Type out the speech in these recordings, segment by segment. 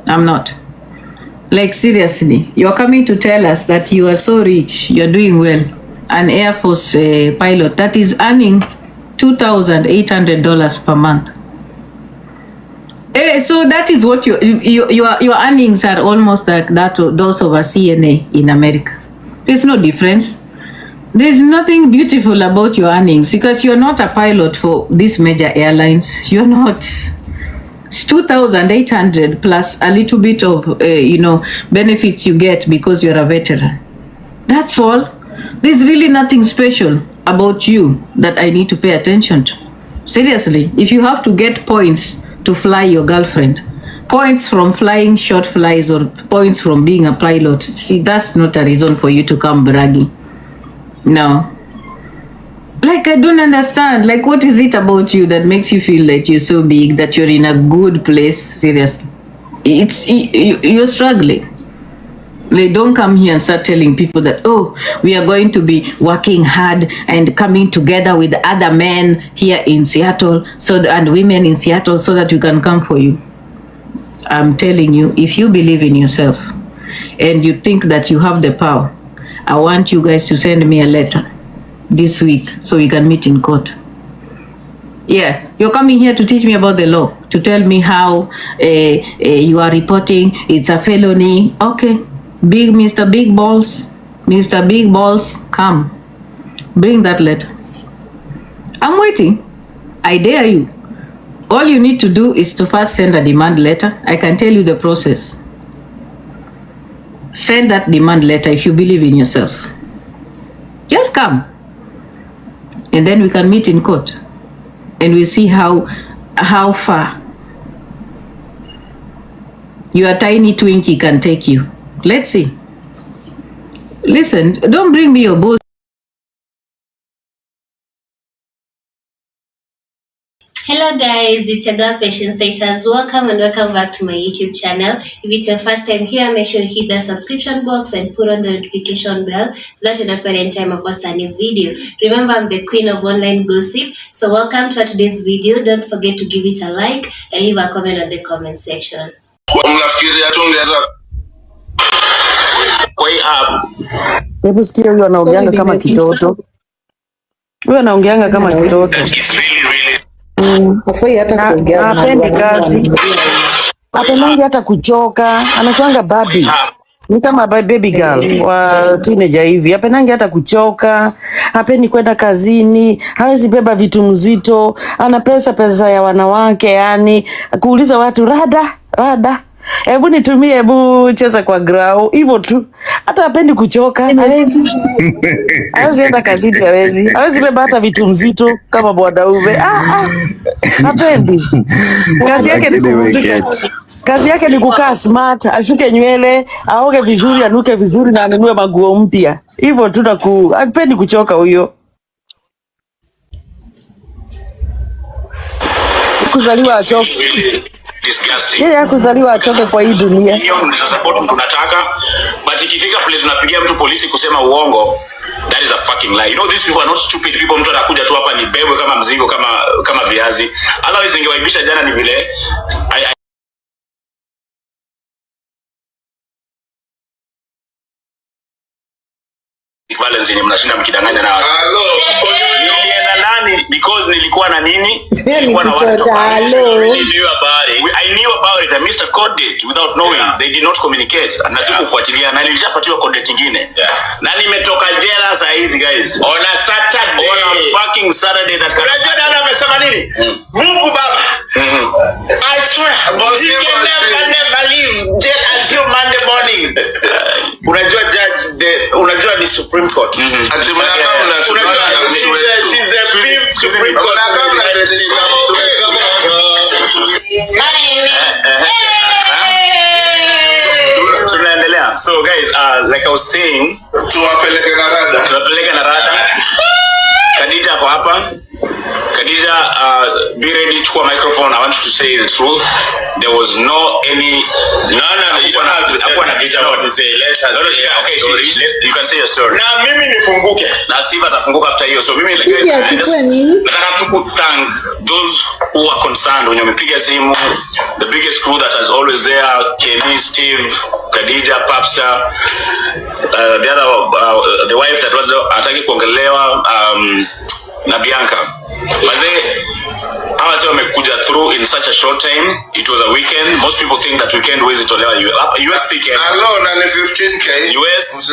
I'm not. Like seriously, you're coming to tell us that you are so rich, you're doing well. An Air Force pilot that is earning $2,800 per month. So that is what your earnings are almost like that those of a CNA in America. There's no difference. There's nothing beautiful about your earnings because you're not a pilot for these major airlines. You're not. It's 2,800 plus a little bit of benefits you get because you're a veteran. That's all. There's really nothing special about you that I need to pay attention to. Seriously, if you have to get points to fly your girlfriend, points from flying short flies or points from being a pilot, see, that's not a reason for you to come bragging. No. Like, I don't understand. Like, what is it about you that makes you feel that you're so big, that you're in a good place? Seriously. You're struggling. Like, don't come here and start telling people that, oh, we are going to be working hard and coming together with other men here in Seattle and women in Seattle so that we can come for you. I'm telling you, if you believe in yourself and you think that you have the power, I want you guys to send me a letter this week so we can meet in court. Yeah, you're coming here to teach me about the law, to tell me how you are reporting it's a felony. Okay, Mr. Big Balls, come, bring that letter. I'm waiting. I dare you. All you need to do is to first send a demand letter. I can tell you the process. Send that demand letter if you believe in yourself. Just come. And then we can meet in court. And we'll see how far your tiny Twinkie can take you. Let's see. Listen, don't bring me your bull. Hello guys, it's your girl Patience Status. Welcome and welcome back to my YouTube channel. If it's your first time here, make sure you hit the subscription box and put on the notification bell so that you don't forget any time I post a new video. Remember, I'm the queen of online gossip. So welcome to today's video. Don't forget to give it a like and leave a comment on the comment section. Hebu sikia huyu anaongeanga kama kitoto. Huyu anaongeanga kama kitoto. Hapendi kazi. Hapendi hata kuchoka. Anakuanga baby. Ni kama baby girl wa teenager hivi. Hapendi hata kuchoka. Hapendi kwenda kazini. Hawezi beba vitu mzito. Ana pesa ya wanawake, yani kuuliza watu rada. Hebu nitumie, hebu cheza kwa grau. Hivyo tu. Hata hapendi kuchoka. Hawezi enda kazini, hawezi beba hata vitu mzito kama mwanaume. Hapendi. Kazi yake ni kukaa smart, ashuke nywele, aoge vizuri, anuke vizuri na anunue maguo mpya. Hivyo tu hapendi kuchoka huyo. Kuzaliwa achoke. Disgusting. Yeye kuzaliwa achoke kwa hii dunia. Support tunataka, but ikifika place unapigia mtu polisi kusema uongo, that is a fucking lie. You know, these people are not stupid people. Mtu anakuja tu hapa ni bebwe kama mzigo, kama viazi. Otherwise ningewaibisha jana ni vile balance yenye mnashinda mkidanganya na watu. Nilienda nani because nilikuwa na nini? Nilikuwa na watu. I knew about it. I missed a code date without knowing. They did not communicate. Na sikufuatilia na nilishapatiwa code date nyingine. Na nimetoka jela saa hizi guys. On a Saturday. On a fucking Saturday that can. Unajua nani amesema nini? Mungu Baba. I swear. He can never leave jail until Monday morning. Unajua unajua ni Supreme Court. She's the fifth Supreme Court. Tunaendelea. So guys, like I was saying, tuwapeleke na rada. Khadija kwa hapa. Khadija, be ready to a microphone. I want you to say the truth. There was no any. No. You don't have to say what to say. Okay, you can say your story. Na mimi nifunguke. Na Steve atafunguka after hiyo. So mimi nataka tu thank those who are concerned when umepiga simu, the biggest crew that is always there, Kenny, Steve, Khadija, Papstar, the other the wife that was ataki kuongelewa na Bianca. Mazee, I was wamekuja through in such a short time. It was a weekend. Most people think that weekend was itolewa US Kenya. Hello, na 15k. US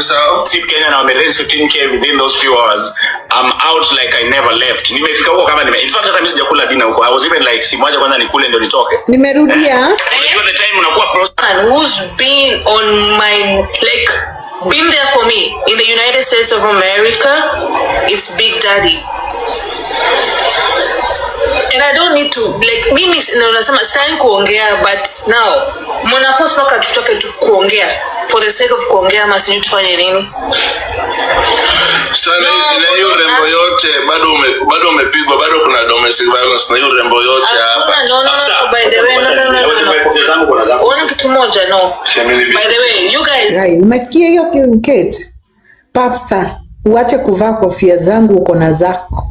Kenya na wameraise 15k within those few hours. I'm out like I never left. Nimefika huko kama in fact hata mimi sijakula dinner huko. I was even like simwaje kwanza nikule ndio nitoke. Nimerudia. Unajua the time unakuwa and who's been on my been there for me in the United States of America is Bigdaddy. And I don't need to mimi nasema sitaki kuongea, but now mnaforce paka tutoke tu kuongea for the sake of kuongea, masi tufanye nini? Sana ina hiyo rembo yote bado umepigwa, bado kuna domestic violence na hiyo rembo yote hapa. No, by the way, no. Ona kitu moja, no. By the way, you guys, right, umesikia hiyo Kate? Papstar, uache kuvaa kofia zangu, uko na zako.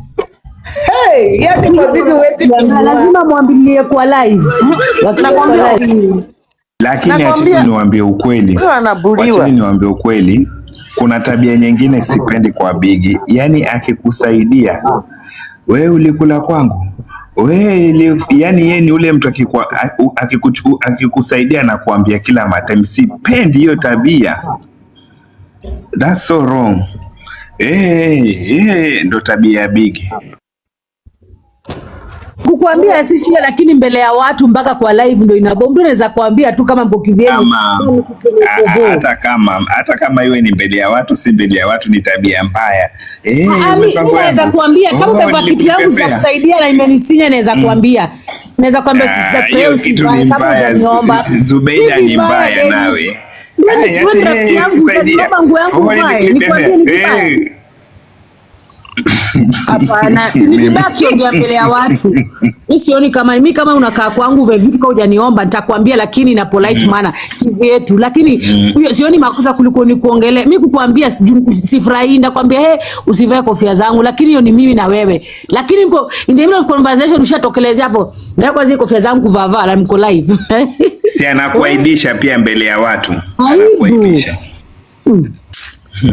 Hey, yaani kwa bibi wewe lazima muambilie kwa live. Nakwambia. Lakini acha niwaambie ukweli. Acha niwaambie ukweli. Kuna tabia nyingine sipendi kwa Biggy. Yaani akikusaidia, wewe ulikula kwangu. Wewe yani yeye ni ule mtu akikusaidia na kuambia kila time. Sipendi hiyo tabia. That's so wrong. Ndo tabia ya Biggy. Kukuambia sisi lakini mbele ya watu mpaka kwa live ndio inabomba. Unaweza kuambia tu kama mbokivyeni. Hata kama iwe ni mbele ya watu, si mbele ya watu, ni tabia mbaya. Naweza kuambia kama umevaa kitu yangu za kusaidia na imenisinya, naweza kuambia. Naweza kuambia sisi kama unaniomba. Zubeida ni mbaya nawe. Mimi si rafiki yangu, naomba nguo yangu mbaya. Nikwambie ni mbaya. Hapana, nibaki ongea mbele ya watu. Mimi sioni kama unakaa kwangu vile vitu kama hujaniomba nitakwambia, lakini na polite manner kivyetu. Lakini hiyo sioni makosa kuliko ni kuongelea. Mimi kukuambia sifurahi, ndakwambia usivae kofia zangu, lakini hiyo ni mimi na wewe. Lakini mko in the middle of conversation ushatokelezea hapo. Na kwa zile kofia zangu kuvaa na mko live. Si anakuaibisha pia mbele ya watu. Anakuaibisha.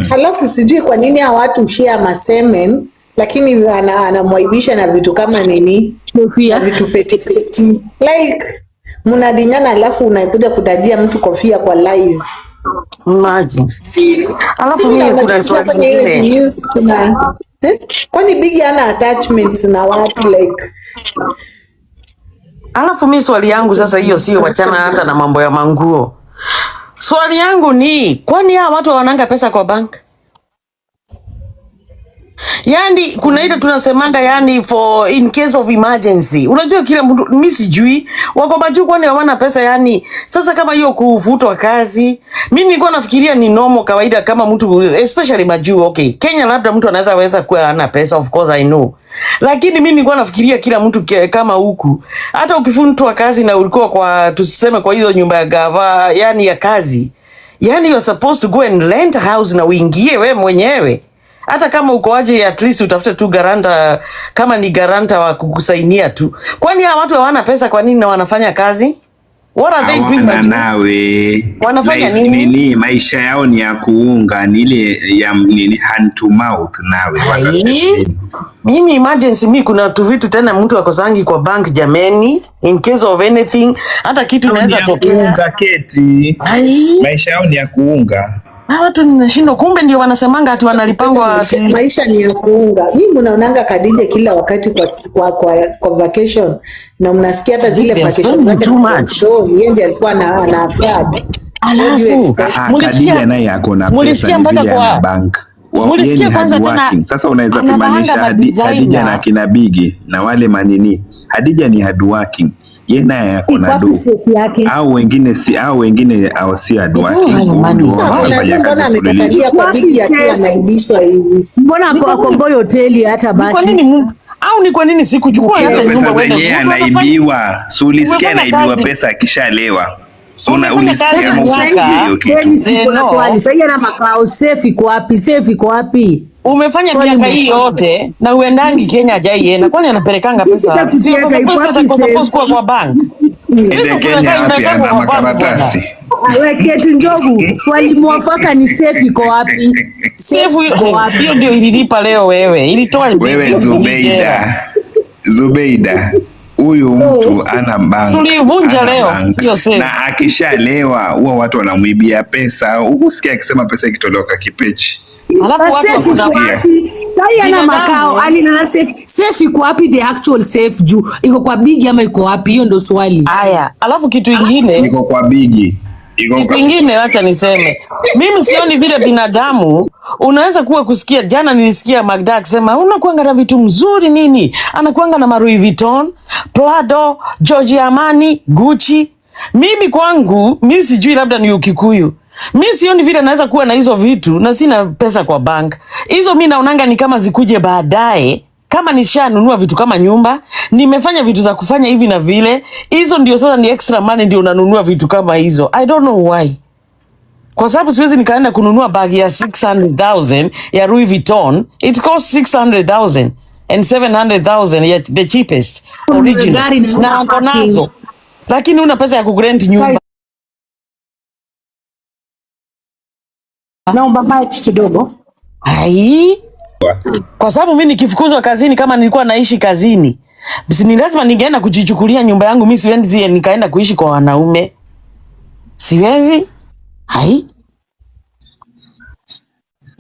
Halafu sijui kwa nini hao watu share masemen, lakini anamwaibisha na vitu kama nini? Kofia, vitu peti. Mnadinyana alafu unakuja kutajia mtu kofia kwa live. Maji. Alafu mimi kuna swali nyingine. Kwani Biggy ana attachments na watu Alafu mimi swali yangu sasa, hiyo sio wachana hata na mambo ya manguo. Swali yangu ni, kwani hawa watu wananga pesa kwa bank? Yani kuna ile tunasemanga yani for in case of emergency. Unajua kila mtu, mimi sijui wako majuu kwani hawana pesa yani. Sasa kama hiyo kufutwa kazi, mimi nilikuwa nafikiria ni normal kawaida kama mtu especially majuu. Okay, Kenya labda mtu anaweza kuwa hana pesa, of course I know. Lakini mimi nilikuwa nafikiria kila mtu kama huku, hata ukifutwa kazi na ulikuwa kwa tuseme kwa hiyo nyumba ya gava yani ya kazi, yani you're supposed to go and rent a house na uingie wewe mwenyewe. Hata kama uko aje, at least utafute tu garanta, kama ni garanta wa kukusainia tu. Kwani hawa watu hawana pesa kwa nini na wanafanya kazi? What are they doing nawe? Wanafanya nini? Maisha yao ni ya kuunga, ni ile ya hand to mouth nawe. Mimi emergency, mimi kuna tu vitu tena mtu akosangi kwa bank jameni, in case of anything, hata kitu inaweza tokea. Kuunga Keti. Maisha yao ni ya kuunga. Watu ninashindwa, kumbe ndio wanasemanga ati wanalipangwa maisha ni ya kuunga. Mimi mnaonanga Khadija kila wakati kwa vacation, na mnasikia hata zile vacation too much. So yeye alikuwa ana afford. Alafu Khadija naye yako na pesa mpaka kwa bank. Mulisikia kwanza tena. Sasa unaweza kumaanisha Khadija na kina Biggy na wale manini. Khadija ni hard working. Yeye naye yako na do. Au wengine si hard working. Mbona amekatalia kwa Biggy akiwa anaibishwa hivi? Mbona akomboe hoteli hata basi? Au ni kwa nini sikuchukua hata nyumba wewe? Yeye anaibiwa. Si ulisikia anaibiwa pesa akishalewa. Una ulisikia hiyo kitu. Sasa ana makao safe iko wapi? Safe iko wapi? Umefanya miaka hii yote na uendangi Kenya hajaienda. Kwani anapelekanga pesa? Sio pesa kwa bank. Ndio Kenya wapi ana makaratasi. Keti Njogu, swali mwafaka ni safe iko wapi? Safe iko wapi? Hiyo ndio ililipa leo wewe. Ilitoa wewe Zubeida. Huyu mtu ana bank. Tulivunja leo hiyo safe. Na akishalewa huwa watu wanamwibia pesa. Usikia akisema pesa ikitolewa kipechi. Alafu watu wanakuambia sasa ana makao na safe iko wapi? The actual safe juu iko kwa Biggy ama iko wapi? Hiyo ndo swali. Haya, alafu kitu kingine iko kwa Biggy. Kitu kingine acha niseme. Mimi sioni vile binadamu unaweza kuwa kusikia. Jana nilisikia Magda akisema unakuanga na vitu mzuri nini? Anakuanga na Louis Vuitton, Prado, Giorgio Armani, Gucci. Mimi kwangu, mimi sijui labda ni Ukikuyu. Mimi sioni vile naweza kuwa na hizo vitu na sina pesa kwa bank. Hizo mimi naonanga ni kama zikuje baadaye. Kama nishanunua vitu kama nyumba, nimefanya vitu za kufanya hivi na vile, hizo ndio sasa ni extra money ndio unanunua vitu kama hizo. I don't know why. Kwa sababu siwezi nikaenda kununua bag ya 600,000 ya Louis Vuitton. It costs 600,000 and 700,000 yet the cheapest original. Na uko nazo. Lakini una pesa ya kurent nyumba. Naomba mic kidogo. Ai. Kwa sababu mimi nikifukuzwa kazini kama nilikuwa naishi kazini, ni lazima ningeenda kujichukulia nyumba yangu. Mimi siwezi nikaenda kuishi kwa wanaume. Siwezi. Hai.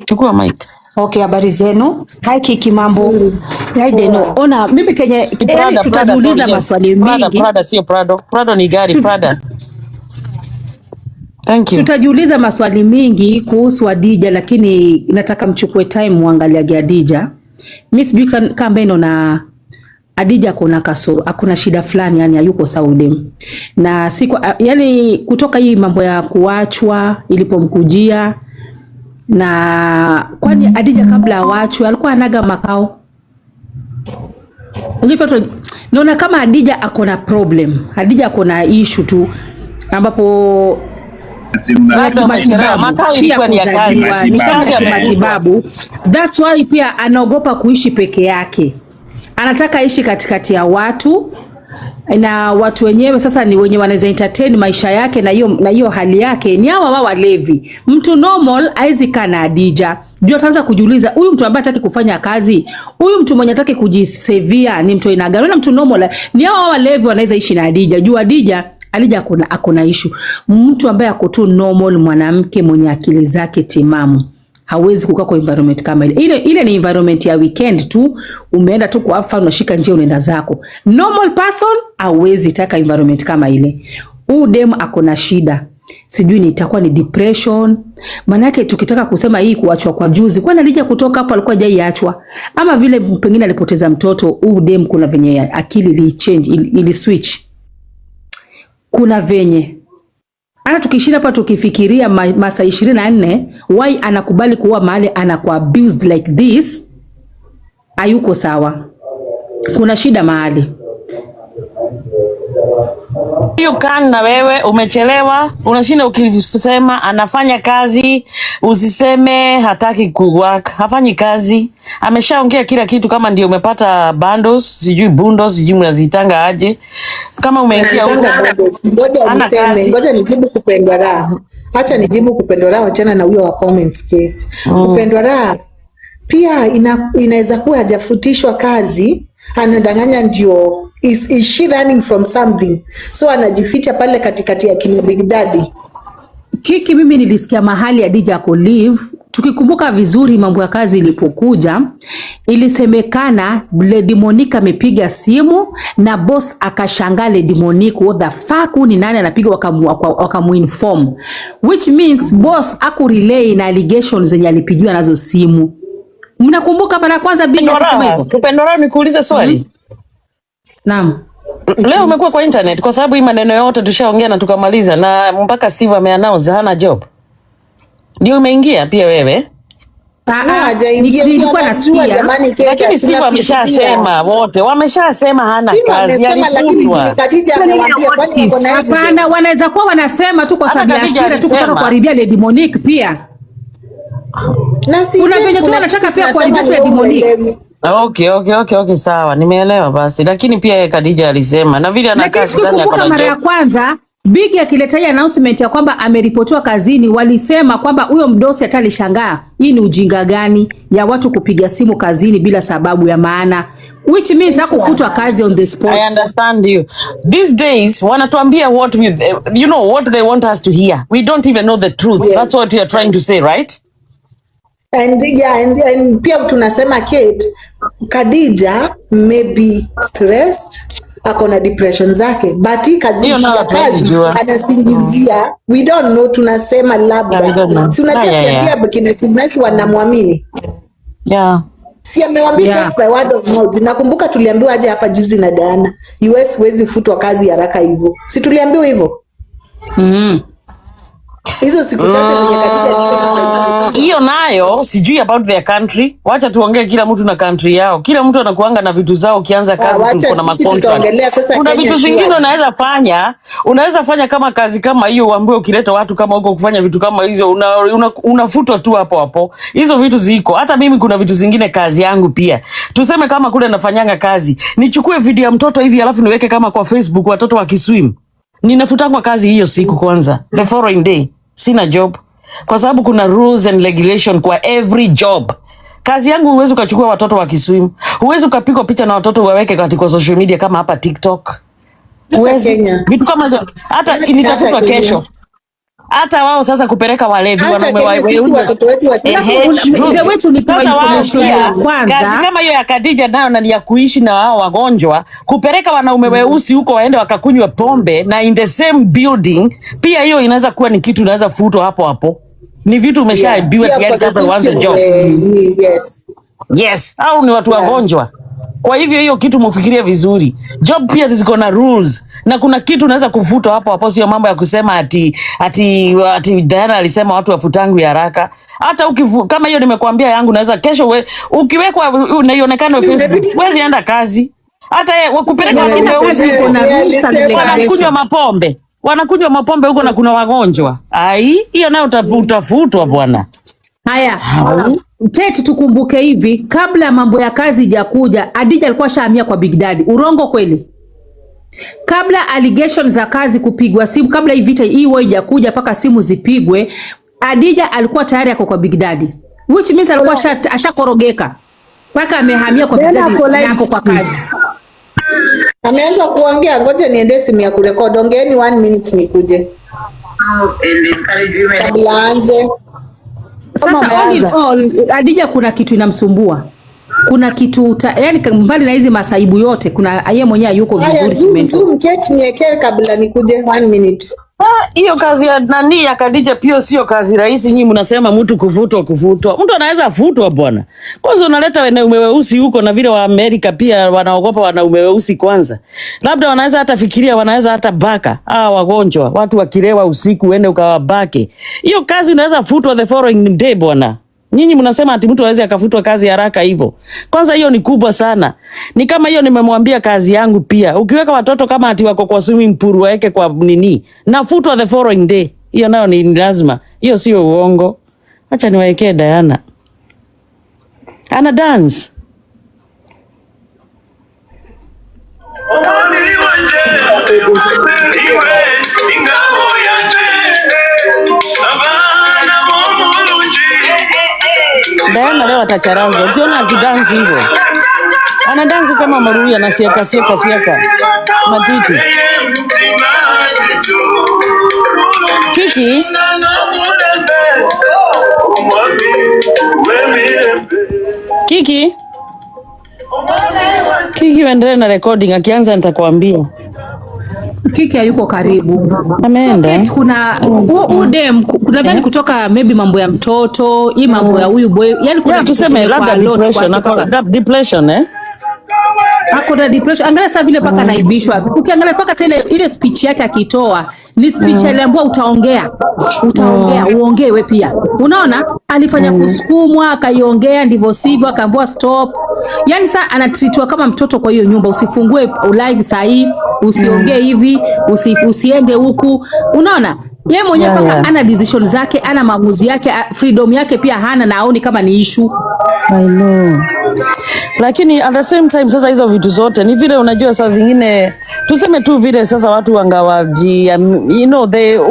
Chukua mic. Okay, habari zenu. Hai Kiki, mambo. Hai Deno. Ona mimi Kenya tutajiuliza maswali mengi. Prada sio Prado. Prado ni gari Prada. Thank you. Tutajiuliza maswali mingi kuhusu Hadija, lakini nataka mchukue time muangalie Hadija. Mimi sijui kama na Hadija kuna kasoro, hakuna shida fulani, yani hayuko Saudi. Na siku yani kutoka hii mambo ya kuachwa ilipomkujia, na kwani Hadija kabla awachwe alikuwa anaga makao. Naona kama Hadija akona problem. Hadija akona issue tu ambapo matibabu. That's why pia anaogopa kuishi peke yake. Anataka ishi katikati ya watu, na watu wenyewe sasa ni wenye wanaweza entertain maisha yake, na hiyo hali yake ni hawa wao walevi. Mtu normal haizi kana Hadija. Ndio ataanza kujiuliza, huyu mtu ambaye hataki kufanya kazi, huyu mtu mwenye hataki kujisevia ni mtu ina gani? Na mtu normal ni hawa walevi wanaweza ishi na Hadija. Juu Hadija akona issue. Mtu ambaye ako tu normal, mwanamke mwenye akili zake timamu, hawezi kukaa kwa environment kama ile. Ile ni environment ya weekend tu, umeenda tu kwa afa, unashika njia unaenda zako. Normal person hawezi taka environment kama ile. Dem akona shida. Sijui ni itakuwa ni depression. Manake tukitaka kusema hii kuachwa kwa juzi, kwani Hadija kutoka hapo alikuwa hajaiachwa, ama vile pengine alipoteza mtoto. Dem kuna venye akili ili change, ili switch. Kuna venye ana tukishinda hapa tukifikiria masaa 24 why anakubali kuwa mahali anakuwa abused like this, hayuko sawa. Kuna shida mahali. You can na wewe umechelewa, unashinda ukisema anafanya kazi, usiseme hataki kuwork, hafanyi kazi. Ameshaongea kila kitu, kama ndio umepata bundles, sijui bundles, sijui mnazitanga aje. Kama umeingia huko, ngoja nijibu kupendwa raha. Acha nijibu kupendwa raha, achana na huyo wa comments case. Kupendwa raha pia inaweza kuwa hajafutishwa kazi, anadanganya ndio. Is she running from something? So anajificha pale katikati ya kina Bigdaddy. Kiki, mimi nilisikia mahali Hadija ako leave. Tukikumbuka vizuri mambo ya kazi ilipokuja, ilisemekana Lady Monica amepiga simu na boss akashangaa Lady Monica, what the fuck, ni nani anapiga, wakamuinform, which means boss aku relay na allegations zenye alipigiwa nazo simu. Mnakumbuka para kwanza Biggy akasema hivyo? Tupendora nikuulize swali. Naam. Leo umekuwa kwa internet kwa sababu hii maneno yote tushaongea na tukamaliza, na mpaka Steve ameannounce hana job. Ndio umeingia pia wewe? Nilikuwa nasikia lakini Steve ameshasema, wote wameshasema hana kazi, alifutwa. Hapana, wanaweza kuwa wanasema tu kwa sababu ya hasira tu kutaka kuharibia Lady Monique pia. Kuna venye tu wanataka pia kuharibia Lady Monique. Okay, sawa, nimeelewa basi. Lakini pia Khadija alisema na vile anakaa ndani ya mara ya kwanza Biggy akileta hii announcement ya kwamba ameripotiwa kazini, walisema kwamba huyo mdosi hata alishangaa, hii ni ujinga gani ya watu kupiga simu kazini bila sababu ya maana, which means hakufutwa kazi on the spot. I understand you. These days wanatuambia what we you know what they want us to hear. We don't even know the truth. Yeah. That's what you are trying to say, right? And pia tunasema Kate, Khadija maybe stressed, akona depression zake, but hii kazi anasingizia, we don't know, tunasema labda si unajua kina Kimesi wanamwamini. Si amewambia just by word of mouth. Nakumbuka tuliambiwa aje hapa juzi na Diana, US wezi futwa kazi haraka hivyo, si tuliambiwa hivyo? Hizo siku chache kwenye Khadija hiyo nayo sijui about their country. Wacha tuongee kila mtu na country yao. Kila mtu anakuanga na vitu zao, ukianza kazi tuko na makontra. Kuna vitu zingine unaweza fanya kama kazi kama hiyo, uambiwe ukileta watu kama huko kufanya vitu kama hizo unafutwa tu hapo hapo. Hizo vitu ziko. Hata mimi kuna vitu zingine kazi yangu pia. Tuseme kama kule nafanyanga kazi, nichukue video ya mtoto hivi alafu niweke kama kwa Facebook watoto wakiswim. Ninafutangwa kazi hiyo siku kwanza. The following day sina job. Kwa sababu kuna rules and regulation kwa every job. Kazi yangu huwezi ukachukua watoto wakiswim. Huwezi ukapigwa picha na watoto waweke katika social media kama hapa TikTok. Huwezi. Vitu kama hizo hata initafutwa kesho. Hata wao sasa kupeleka walevi wanaume watoto wetu kazi kama hiyo ya Khadija nayo na ya kuishi na hao wagonjwa, kupeleka wanaume weusi huko waende wakakunywa pombe na in the same building, pia hiyo inaweza kuwa ni kitu inaweza futwa hapo hapo. Ni vitu umeshaibiwa tayari kabla uanze job. Yes, au ni watu wagonjwa. Kwa hivyo hiyo kitu mufikirie vizuri. Job pia ziko na rules. Na kuna kitu unaweza kufuta hapo hapo, sio mambo ya kusema ati Diana alisema watu wafutangu ya haraka. Hata kama hiyo nimekuambia yangu, naweza kesho ukiwekwa unaionekana Facebook, huwezi enda kazi. Hata wakupeleka wanakunywa mapombe huko na kuna wagonjwa. Hiyo nayo utafutwa bwana. Haya. Kate, tukumbuke hivi, kabla mambo ya kazi hajakuja, Khadija alikuwa shahamia kwa Bigdaddy. Urongo kweli? Kabla allegations za kazi kupigwa simu, kabla hii vita hii hajakuja paka simu zipigwe, Khadija alikuwa tayari yako kwa Bigdaddy. Which means alikuwa ashakorogeka. Paka amehamia kwa Bigdaddy yako kwa kazi. Ameanza kuongea, ngoja niende simu ya kurekod. Ongeeni 1 minute nikuje. Sasa Khadija kuna kitu inamsumbua. Kuna kitu yani mbali na hizi masaibu yote, kuna yeye mwenyewe yuko vizuri kimento. Zoom chat niekee kabla nikuje 1 minute. Hiyo kazi ya nani ya Khadija pia sio kazi rahisi. Nyinyi mnasema mtu kufutwa. Mtu anaweza futwa bwana. Kwanza unaleta wanaume weusi huko, na vile wa Amerika pia wanaogopa wanaume weusi kwanza. Labda wanaweza hata fikiria wanaweza hata baka wagonjwa, watu wakilewa usiku uende ukawabake. Hiyo kazi unaweza futwa the following day bwana. Nyinyi mnasema ati mtu hawezi akafutwa kazi haraka hivyo. Kwanza hiyo ni kubwa sana. Ni kama hiyo nimemwambia kazi yangu pia. Ukiweka watoto kama ati wako kwa swimming pool waeke kwa nini, nafutwa the following day. Hiyo nayo ni lazima. Hiyo sio uongo. Acha niwaekee Diana. Ana dance. Diana leo atacharaza. Ukiona akidansi hivyo, anadansi kama marui, anasiaka matiti. Kiki endelee na recording, akianza nitakwambia. Kiki hayuko karibu. Ameenda. So, kuna udem nadhani kutoka maybe mambo ya mtoto, hii mambo ya huyu boy. Yaani kuna tuseme labda depression Ako na depression. Angalia sasa vile paka naibishwa. Ukiangalia paka tena ile speech yake akitoa, ni speech aliambiwa utaongea. Uongee wewe pia. Unaona? Alifanya kusukumwa, akaiongea ndivyo sivyo, akaambiwa stop. Yaani sasa anatreatwa kama mtoto kwa hiyo nyumba. Usifungue live saa hii, usiongee hivi, usiende huku. Unaona? Yeye mwenyewe paka ana decision zake, ana maamuzi yake, freedom yake pia hana na aoni kama ni issue. I know. Lakini at the same time sasa hizo vitu zote ni vile unajua saa zingine tuseme tu vile sasa watu wangawaji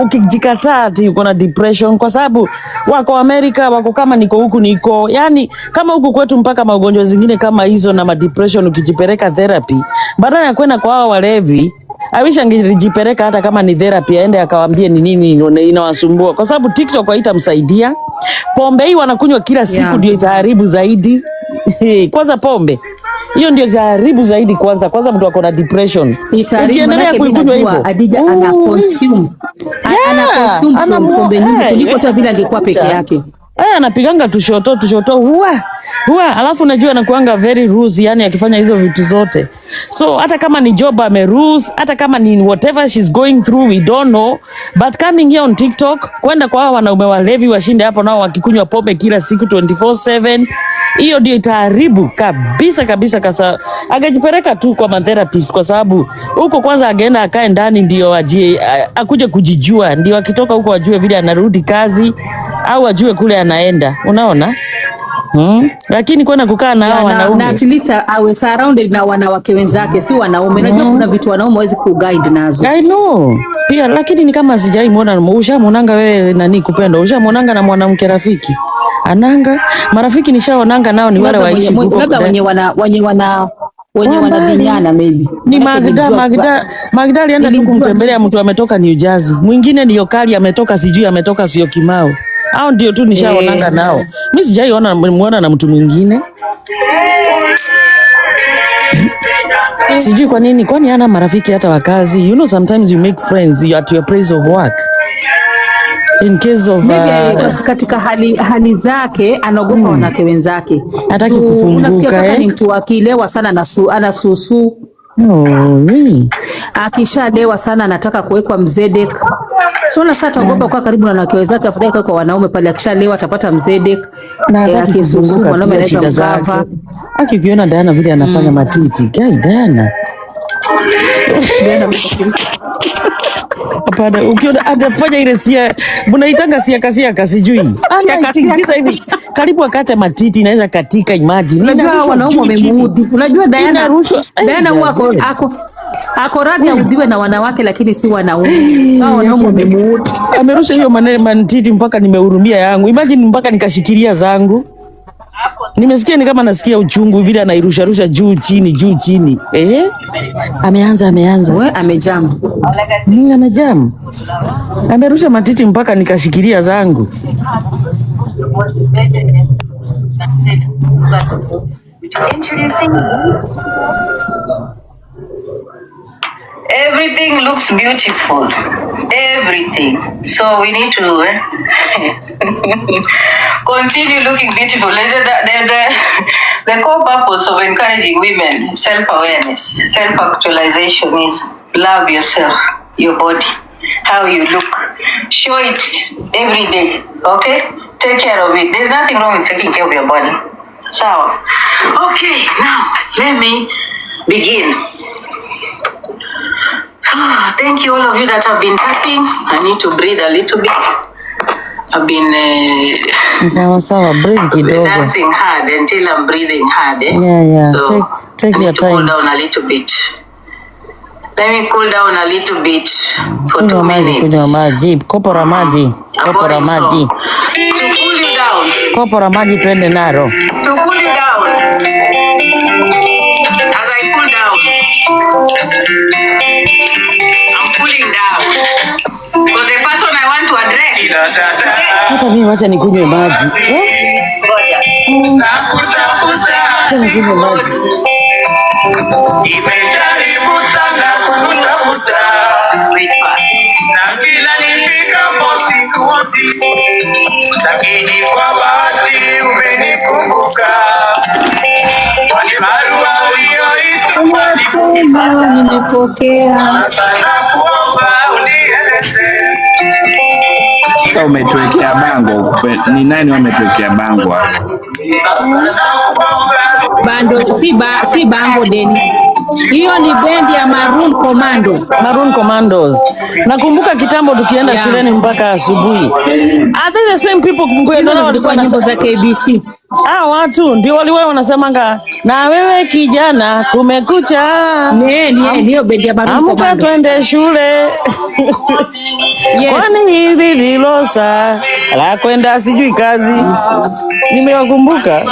ukijikataa ati uko na depression kwa sababu wako Amerika wako kama niko huku niko yani kama huku kwetu mpaka magonjwa zingine kama hizo na depression ukijipeleka therapy badala ya kwenda kwa hao walevi awisha angejipeleka hata kama ni therapy aende akawaambie ni nini inawasumbua kwa sababu TikTok haitamsaidia. Pombe hii wanakunywa kila siku ndio itaharibu zaidi. Kwanza pombe hiyo ndio itaharibu zaidi kwanza mtu ako na depression. Ukiendelea kuikunywa hivyo Adija ana consume pombe nyingi kuliko hata vile angekuwa peke yake. Anapiganga tushoto alafu najua anakuanga very rude yani akifanya hizo vitu zote. So hata kama ni job ameruse, hata kama ni whatever she's going through we don't know, but coming here on TikTok kwenda kwa wanaume walevi washinde hapo nao wakikunywa pombe kila siku 24/7 hiyo ndio itaharibu kabisa kasa. Angejipeleka tu kwa therapist kwa sababu huko kwanza ageenda akae ndani ndio akuje kujijua ndio akitoka huko ajue vile anarudi kazi au ajue kule anaenda. Unaona? Lakini kwenda kukaa na hao wanaume na at least awe surrounded na wanawake wenzake si wanaume. Najua kuna vitu wanaume hawezi kuguide nazo. I know. Pia lakini ni kama sijai muona ushamonanga wewe nani kupenda. Ushamonanga na mwanamke rafiki. Ananga marafiki nishaonanga nao ni wale waishi huko. Labda wenye wanadinyana maybe. Ni Magda alienda tu kumtembelea mtu ametoka New Jersey. Mwingine ni Yokali ametoka sio Kimao. Hao ndio tu nishaonanga nao. Mimi sijaiona muona na mtu mwingine. Sijui kwa nini kwani hana marafiki hata wa kazi. You know sometimes you make friends at your place of work. In case of maybe katika hali zake anaogopa wanawake wenzake. Hataki kufunguka. Unasikia kama ni mtu akilewa sana anasusu. Really? Akishalewa sana anataka kuwekwa mzedek. So na sasa ataogopa kwa karibu na wanawake wenzake afadhali kwa wanaume pale akishalewa atapata mzedek na akisusu mwanaume anaweza mkava. Akikiona Diana vile anafanya matiti. Diana. Hapana, ukiona atafanya ile mnaitanga siaka sijui. Anatingiza hivi. Karibu akate matiti inaweza katika imagine. Unajua wanaume wamemuudhi. Unajua Diana ako radhi audhiwe na wanawake lakini si wanaume. Hao wanaume wamemuudhi. Amerusha hiyo matiti mpaka nimehurumia yangu. Imagine mpaka nikashikilia zangu. Nimesikia ni kama nasikia uchungu vile anairusha juu chini. Ameanza. Wewe amejam. Amejam. Amerusha matiti mpaka nikashikilia zangu. Everything looks beautiful. Everything. So we need to continue looking beautiful. The core purpose of encouraging women self-awareness, self-actualization is love yourself, your body, how you look. Show it every day, okay? Take care of it. There's nothing wrong with taking care of your body. So, okay, now let me begin. Thank you all of you that have been tapping. I need to breathe a little bit. I've been breathe kidogo. Dancing hard until I'm breathing hard. Yeah. So take your time. Cool down a little bit. Let me cool down a little bit for 2 minutes. Kunywa maji. Kopo la maji. To cool you down. Kopo la maji twende naro. To cool you down. As I cool down. I'm cooling down. For the person I want to address. Hata mimi wacha nikunywe maji. Wacha nikunywe maji. Imejaribu sana kutafuta. Na kila nifikapo sikuoni. Lakini kwa bahati umenikumbuka. Wale barua ulioituma Unasema nimepokea. Sasa umetuwekea bango. Ni nani wametuwekea bango hapo? Bando si bango Dennis. Hiyo ni bendi ya Maroon Commando. Maroon Commandos. Nakumbuka kitambo tukienda shuleni mpaka asubuhi. I think the same people ndio walikuwa nyimbo za KBC. Watu ndio waliwao wanasemanga na wewe kijana kumekucha. Hiyo bendi ya Maroon Commando. Amka twende shule. Yes. Kwani hivi lilosa la kwenda sijui kazi. Nimewakumbuka.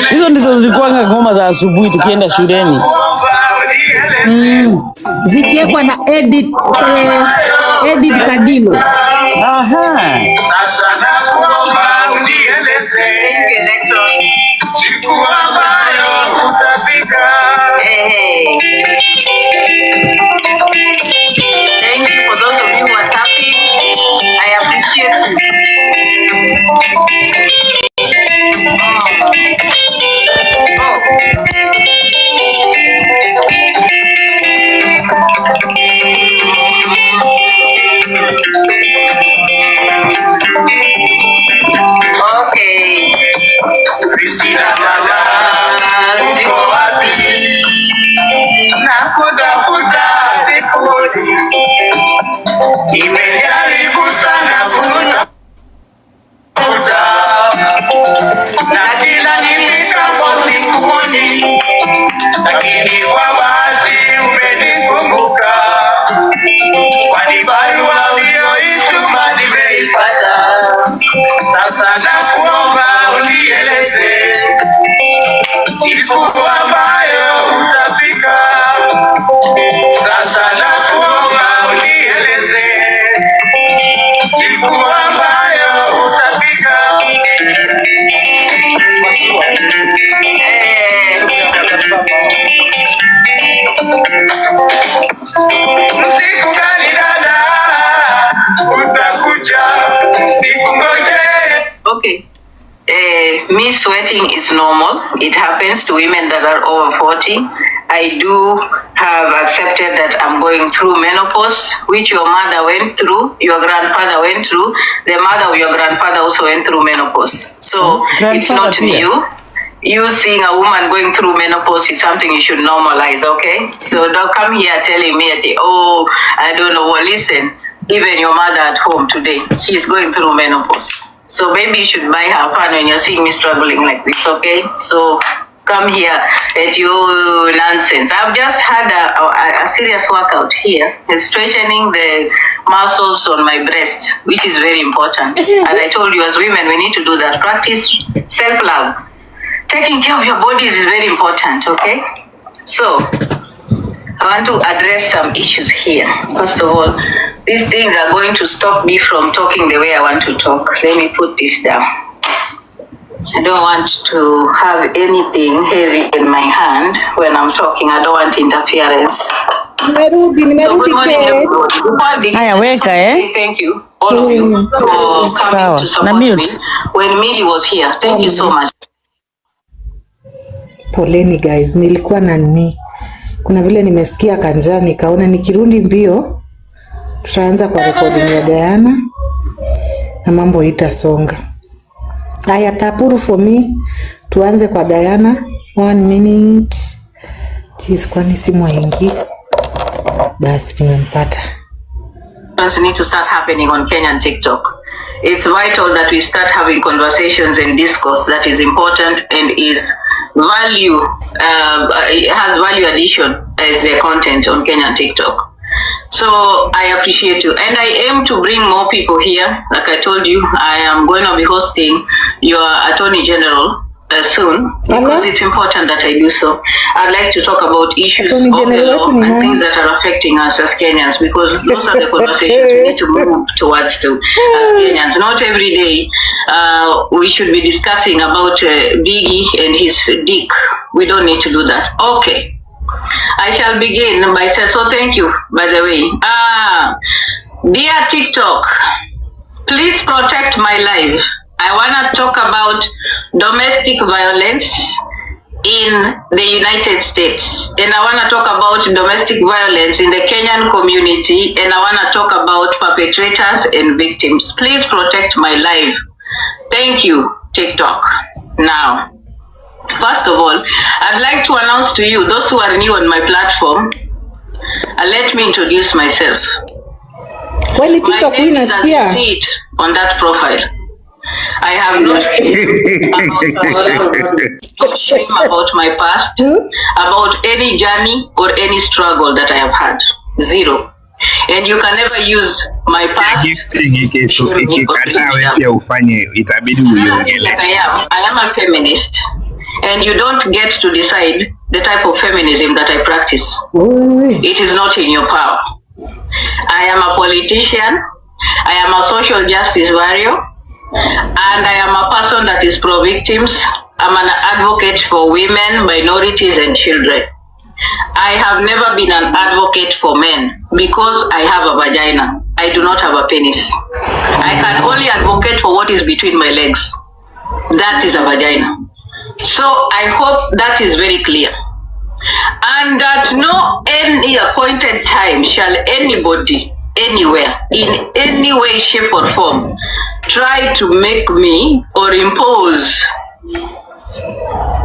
Hizo ndizo zilikuwa ngoma za asubuhi tukienda shuleni. Zikiekwa na Edith Kadilo. Aha. Sasa nakuomba unieleze siku ambayo utafika. Thank you for those of you who are tapping. I appreciate you. Okay. Christina mama, siko wapi? Nakutafuta sikuoni. Nimejaribu sana kutafuta. Na kila nifikapo sikuoni. Lakini kwa bahati umenikumbuka. Kwani barua uliyoituma nimeipata. Sasa nakuomba unieleze siku ambayo utafika. Sasa nakuomba unieleze siku ambayo utafika. Siku gani dada utakuja nikungoje? Okay. Me sweating is normal. It happens to women that are over 40. I do have accepted that I'm going through menopause, which your mother went through, your grandfather went through, the mother of your grandfather also went through menopause. So it's not new. You seeing a woman going through menopause is something you should normalize, okay? So don't come here telling me, oh, I don't know. Well, listen, even your mother at home today, she's going through menopause. So maybe you should buy her a fan when you're seeing me struggling like this, okay? So come here at your nonsense. I've just had a serious workout here. It's straightening the muscles on my breast, which is very important. As I told you, as women, we need to do that. Practice self-love. Taking care of your bodies is very important, okay? So I want to address some issues here. First of all, these things are going to stop me from talking the way I want to talk. Let me put this down. I don't want to have anything heavy in my hand when I'm talking. I don't want interference. Nimerudi Haya, weka Thank you, all of you, for coming to support me. When Millie was here, thank you so much. Poleni guys, nilikuwa kuna vile nimesikia kanjaa nikaona nikirudi mbio tutaanza kwa recording ya Diana na mambo itasonga. Haya, tapuru for me, tuanze kwa Diana. 1 minute. Jeez, kwani simu haingii? Basi nimempata. Need to start happening on Kenyan TikTok. It's vital that we start having conversations and discourse that is important and is value, has value addition as the content on Kenyan TikTok. So I appreciate you, and I aim to bring more people here. Like I told you, I am going to be hosting your Attorney General soon, because it's important that I do so. I'd like to talk about issues of the law and things that are affecting us as Kenyans, because those are the conversations we need to move towards as Kenyans. Not every day we should be discussing about Biggy and his dick. We don't need to do that. Okay. I shall begin by saying, so thank you, by the way. Dear TikTok, please protect my life. I want to talk about domestic violence in the United States, and I want to talk about domestic violence in the Kenyan community, and I want to talk about perpetrators and victims. Please protect my life. Thank you, TikTok. Now, first of all, I'd like to announce to you, those who are new on my platform, let me introduce myself. My name is as you see it on that profile. I have no shame about my past, about any journey or any struggle that I have had. Zero. And you can never use my past. I am a feminist, and you don't get to decide the type of feminism that I practice. It is not in your power. I am a politician, I am a social justice warrior, and I am a person that is pro-victims. I'm an advocate for women, minorities, and children. I have never been an advocate for men because I have a vagina. I do not have a penis. I can only advocate for what is between my legs. That is a vagina. So I hope that is very clear. And at no any appointed time shall anybody, anywhere, in any way, shape, or form, try to make me or impose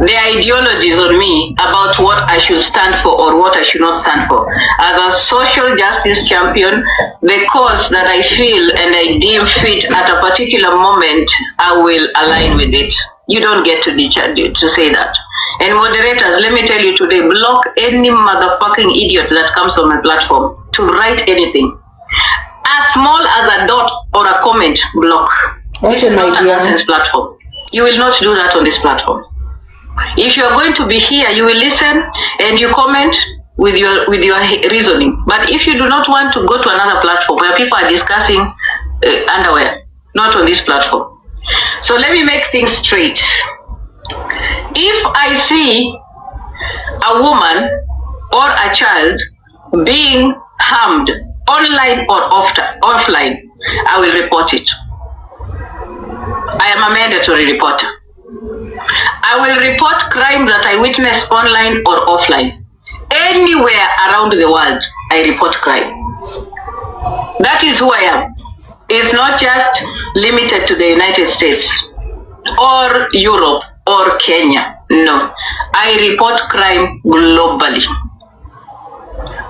their ideologies on me about what I should stand for or what I should not stand for. As a social justice champion, the cause that I feel and I deem fit at a particular moment, I will align with it. You don't get to say that. And moderators, let me tell you today, block any motherfucking idiot that comes on my platform to write anything. As small as a dot or a comment, block. This is not a nonsense platform. You will not do that on this platform. If you are going to be here, you will listen and you comment with your reasoning. But if you do not want to go to another platform where people are discussing underwear, not on this platform. So let me make things straight. If I see a woman or a child being harmed online or offline, I will report it. I am a mandatory reporter. I will report crime that I witness online or offline. Anywhere around the world, I report crime. That is who I am. It's not just limited to the United States or Europe or Kenya. No, I report crime globally.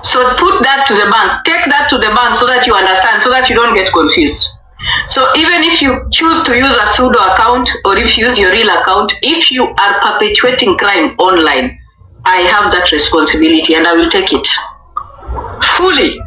So put that to the bank. Take that to the bank so that you understand, so that you don't get confused. So even if you choose to use a pseudo account or if you use your real account, if you are perpetuating crime online, I have that responsibility and I will take it fully.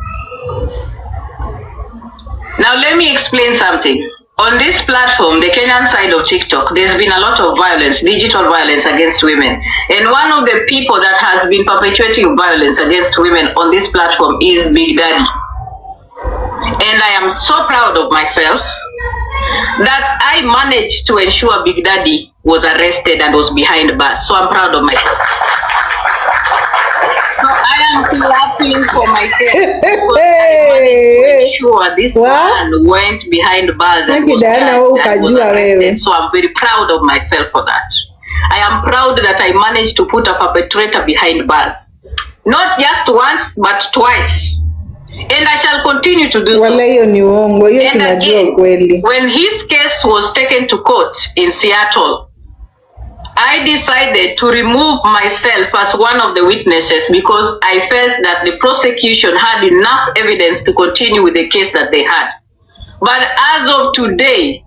Now let me explain something. On this platform, the Kenyan side of TikTok, there's been a lot of violence, digital violence against women. And one of the people that has been perpetuating violence against women on this platform is Bigdaddy. And I am so proud of myself that I managed to ensure Bigdaddy was arrested and was behind bars. So I'm proud of myself. So I am clapping for myself because I managed to ensure this man went behind bars and was arrested. So I'm very proud of myself for that. I am proud that I managed to put a perpetrator behind bars. Not just once, but twice. And I shall continue to do so. And again, when his case was taken to court in Seattle, I decided to remove myself as one of the witnesses because I felt that the prosecution had enough evidence to continue with the case that they had. But as of today,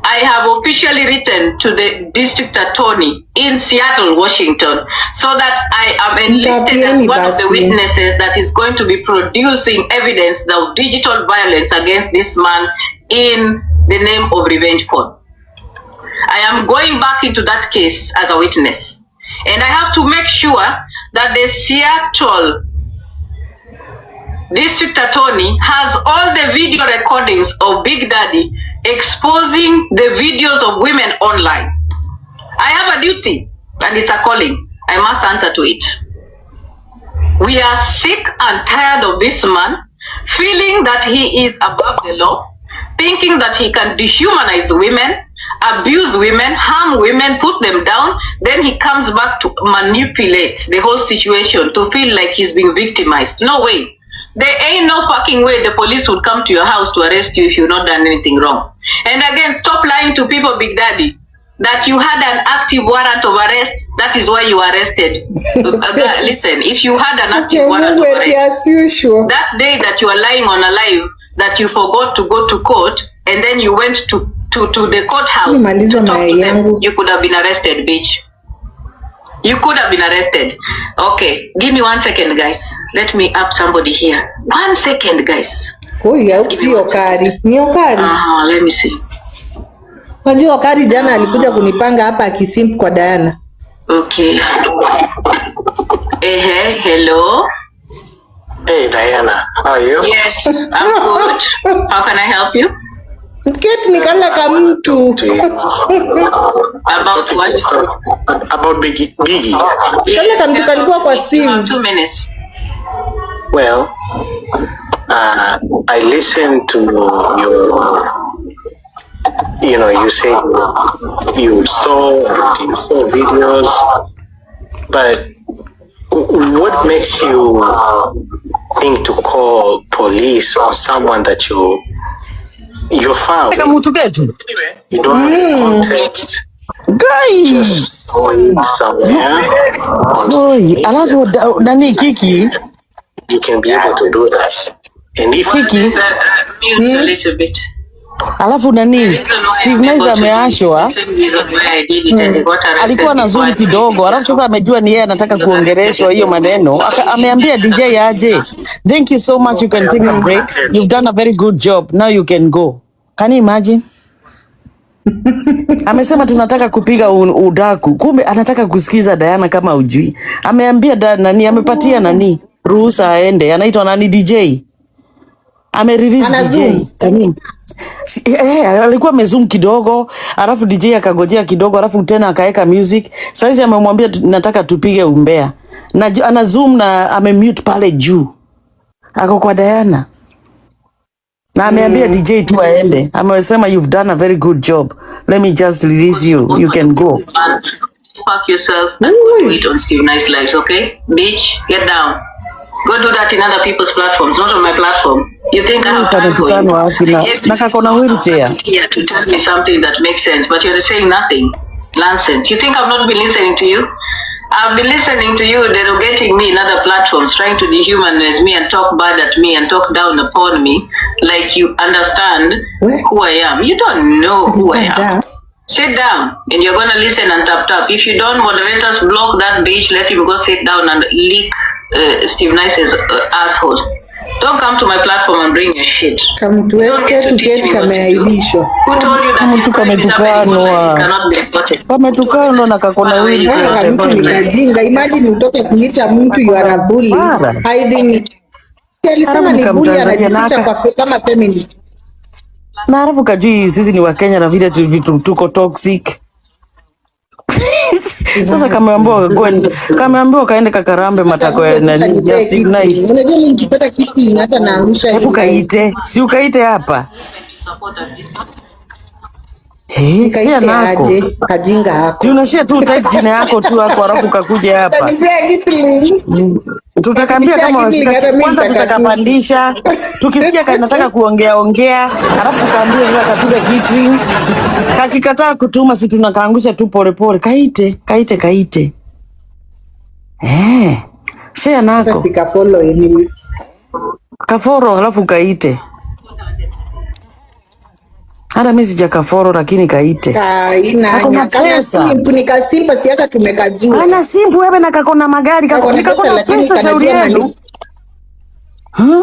I have officially written to the district attorney in Seattle, Washington, so that I am enlisted as one of the witnesses that is going to be producing evidence of digital violence against this man in the name of revenge porn. I am going back into that case as a witness. And I have to make sure that the Seattle district attorney has all the video recordings of Bigdaddy exposing the videos of women online. I have a duty, and it's a calling. I must answer to it. We are sick and tired of this man feeling that he is above the law, thinking that he can dehumanize women abuse women, harm women, put them down. Then he comes back to manipulate the whole situation to feel like he's being victimized. No way. There ain't no fucking way the police would come to your house to arrest you if you've not done anything wrong. And again, stop lying to people, Bigdaddy, that you had an active warrant of arrest. That is why you arrested. Listen, if you had an active warrant of arrest, that day that you are lying on a live, that you forgot to go to court, and then you went to the courthouse to talk to them, you could have been arrested, bitch. You could have been arrested. Okay, give me 1 second, guys. Let me up somebody here. 1 second, guys. Oh, yeah, si Okari. Ni Okari. Let me see. Wajua Okari jana alikuja kunipanga hapa akisimp kwa Diana. Okay. Hello. Hey Diana, how are you? Yes, I'm good. How can I help you? Keti nikala kama mtu. About what? About Biggy. Kale kama mtu kalikuwa kwa Steve. 2 minutes. Well, I listened to you said you saw videos, but what makes you think to call police or someone that you found? You don't know the context. Just somewhere. Alafu nani Kiki? You can be able to do that. And if Kiki, mute a little bit. Alafu nani Steve Meza ameashwa, alikuwa na zoom kidogo, alafu sasa amejua ni yeye anataka kuongeleshwa hiyo maneno, ameambia DJ aje, thank you so much, you can take a break, you've done a very good job, now you can go. Can you imagine? Amesema tunataka kupiga udaku, kumbe anataka kusikiza Diana kama ujui. Ameambia nani, amepatia nani ruhusa aende, anaitwa nani DJ, amerelease DJ kanini. Alikuwa amezoom kidogo, alafu DJ akagojea kidogo, alafu tena akaeka music. Saizi amemwambia nataka tupige umbea. Na ana zoom na amemute pale juu. Ako kwa Diana. Na ameambia DJ tu aende. Amesema you've done a very good job. Let me just release you. You can go. Fuck yourself and go do it on Steve Nice Lives, okay? Bitch, get down. Go do that in other people's platforms, not on my platform. You think I have time for you? Yeah, to tell me something that makes sense, but you're saying nothing. Nonsense. You think I've not been listening to you? I've been listening to you, derogating me in other platforms, trying to dehumanize me and talk bad at me and talk down upon me, like you understand who I am. You don't know who I am. Sit down, and you're gonna listen and tap. If you don't, moderators block that bitch. Let him go sit down and lick Steve Nice's asshole. Don't come to my platform and bring your shit. Come to get kameaibishwa. Who told you that you cannot be reported? Kametukanwa na kakona wili. Mtu ni kajinga. Imagine utoke kuita mtu you are a bully. Hiding. Alisema ni bully anajificha kwa kama feminist. Na halafu kajui sisi ni Wakenya na vile tuko toxic. Sasa kameambiwa kaende kakarambe matako ya nani just nice. Unajua nikipata kitu hata naangusha. Hebu kaite. Si ukaite hapa. Kaite nako. Kajinga hako. Si unashia tu type jina yako tu hapo alafu kakuje hapa. Tutakambia kama wasika. Kwanza tutakapandisha. Tukisikia kanataka kuongea alafu tukaambia sasa katule catering. Kakikataa kutuma si tunakaangusha tu pole. Kaite. Share nako. Sika follow anyway. Kaforo alafu kaite. Hata mimi sijakaforo lakini kaite. Kakona pesa. Nikasimba si hata tumekajua. Ana simbu wewe na kakona magari kakona pesa shauri yenu.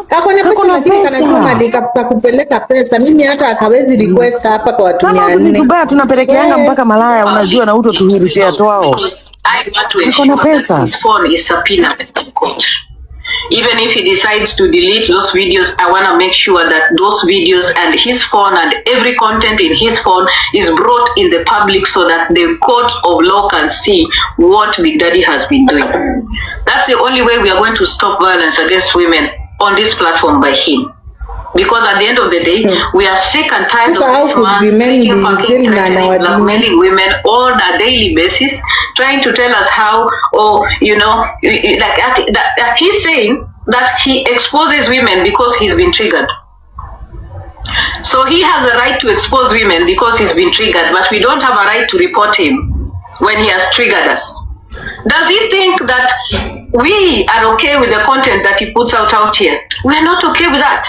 Kakona pesa lakini kanatuma kupeleka pesa. Mimi hata akawezi request hapa kwa watu 400. Ni tubaya tunapelekeanga mpaka malaya unajua na uto tuhiritia twao. Kakona pesa. His phone is subpoenaed. Even if he decides to delete those videos, I want to make sure that those videos and his phone and every content in his phone is brought in the public so that the court of law can see what Bigdaddy has been doing. That's the only way we are going to stop violence against women on this platform by him. Because at the end of the day, we are sick and tired Sasa of this how could man women be jailed na blackmailing women on a daily basis, trying to tell us how, that he's saying that he exposes women because he's been triggered. So he has a right to expose women because he's been triggered, but we don't have a right to report him when he has triggered us. Does he think that we are okay with the content that he puts out here? We are not okay with that.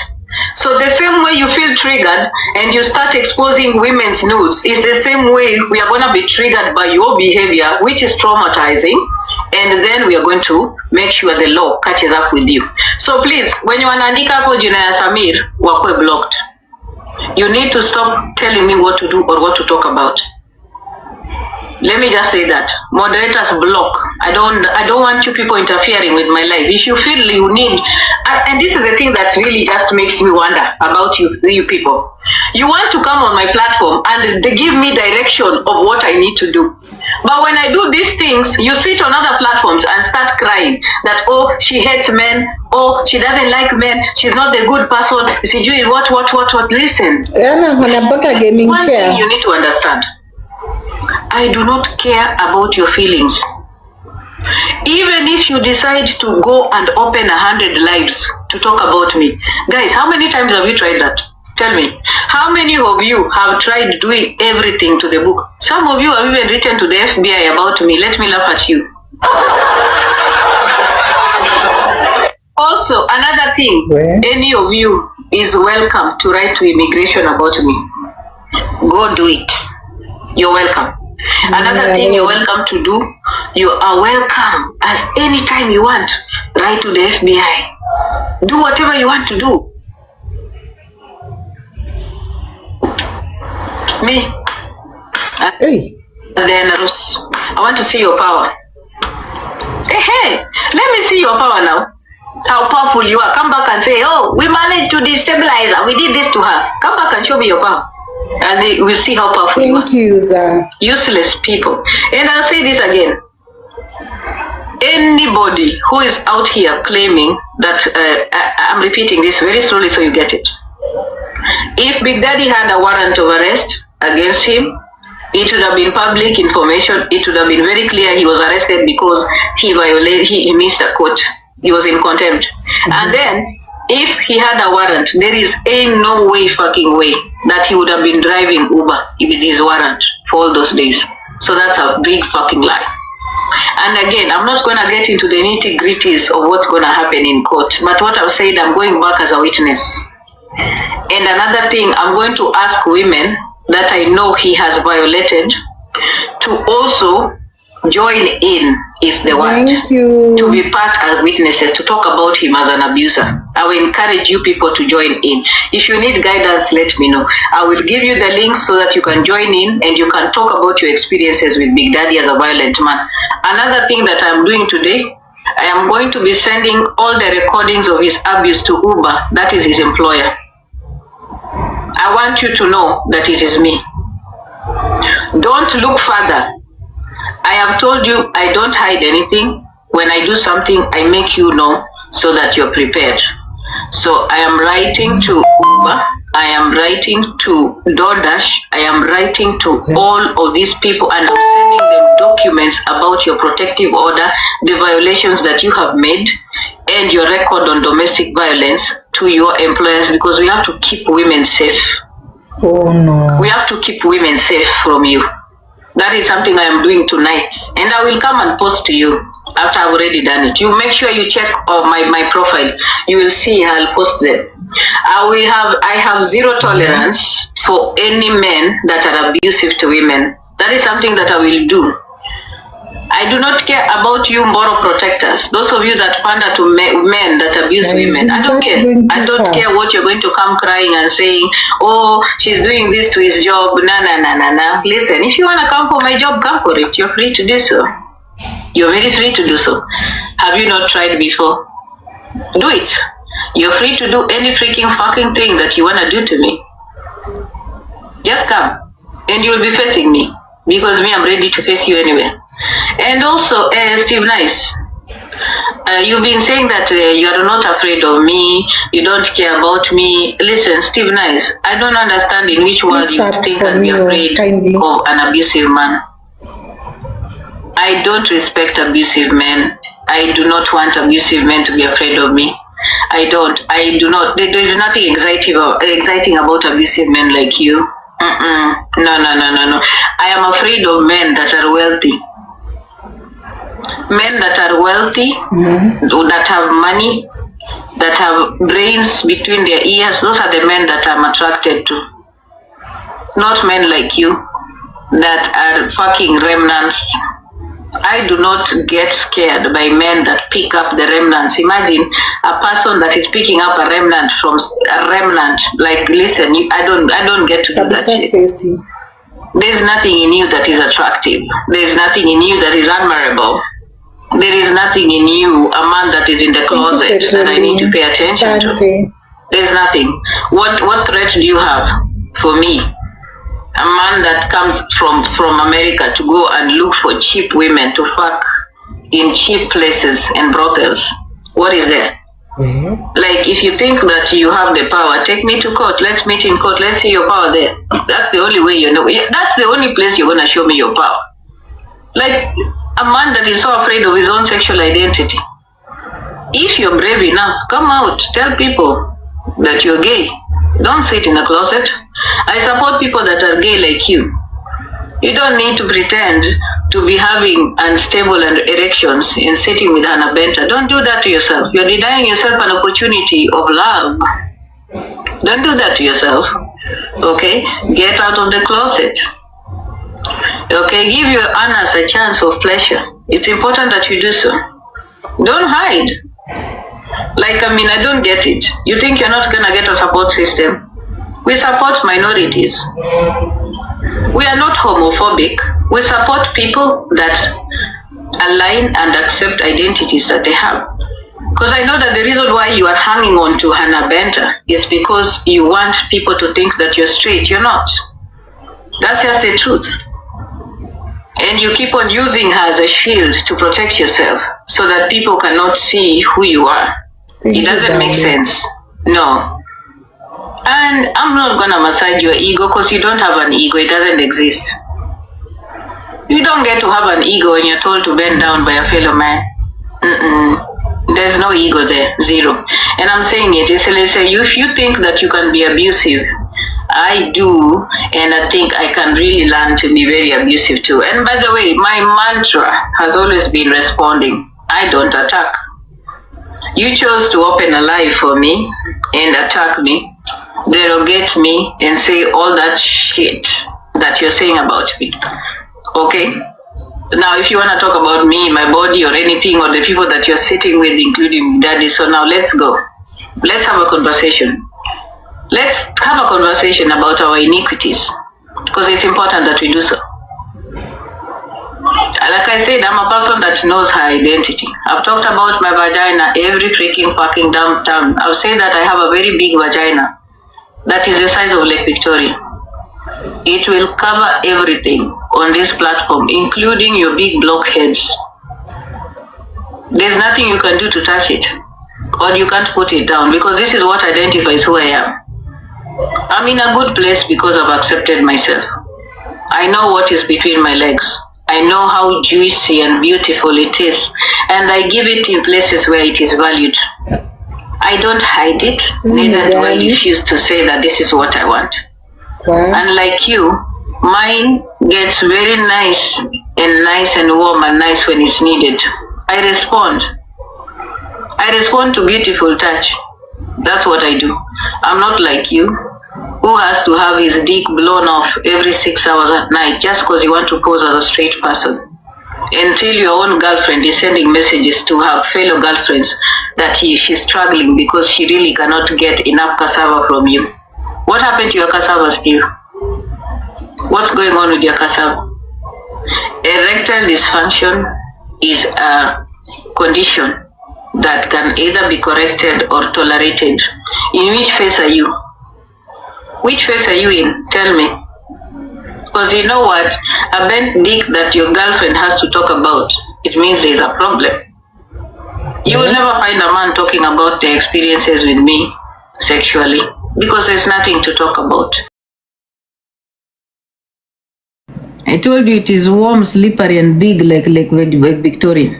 So the same way you feel triggered and you start exposing women's nudes is the same way we are going to be triggered by your behavior, which is traumatizing, and then we are going to make sure the law catches up with you. So please, when you wanaandika hapo jina ya Samir, wakwe blocked. You need to stop telling me what to do or what to talk about. Let me just say that moderators block. I don't want you people interfering with my life. If you feel you need, and this is the thing that really just makes me wonder about you people. You want to come on my platform and they give me direction of what I need to do. But when I do these things, you sit on other platforms and start crying that, oh, she hates men, oh, she doesn't like men, she's not the good person, sijui what. Listen. One thing you need to understand. I do not care about your feelings. Even if you decide to go and open 100 lives to talk about me. Guys, how many times have you tried that? Tell me. How many of you have tried doing everything to the book? Some of you have even written to the FBI about me. Let me laugh at you. Also, another thing, any of you is welcome to write to immigration about me. Go do it. You're welcome. Another thing you're welcome to do, you are welcome as any time you want, write to the FBI. Do whatever you want to do. Me, hey, I want to see your power. Hey, let me see your power now. How powerful you are. Come back and say, oh, we managed to destabilize her. We did this to her. Come back and show me your power. And we'll see how powerful you are. Thank you, sir. Useless people. And I'll say this again. Anybody who is out here claiming that, I'm repeating this very slowly so you get it. If Bigdaddy had a warrant of arrest against him, it would have been public information. It would have been very clear he was arrested because he missed a court. He was in contempt. And then, if he had a warrant, there is no fucking way that he would have been driving Uber with his warrant for all those days. So that's a big fucking lie. And again, I'm not going to get into the nitty-gritties of what's going to happen in court. But what I've said, I'm going back as a witness. And another thing, I'm going to ask women that I know he has violated to also join in if they want to be part as witnesses to talk about him as an abuser. I will encourage you people to join in. If you need guidance, let me know. I will give you the links so that you can join in and you can talk about your experiences with Bigdaddy as a violent man. Another thing that I'm doing today, I am going to be sending all the recordings of his abuse to Uber, that is his employer. I want you to know that it is me. Don't look further. I have told you I don't hide anything. When I do something, I make you know so that you're prepared. So I am writing to Uber, I am writing to DoorDash, I am writing to all of these people, and I'm sending them documents about your protective order, the violations that you have made, and your record on domestic violence to your employers, because we have to keep women safe. Oh no. We have to keep women safe from you. That is something I am doing tonight. And I will come and post to you after I've already done it. You make sure you check my profile. You will see I'll post them. I have zero tolerance for any men that are abusive to women. That is something that I will do. I do not care about you moral protectors. Those of you that pander to men that abuse women. I don't care. I don't care what you're going to come crying and saying, oh, she's doing this to his job. Nah. Listen, if you want to come for my job, come for it. You're free to do so. You're very free to do so. Have you not tried before? Do it. You're free to do any freaking fucking thing that you want to do to me. Just come. And you'll be facing me. Because me, I'm ready to face you anyway. And also, Steve Nice, You've been saying that you are not afraid of me, you don't care about me. Listen, Steve Nice, I don't understand in which world you think I'll be afraid of an abusive man. I don't respect abusive men. I do not want abusive men to be afraid of me. I do not. There is nothing exciting about abusive men like you. No. I am afraid of men that are wealthy. Men that are wealthy, that have money, that have brains between their ears. Those are the men that I'm attracted to. Not men like you that are fucking remnants. I do not get scared by men that pick up the remnants. Imagine a person that is picking up a remnant from a remnant. Like, listen, I don't get to do that shit. There's nothing in you that is attractive. There's nothing in you that is admirable. There is nothing in you, a man that is in the closet, that I need to pay attention to. There's nothing. What threat do you have for me? A man that comes from America to go and look for cheap women to fuck in cheap places and brothels. What is there? Like, if you think that you have the power, take me to court. Let's meet in court. Let's see your power there. That's the only way you know. That's the only place you're going to show me your power. Like, a man that is so afraid of his own sexual identity. If you're brave enough, come out. Tell people that you're gay. Don't sit in a closet. I support people that are gay like you. You don't need to pretend to be having unstable erections and sitting with Hannah Benta. Don't do that to yourself. You're denying yourself an opportunity of love. Don't do that to yourself. Okay? Get out of the closet. Okay? Give your anus a chance of pleasure. It's important that you do so. Don't hide. Like, I don't get it. You think you're not gonna get a support system? We support minorities. We are not homophobic. We support people that align and accept identities that they have. Because I know that the reason why you are hanging on to Hannah Benta is because you want people to think that you're straight. You're not. That's just the truth. And you keep on using her as a shield to protect yourself so that people cannot see who you are. It doesn't make sense. No. And I'm not gonna massage your ego because you don't have an ego. It doesn't exist. You don't get to have an ego when you're told to bend down by a fellow man. There's no ego there. Zero. And I'm saying it. If you think that you can be abusive, I do, and I think I can really learn to be very abusive too. And by the way, my mantra has always been responding. I don't attack. You chose to open a live for me and attack me, derogate me, and say all that shit that you're saying about me. Okay? Now, if you want to talk about me, my body, or anything, or the people that you're sitting with, including Daddy, so now let's go. Let's have a conversation. Let's have a conversation about our iniquities, because it's important that we do so. Like I said, I'm a person that knows her identity. I've talked about my vagina every freaking fucking damn time. I've said that I have a very big vagina that is the size of Lake Victoria. It will cover everything on this platform, including your big blockheads. There's nothing you can do to touch it, or you can't put it down, because this is what identifies who I am. I'm in a good place because I've accepted myself. I know what is between my legs. I know how juicy and beautiful it is, and I give it in places where it is valued. I don't hide it, neither do I refuse to say that this is what I want. Unlike you, mine gets very nice and warm and nice when it's needed. I respond to beautiful touch. That's what I do. I'm not like you, who has to have his dick blown off every 6 hours at night just because you want to pose as a straight person. Until your own girlfriend is sending messages to her fellow girlfriends that she's struggling because she really cannot get enough cassava from you. What happened to your cassava, Steve? What's going on with your cassava? Erectile dysfunction is a condition that can either be corrected or tolerated. In which phase are you? Which phase are you in? Tell me. Because you know what? A bent dick that your girlfriend has to talk about, it means there's a problem. You will never find a man talking about their experiences with me sexually because there's nothing to talk about. I told you it is warm, slippery, and big like Victoria.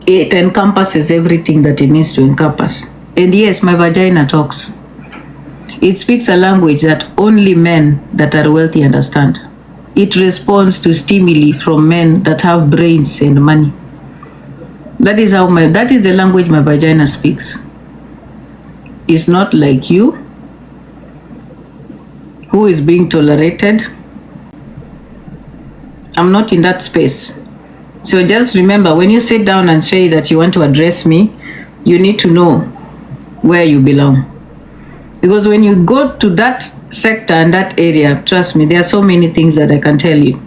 It encompasses everything that it needs to encompass. And yes, my vagina talks. It speaks a language that only men that are wealthy understand. It responds to stimuli from men that have brains and money. That is the language my vagina speaks. It's not like you, who is being tolerated. I'm not in that space. So just remember, when you sit down and say that you want to address me, you need to know where you belong. Because when you go to that sector and that area, trust me, there are so many things that I can tell you.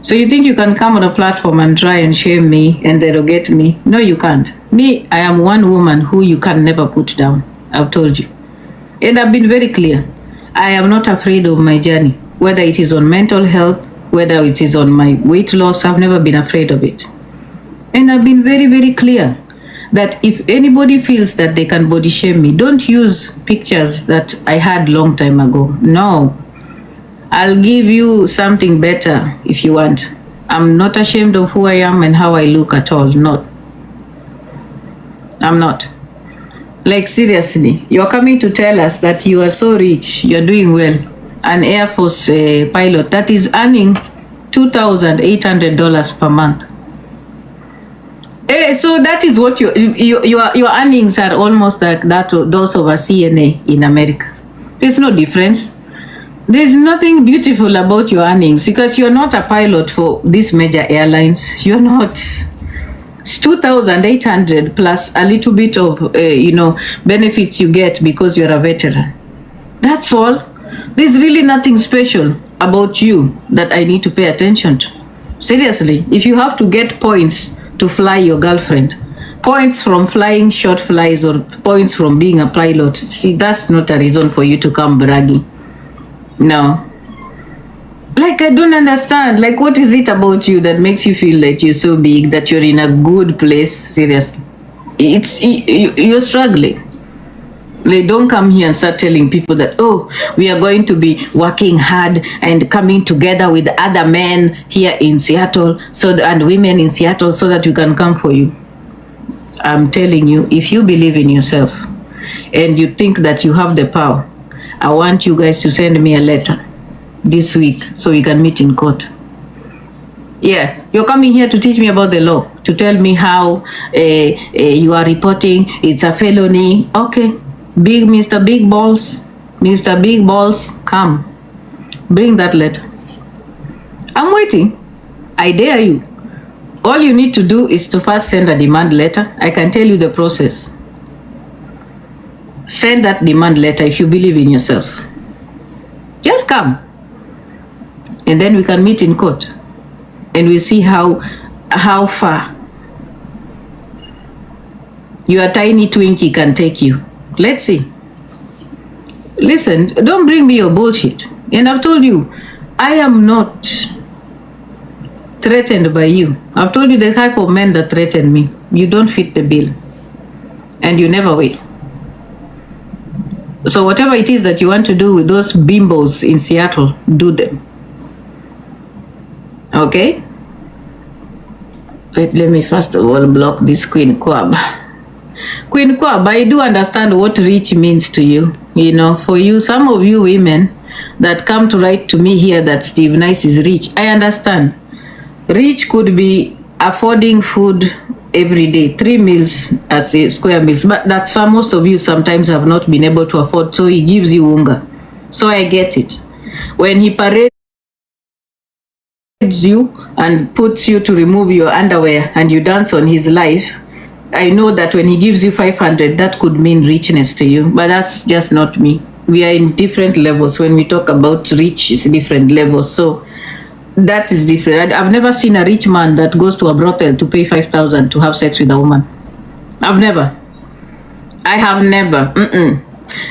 So you think you can come on a platform and try and shame me and derogate me? No, you can't. Me, I am one woman who you can never put down. I've told you. And I've been very clear. I am not afraid of my journey, whether it is on mental health, whether it is on my weight loss. I've never been afraid of it. And I've been very, very clear that if anybody feels that they can body shame me, don't use pictures that I had long time ago. No. I'll give you something better if you want. I'm not ashamed of who I am and how I look at all. Not. I'm not. Like seriously, you're coming to tell us that you are so rich, you're doing well. An Air Force pilot that is earning $2,800 per month. So that is what your earnings are almost like that those of a CNA in America. There's no difference. There's nothing beautiful about your earnings because you're not a pilot for these major airlines. You're not. It's 2,800 plus a little bit of benefits you get because you're a veteran. That's all. There's really nothing special about you that I need to pay attention to. Seriously, if you have to get points to fly your girlfriend, points from flying short flies or points from being a pilot, see, that's not a reason for you to come bragging. No. Like, I don't understand. Like, what is it about you that makes you feel that you're so big, that you're in a good place? Seriously. You're struggling. Like, don't come here and start telling people that, oh, we are going to be working hard and coming together with other men here in Seattle and women in Seattle so that we can come for you. I'm telling you, if you believe in yourself and you think that you have the power, I want you guys to send me a letter this week so we can meet in court. Yeah, you're coming here to teach me about the law, to tell me how you are reporting it's a felony. Okay, Mr. Big Balls, come, bring that letter. I'm waiting. I dare you. All you need to do is to first send a demand letter. I can tell you the process. Send that demand letter if you believe in yourself. Just come. And then we can meet in court. And we see how far your tiny Twinkie can take you. Let's see. Listen, don't bring me your bullshit. And I've told you, I am not threatened by you. I've told you the type of men that threaten me. You don't fit the bill. And you never will. So whatever it is that you want to do with those bimbos in Seattle, do them. Okay? Wait, let me first of all block this Queen Kwab. Queen Kwab, I do understand what rich means to you. You know, for you, some of you women that come to write to me here that Steve Nice is rich, I understand. Rich could be affording food every day, 3 meals as a square meals, but that's most of you sometimes have not been able to afford, so he gives you unga. So I get it. When he parades you and puts you to remove your underwear and you dance on his life, I know that when he gives you 500, that could mean richness to you, but that's just not me. We are in different levels. When we talk about rich, it's different levels. So that is different. I've never seen a rich man that goes to a brothel to pay 5,000 to have sex with a woman. I've never. I have never.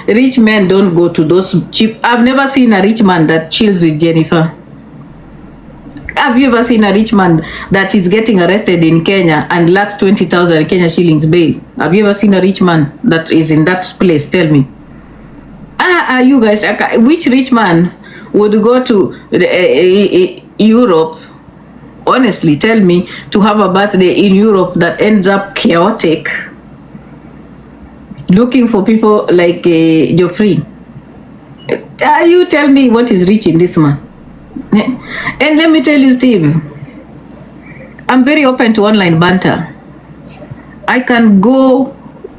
Rich men don't go to those cheap. I've never seen a rich man that chills with Jennifer. Have you ever seen a rich man that is getting arrested in Kenya and lacks 20,000 Kenya shillings bail? Have you ever seen a rich man that is in that place? Tell me. You guys, which rich man would go to Europe, honestly, tell me, to have a birthday in Europe that ends up chaotic, looking for people like Geoffrey? You tell me what is rich in this man. And let me tell you, Steve, I'm very open to online banter. I can go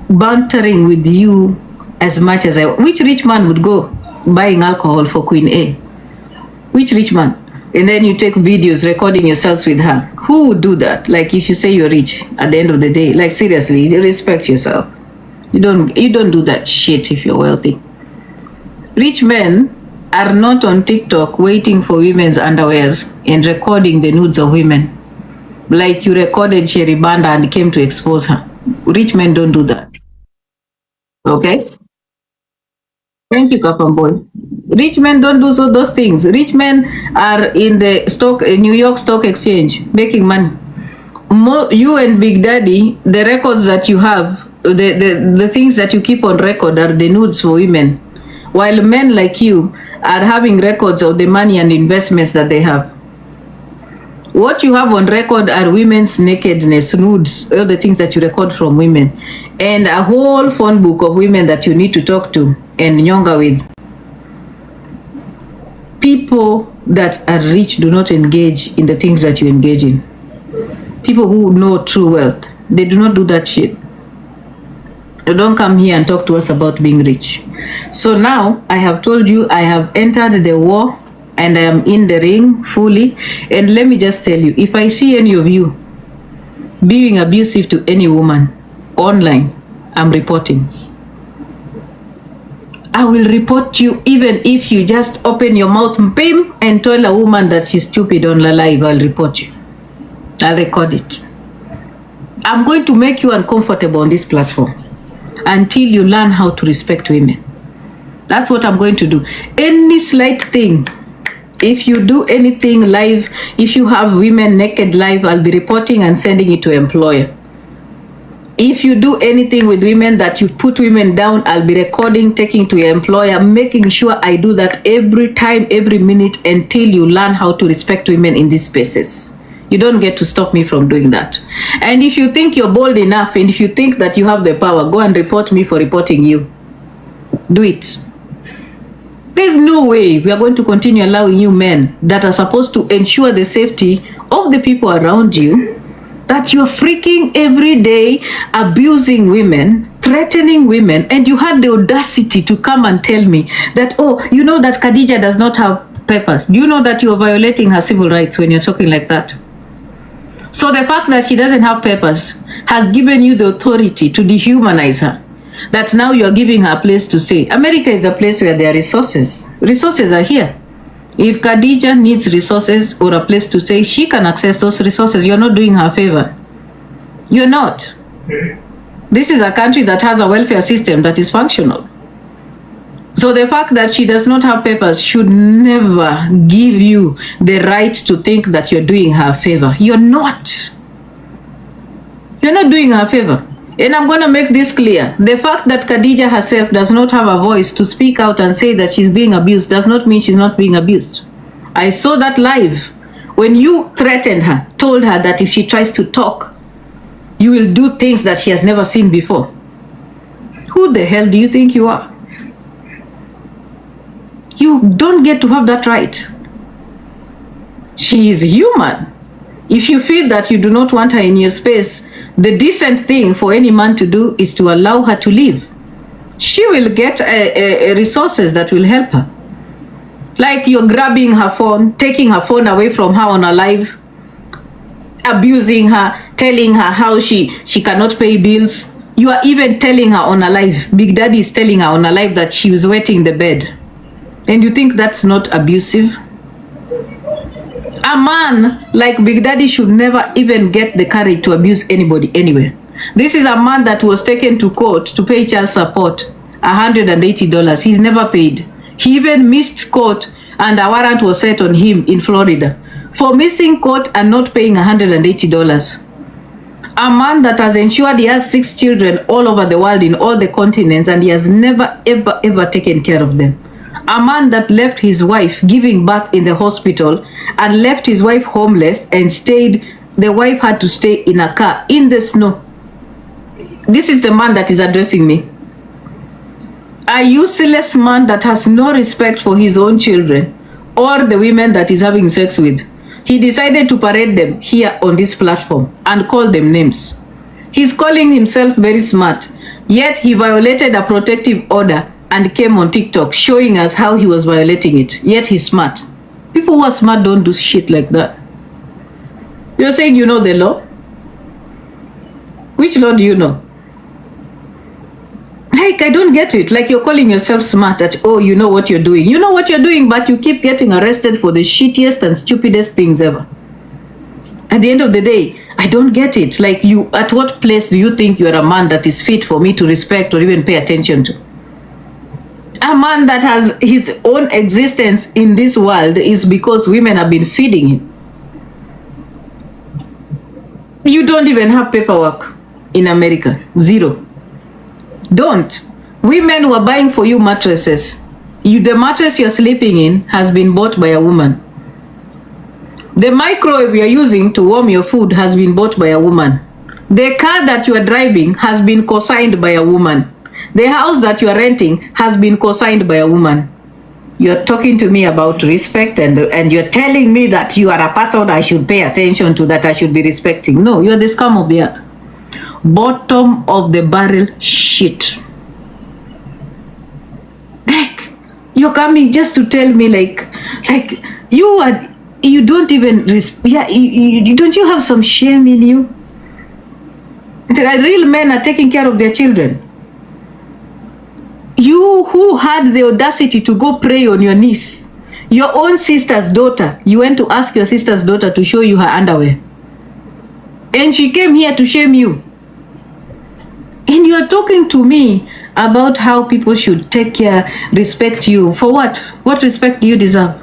bantering with you as much as I... Which rich man would go buying alcohol for Queen A? Which rich man? And then you take videos recording yourselves with her. Who would do that? Like, if you say you're rich at the end of the day, like, seriously, respect yourself. You don't do that shit if you're wealthy. Rich men are not on TikTok waiting for women's underwears and recording the nudes of women. Like you recorded Sherry Banda and came to expose her. Rich men don't do that. Okay? Thank you, Kapam boy. Rich men don't do those things. Rich men are in the New York Stock Exchange making money. You and Bigdaddy, the records that you have, the things that you keep on record are the nudes for women. While men like you are having records of the money and investments that they have. What you have on record are women's nakedness, nudes, all the things that you record from women, and a whole phone book of women that you need to talk to and nyonga with. People that are rich do not engage in the things that you engage in. People who know true wealth, they do not do that shit. Don't come here and talk to us about being rich. So now I have told you I have entered the war and I am in the ring fully. And let me just tell you, if I see any of you being abusive to any woman online, I'm reporting. I will report you even if you just open your mouth and tell a woman that she's stupid on the live. I'll report you. I'll record it. I'm going to make you uncomfortable on this platform until you learn how to respect women. That's what I'm going to do. Any slight thing, if you do anything live, if you have women naked live, I'll be reporting and sending it to employer. If you do anything with women that you put women down, I'll be recording, taking to your employer, making sure I do that every time, every minute, until you learn how to respect women in these spaces. You don't get to stop me from doing that. And if you think you're bold enough, and if you think that you have the power, go and report me for reporting you. Do it. There's no way we are going to continue allowing you men that are supposed to ensure the safety of the people around you, that you're freaking every day abusing women, threatening women, and you had the audacity to come and tell me that, oh, you know that Khadija does not have papers. Do you know that you're violating her civil rights when you're talking like that? So the fact that she doesn't have papers has given you the authority to dehumanize her. That now you're giving her a place to say. America is a place where there are resources. Resources are here. If Khadija needs resources or a place to stay, she can access those resources. You're not doing her a favor. You're not. This is a country that has a welfare system that is functional. So the fact that she does not have papers should never give you the right to think that you're doing her a favor. You're not. You're not doing her a favor. And I'm going to make this clear. The fact that Khadija herself does not have a voice to speak out and say that she's being abused does not mean she's not being abused. I saw that live when you threatened her, told her that if she tries to talk, you will do things that she has never seen before. Who the hell do you think you are? You don't get to have that right. She is human. If you feel that you do not want her in your space, the decent thing for any man to do is to allow her to leave. She will get resources that will help her. Like you're grabbing her phone, taking her phone away from her on a live, abusing her, telling her how she cannot pay bills. You are even telling her on a live, Bigdaddy is telling her on a live that she was wetting the bed. And you think that's not abusive? A man like Bigdaddy should never even get the courage to abuse anybody anywhere. This is a man that was taken to court to pay child support, $180. He's never paid. He even missed court and a warrant was set on him in Florida for missing court and not paying $180. A man that has ensured he has 6 children all over the world in all the continents, and he has never, ever taken care of them. A man that left his wife giving birth in the hospital and left his wife homeless and the wife had to stay in a car in the snow. This is the man that is addressing me. A useless man that has no respect for his own children or the women that he's having sex with. He decided to parade them here on this platform and call them names. He's calling himself very smart, yet he violated a protective order and came on TikTok showing us how he was violating it, yet he's smart. People who are smart don't do shit like that. You're saying you know the law? Which law do you know? Like, I don't get it. Like, you're calling yourself smart that, oh, you know what you're doing. You know what you're doing, but you keep getting arrested for the shittiest and stupidest things ever. At the end of the day, I don't get it. Like, you, at what place do you think you're a man that is fit for me to respect or even pay attention to? A man that has his own existence in this world is because women have been feeding him. You don't even have paperwork in America. Zero. Don't. Women were buying for you mattresses. The mattress you're sleeping in has been bought by a woman. The microwave you're using to warm your food has been bought by a woman. The car that you are driving has been co-signed by a woman. The house that you are renting has been co-signed by a woman. You're talking to me about respect and you're telling me that you are a person I should pay attention to, that I should be respecting. No, you're the scum of the earth. Bottom of the barrel shit. Like, you're coming just to tell me like you don't even don't you have some shame in you? Real men are taking care of their children. You who had the audacity to go pray on your knees, your own sister's daughter, you went to ask your sister's daughter to show you her underwear, and she came here to shame you. And you are talking to me about how people should take care, respect you. For what? What respect do you deserve?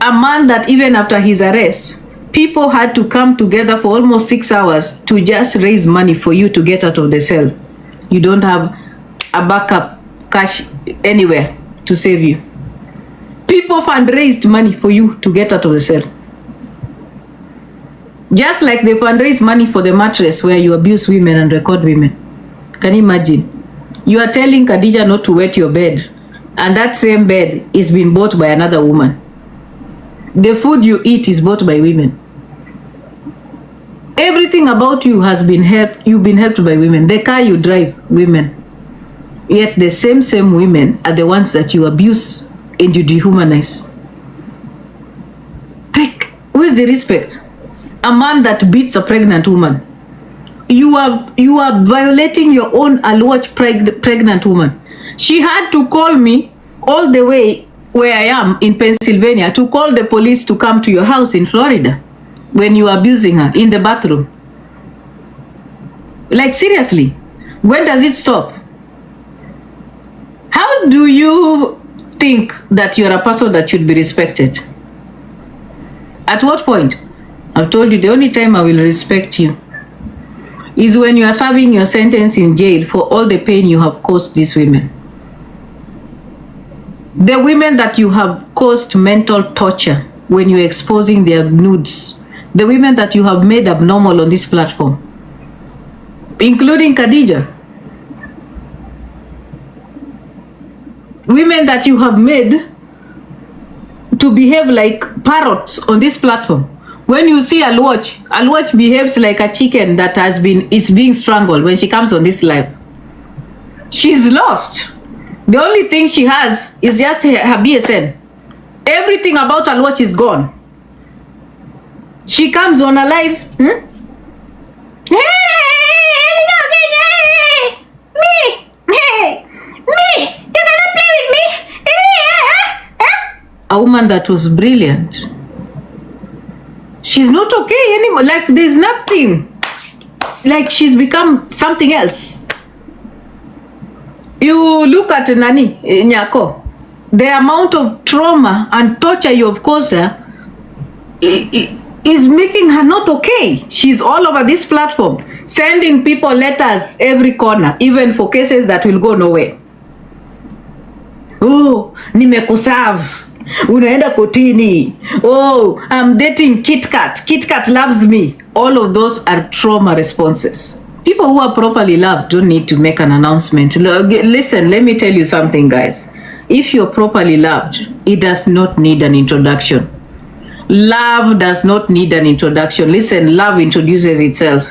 A man that even after his arrest, people had to come together for almost 6 hours to just raise money for you to get out of the cell. You don't have a backup cash anywhere to save you. People fundraised money for you to get out of the cell. Just like they fundraise money for the mattress where you abuse women and record women. Can you imagine? You are telling Khadija not to wet your bed, and that same bed is being bought by another woman. The food you eat is bought by women. Everything about you has been helped. You've been helped by women. The car you drive, women. Yet the same women are the ones that you abuse and you dehumanize. Like, where's the respect? A man that beats a pregnant woman. You are violating your own Alwatch pregnant woman. She had to call me all the way where I am in Pennsylvania to call the police to come to your house in Florida when you are abusing her in the bathroom. Like, seriously, when does it stop? How do you think that you're a person that should be respected? At what point? I've told you the only time I will respect you is when you are serving your sentence in jail for all the pain you have caused these women. The women that you have caused mental torture when you're exposing their nudes. The women that you have made abnormal on this platform, including Khadija. Women that you have made to behave like parrots on this platform. When you see Alwatch behaves like a chicken that is being strangled when she comes on this live. She's lost. The only thing she has is just her BSN. Everything about Alwatch is gone. She comes on a live. Me, you cannot play with me. A woman that was brilliant. She's not okay anymore. Like, there's nothing. Like, she's become something else. You look at Nani Nyako, the amount of trauma and torture you have caused her is making her not okay. She's all over this platform, sending people letters every corner, even for cases that will go nowhere. Oh, nimekuserve. Unaenda kotini. Oh, I'm dating Kit Kat. Kit Kat loves me. All of those are trauma responses. People who are properly loved don't need to make an announcement. Listen, let me tell you something, guys. If you're properly loved, it does not need an introduction. Love does not need an introduction. Listen, love introduces itself.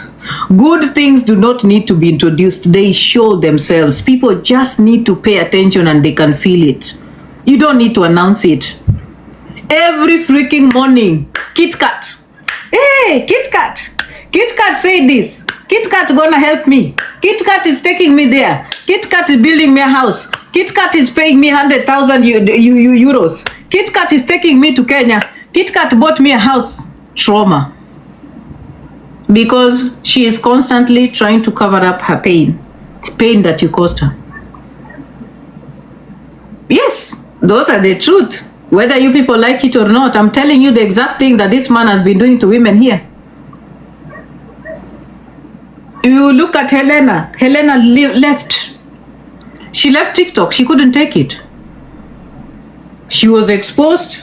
Good things do not need to be introduced. They show themselves. People just need to pay attention and they can feel it. You don't need to announce it. Every freaking morning, Kit Kat. Hey, Kit Kat. Kit Kat say this. Kit Kat gonna help me. Kit Kat is taking me there. Kit Kat is building me a house. Kit Kat is paying me 100,000 euros. Kit Kat is taking me to Kenya. Kit Kat bought me a house. Trauma. Because she is constantly trying to cover up her pain. Pain that you caused her. Yes, those are the truth. Whether you people like it or not, I'm telling you the exact thing that this man has been doing to women here. You look at Helena. Helena left. She left TikTok. She couldn't take it. She was exposed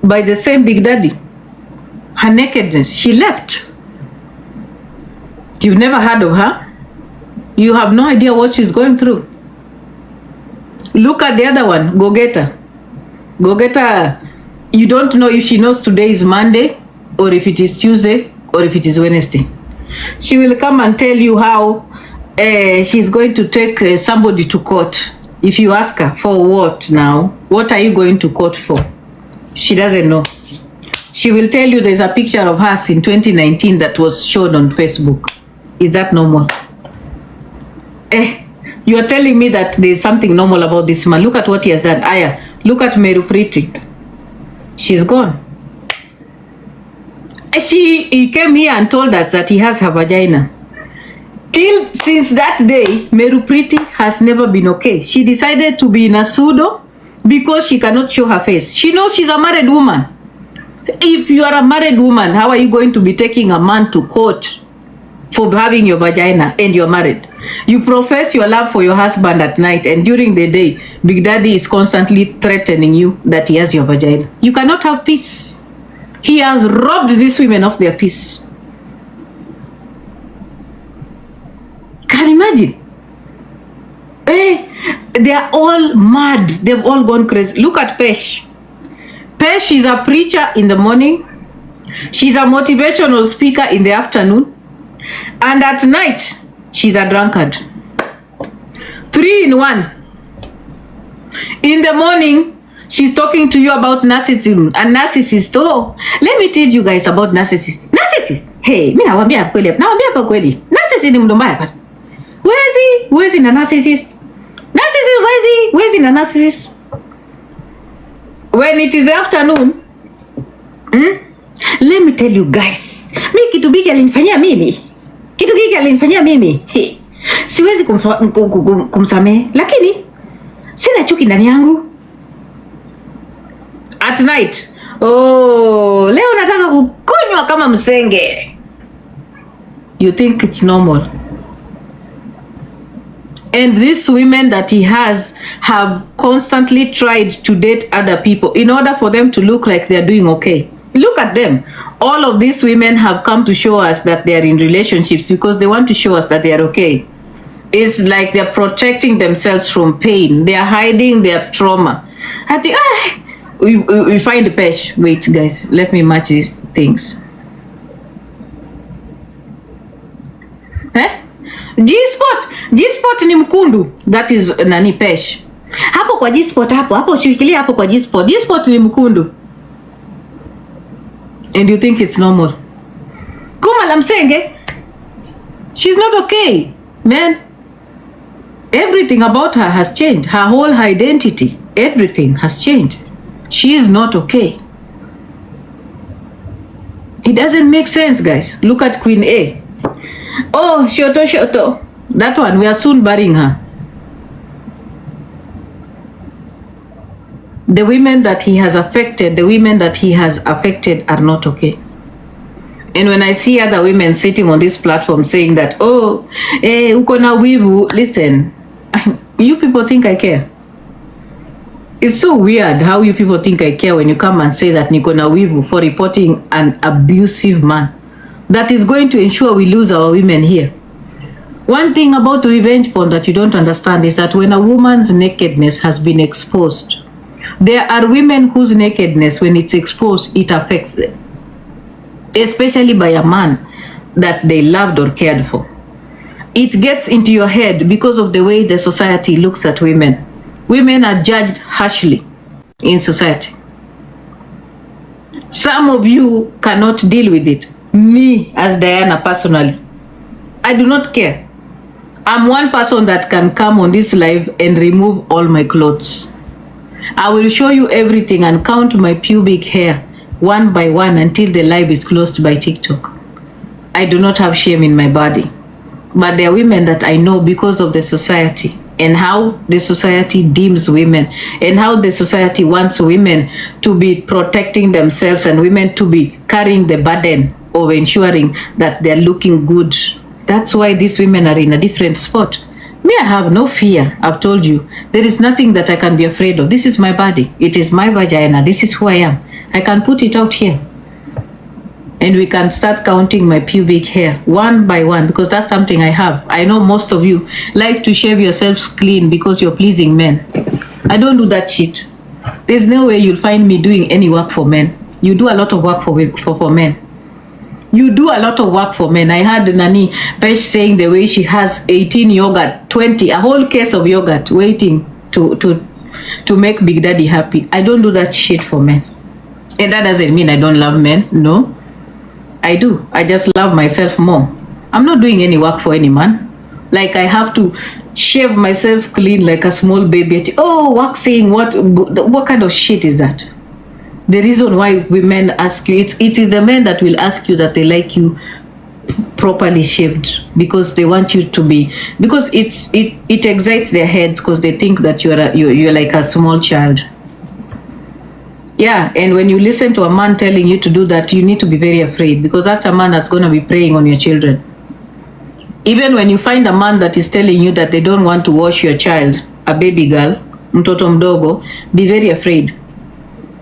by the same Bigdaddy. Her nakedness. She left. You've never heard of her. You have no idea what she's going through. Look at the other one, Go Getter. Go Getter, you don't know if she knows today is Monday, or if it is Tuesday, or if it is Wednesday. She will come and tell you how she's going to take somebody to court. If you ask her, for what now? What are you going to court for? She doesn't know. She will tell you there's a picture of hers in 2019 that was shown on Facebook. Is that normal? You are telling me that there's something normal about this man. Look at what he has done. Aya, look at Meru Priti. She's gone. He came here and told us that he has her vagina. Since that day, Meru Priti has never been okay. She decided to be in a pseudo because she cannot show her face. She knows she's a married woman. If you are a married woman, how are you going to be taking a man to court for having your vagina and you're married? You profess your love for your husband at night, and during the day, Bigdaddy is constantly threatening you that he has your vagina. You cannot have peace. He has robbed these women of their peace. Can you imagine? They are all mad. They've all gone crazy. Look at Pesh. Pesh is a preacher in the morning. She's a motivational speaker in the afternoon. And at night, she's a drunkard. 3 in 1. In the morning, she's talking to you about narcissism. And narcissist, oh, let me tell you guys about narcissist. Narcissist, hey, mimi nawaambia kweli. Nawaambia kwa kweli. Narcissist ni mtu mbaya. Wezi na narcissist. Narcissist, wezi na narcissist. When it is afternoon, let me tell you guys. Mimi kitu Biggy alinifanyia mimi. Kitu Biggy alinifanyia mimi. Siwezi kumsamehe, lakini sina chuki ndani yangu. At night, oh, leo nataka kukunywa kama msenge. You think it's normal? And these women that he has have constantly tried to date other people in order for them to look like they're doing okay. Look at them. All of these women have come to show us that they are in relationships because they want to show us that they are okay. It's like they're protecting themselves from pain. They are hiding their trauma. I think, we find the Pesh. Wait, guys, let me match these things. G-spot ni mkundu. That is nani Pesh. Hapo kwa G-spot hapo shikilia hapo kwa G-spot. G-spot ni mkundu. And you think it's normal? Kuma la msenge? She's not okay, man. Everything about her has changed. Her whole identity, everything has changed. She is not okay. It doesn't make sense, guys. Look at Queen A. Oh, Shoto. That one, we are soon burying her. The women that he has affected are not okay. And when I see other women sitting on this platform saying that, oh, uko na wivu, listen, you people think I care. It's so weird how you people think I care when you come and say that niko na wivu for reporting an abusive man that is going to ensure we lose our women here. One thing about revenge porn that you don't understand is that when a woman's nakedness has been exposed, there are women whose nakedness, when it's exposed, it affects them, especially by a man that they loved or cared for. It gets into your head because of the way the society looks at women. Women are judged harshly in society. Some of you cannot deal with it. Me, as Diana, personally, I do not care. I'm one person that can come on this live and remove all my clothes. I will show you everything and count my pubic hair one by one until the live is closed by TikTok. I do not have shame in my body. But there are women that I know because of the society and how the society deems women and how the society wants women to be protecting themselves and women to be carrying the burden of ensuring that they're looking good. That's why these women are in a different spot. Me, I have no fear. I've told you, there is nothing that I can be afraid of. This is my body. It is my vagina. This is who I am. I can put it out here. And we can start counting my pubic hair one by one because that's something I have. I know most of you like to shave yourselves clean because you're pleasing men. I don't do that shit. There's no way you'll find me doing any work for men. You do a lot of work for men. You do a lot of work for men. I heard Nani Pesh saying the way she has 18 yogurt, 20, a whole case of yogurt waiting to make Bigdaddy happy. I don't do that shit for men. And that doesn't mean I don't love men. No, I do. I just love myself more. I'm not doing any work for any man. Like I have to shave myself clean like a small baby. Oh, waxing, what kind of shit is that? The reason why women ask you, it is the men that will ask you that they like you properly shaved because they want you to be, because it excites their heads because they think that you're like a small child. Yeah, and when you listen to a man telling you to do that, you need to be very afraid because that's a man that's going to be preying on your children. Even when you find a man that is telling you that they don't want to wash your child, a baby girl, mtoto mdogo, be very afraid.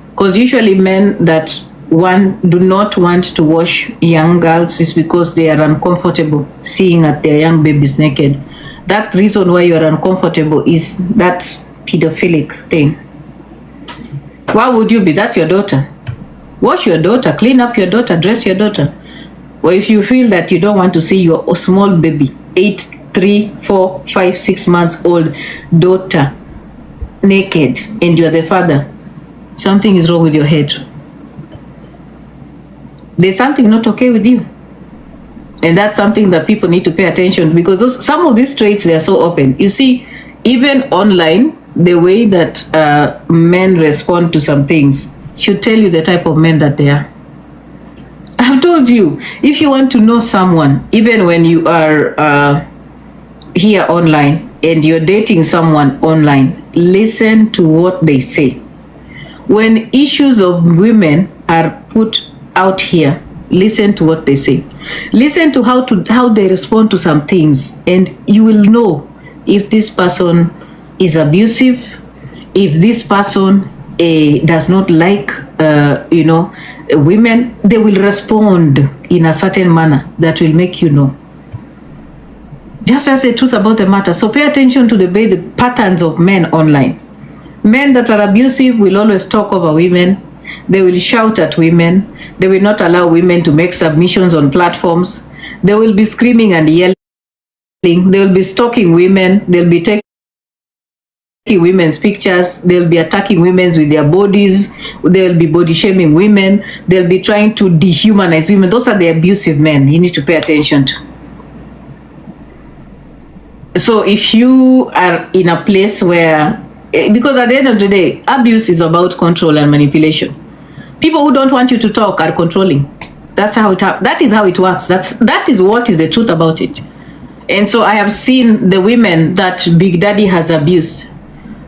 Because usually men that do not want to wash young girls is because they are uncomfortable seeing that their young babies naked. That reason why you are uncomfortable is that pedophilic thing. Why would you be? That's your daughter. Wash your daughter, clean up your daughter, dress your daughter. Or if you feel that you don't want to see your small baby, 8, 3, 4, 5, 6 months old daughter naked and you're the father, something is wrong with your head. There's something not okay with you. And that's something that people need to pay attention to because some of these traits, they are so open. You see, even online, the way that men respond to some things should tell you the type of men that they are. I've told you, if you want to know someone, even when you are here online and you're dating someone online, listen to what they say. When issues of women are put out here, listen to what they say. Listen to how they respond to some things, and you will know if this person is abusive, if this person does not like women. They will respond in a certain manner that will make you know. Just as the truth about the matter. So pay attention to the patterns of men online. Men that are abusive will always talk over women. They will shout at women. They will not allow women to make submissions on platforms. They will be screaming and yelling. They will be stalking women. They'll be taking women's pictures. They'll be attacking women with their bodies. They'll be body shaming women. They'll be trying to dehumanize women. Those are the abusive men you need to pay attention to. So if you are in a place where, because at the end of the day, abuse is about control and manipulation. People who don't want you to talk are controlling. That is how it works. That is what is the truth about it. And so I have seen the women that Bigdaddy has abused.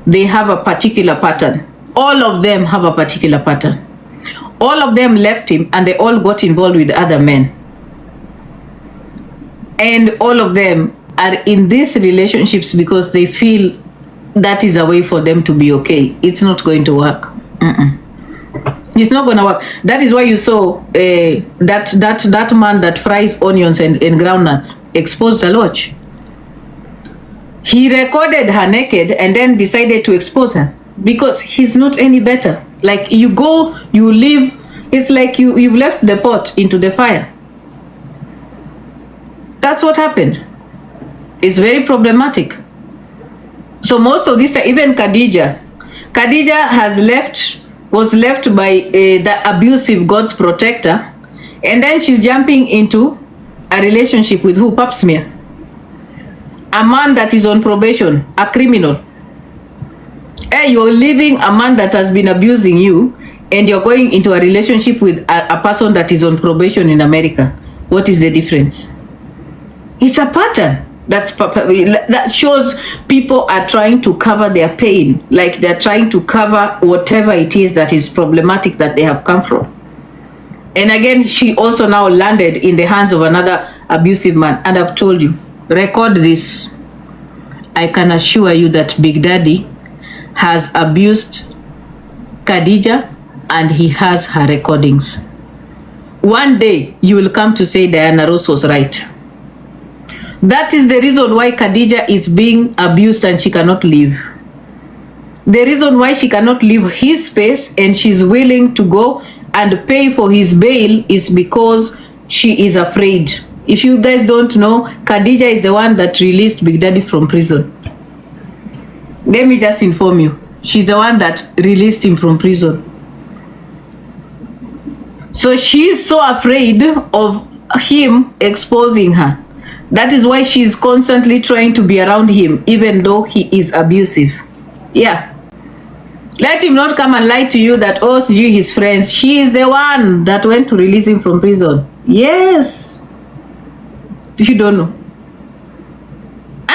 They have a particular pattern. all of them have a particular pattern. All of them left him and they all got involved with other men. And all of them are in these relationships because they feel that is a way for them to be okay. It's not going to work. It's not going to work. That is why you saw that man that fries onions and groundnuts exposed a lot. He recorded her naked and then decided to expose her because he's not any better. Like you go, you leave, it's like you've left the pot into the fire. That's what happened. It's very problematic. So most of this, even Khadija was left by the abusive God's protector, and then she's jumping into a relationship with who? Pap smear. A man that is on probation, a criminal. Hey, you're leaving a man that has been abusing you, and you're going into a relationship with a person that is on probation in America. What is the difference? It's a pattern that shows people are trying to cover their pain, like they're trying to cover whatever it is that is problematic that they have come from. And again, she also now landed in the hands of another abusive man. And I've told you, record this. I can assure you that Bigdaddy has abused Khadija and he has her recordings. One day you will come to say Diana Ross was right. That is the reason why Khadija is being abused and she cannot leave. The reason why she cannot leave his space and she's willing to go and pay for his bail is because she is afraid. If you guys don't know, Khadija is the one that released Bigdaddy from prison. Let me just inform you. She's the one that released him from prison. So she's so afraid of him exposing her. That is why she's constantly trying to be around him, even though he is abusive. Yeah. Let him not come and lie to you that, oh, you his friends. She is the one that went to release him from prison. Yes. If you don't know.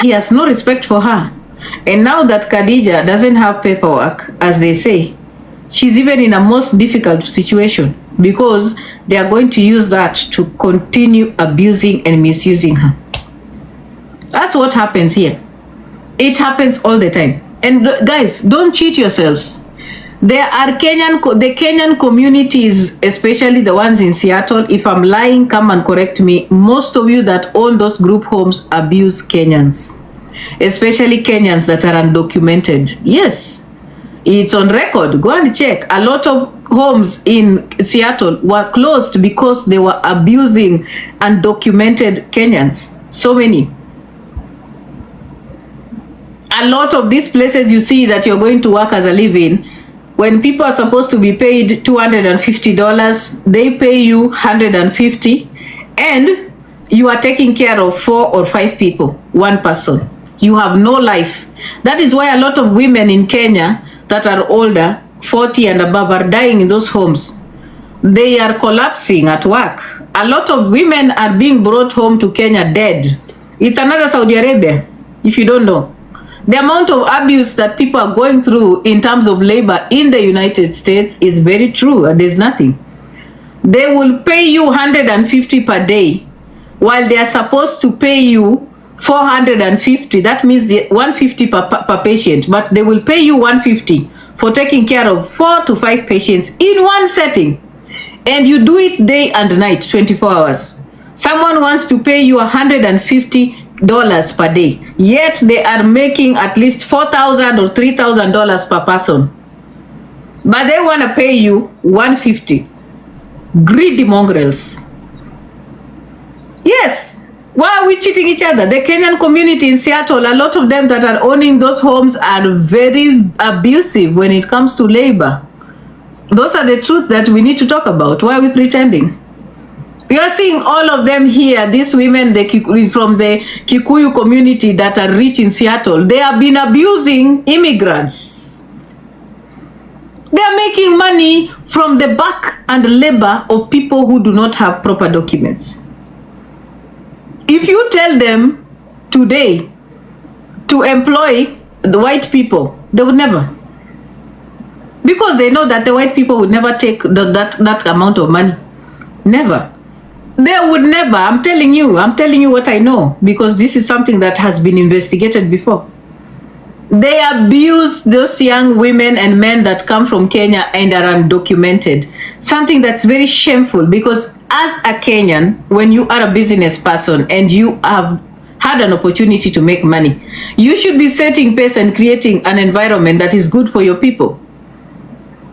He has no respect for her. And now that Khadija doesn't have paperwork, as they say, she's even in a most difficult situation because they are going to use that to continue abusing and misusing her. That's what happens here. It happens all the time. And guys, don't cheat yourselves. There are the Kenyan communities, especially the ones in Seattle. If I'm lying, come and correct me. Most of you that own those group homes abuse Kenyans, especially Kenyans that are undocumented. Yes, it's on record. Go and check. A lot of homes in Seattle were closed because they were abusing undocumented Kenyans. So many. A lot of these places you see that you're going to work as a live-in, when people are supposed to be paid $250, they pay you $150, and you are taking care of 4 or 5 people, one person. You have no life. That is why a lot of women in Kenya that are older, 40 and above, are dying in those homes. They are collapsing at work. A lot of women are being brought home to Kenya dead. It's another Saudi Arabia, if you don't know. The amount of abuse that people are going through in terms of labor in the United States is very true. There's nothing. They will pay you $150 per day while they are supposed to pay you $450. That means the $150 per patient, but they will pay you $150 for taking care of 4 to 5 patients in one setting. And you do it day and night, 24 hours. Someone wants to pay you $150 per day, yet they are making at least $4,000 or $3,000 per person, but they want to pay you $150. Greedy mongrels. Yes. Why are we cheating each other? The Kenyan community in Seattle, a lot of them that are owning those homes are very abusive when it comes to labor. Those are the truth that we need to talk about. Why are we pretending? We are seeing all of them here, these women from the Kikuyu community that are rich in Seattle. They have been abusing immigrants. They are making money from the back and labor of people who do not have proper documents. If you tell them today to employ the white people, they would never. because they know that the white people would never take that amount of money. Never. They would never. I'm telling you what I know, because this is something that has been investigated before. They abuse those young women and men that come from Kenya and are undocumented. Something that's very shameful, because as a Kenyan, when you are a business person and you have had an opportunity to make money, you should be setting pace and creating an environment that is good for your people.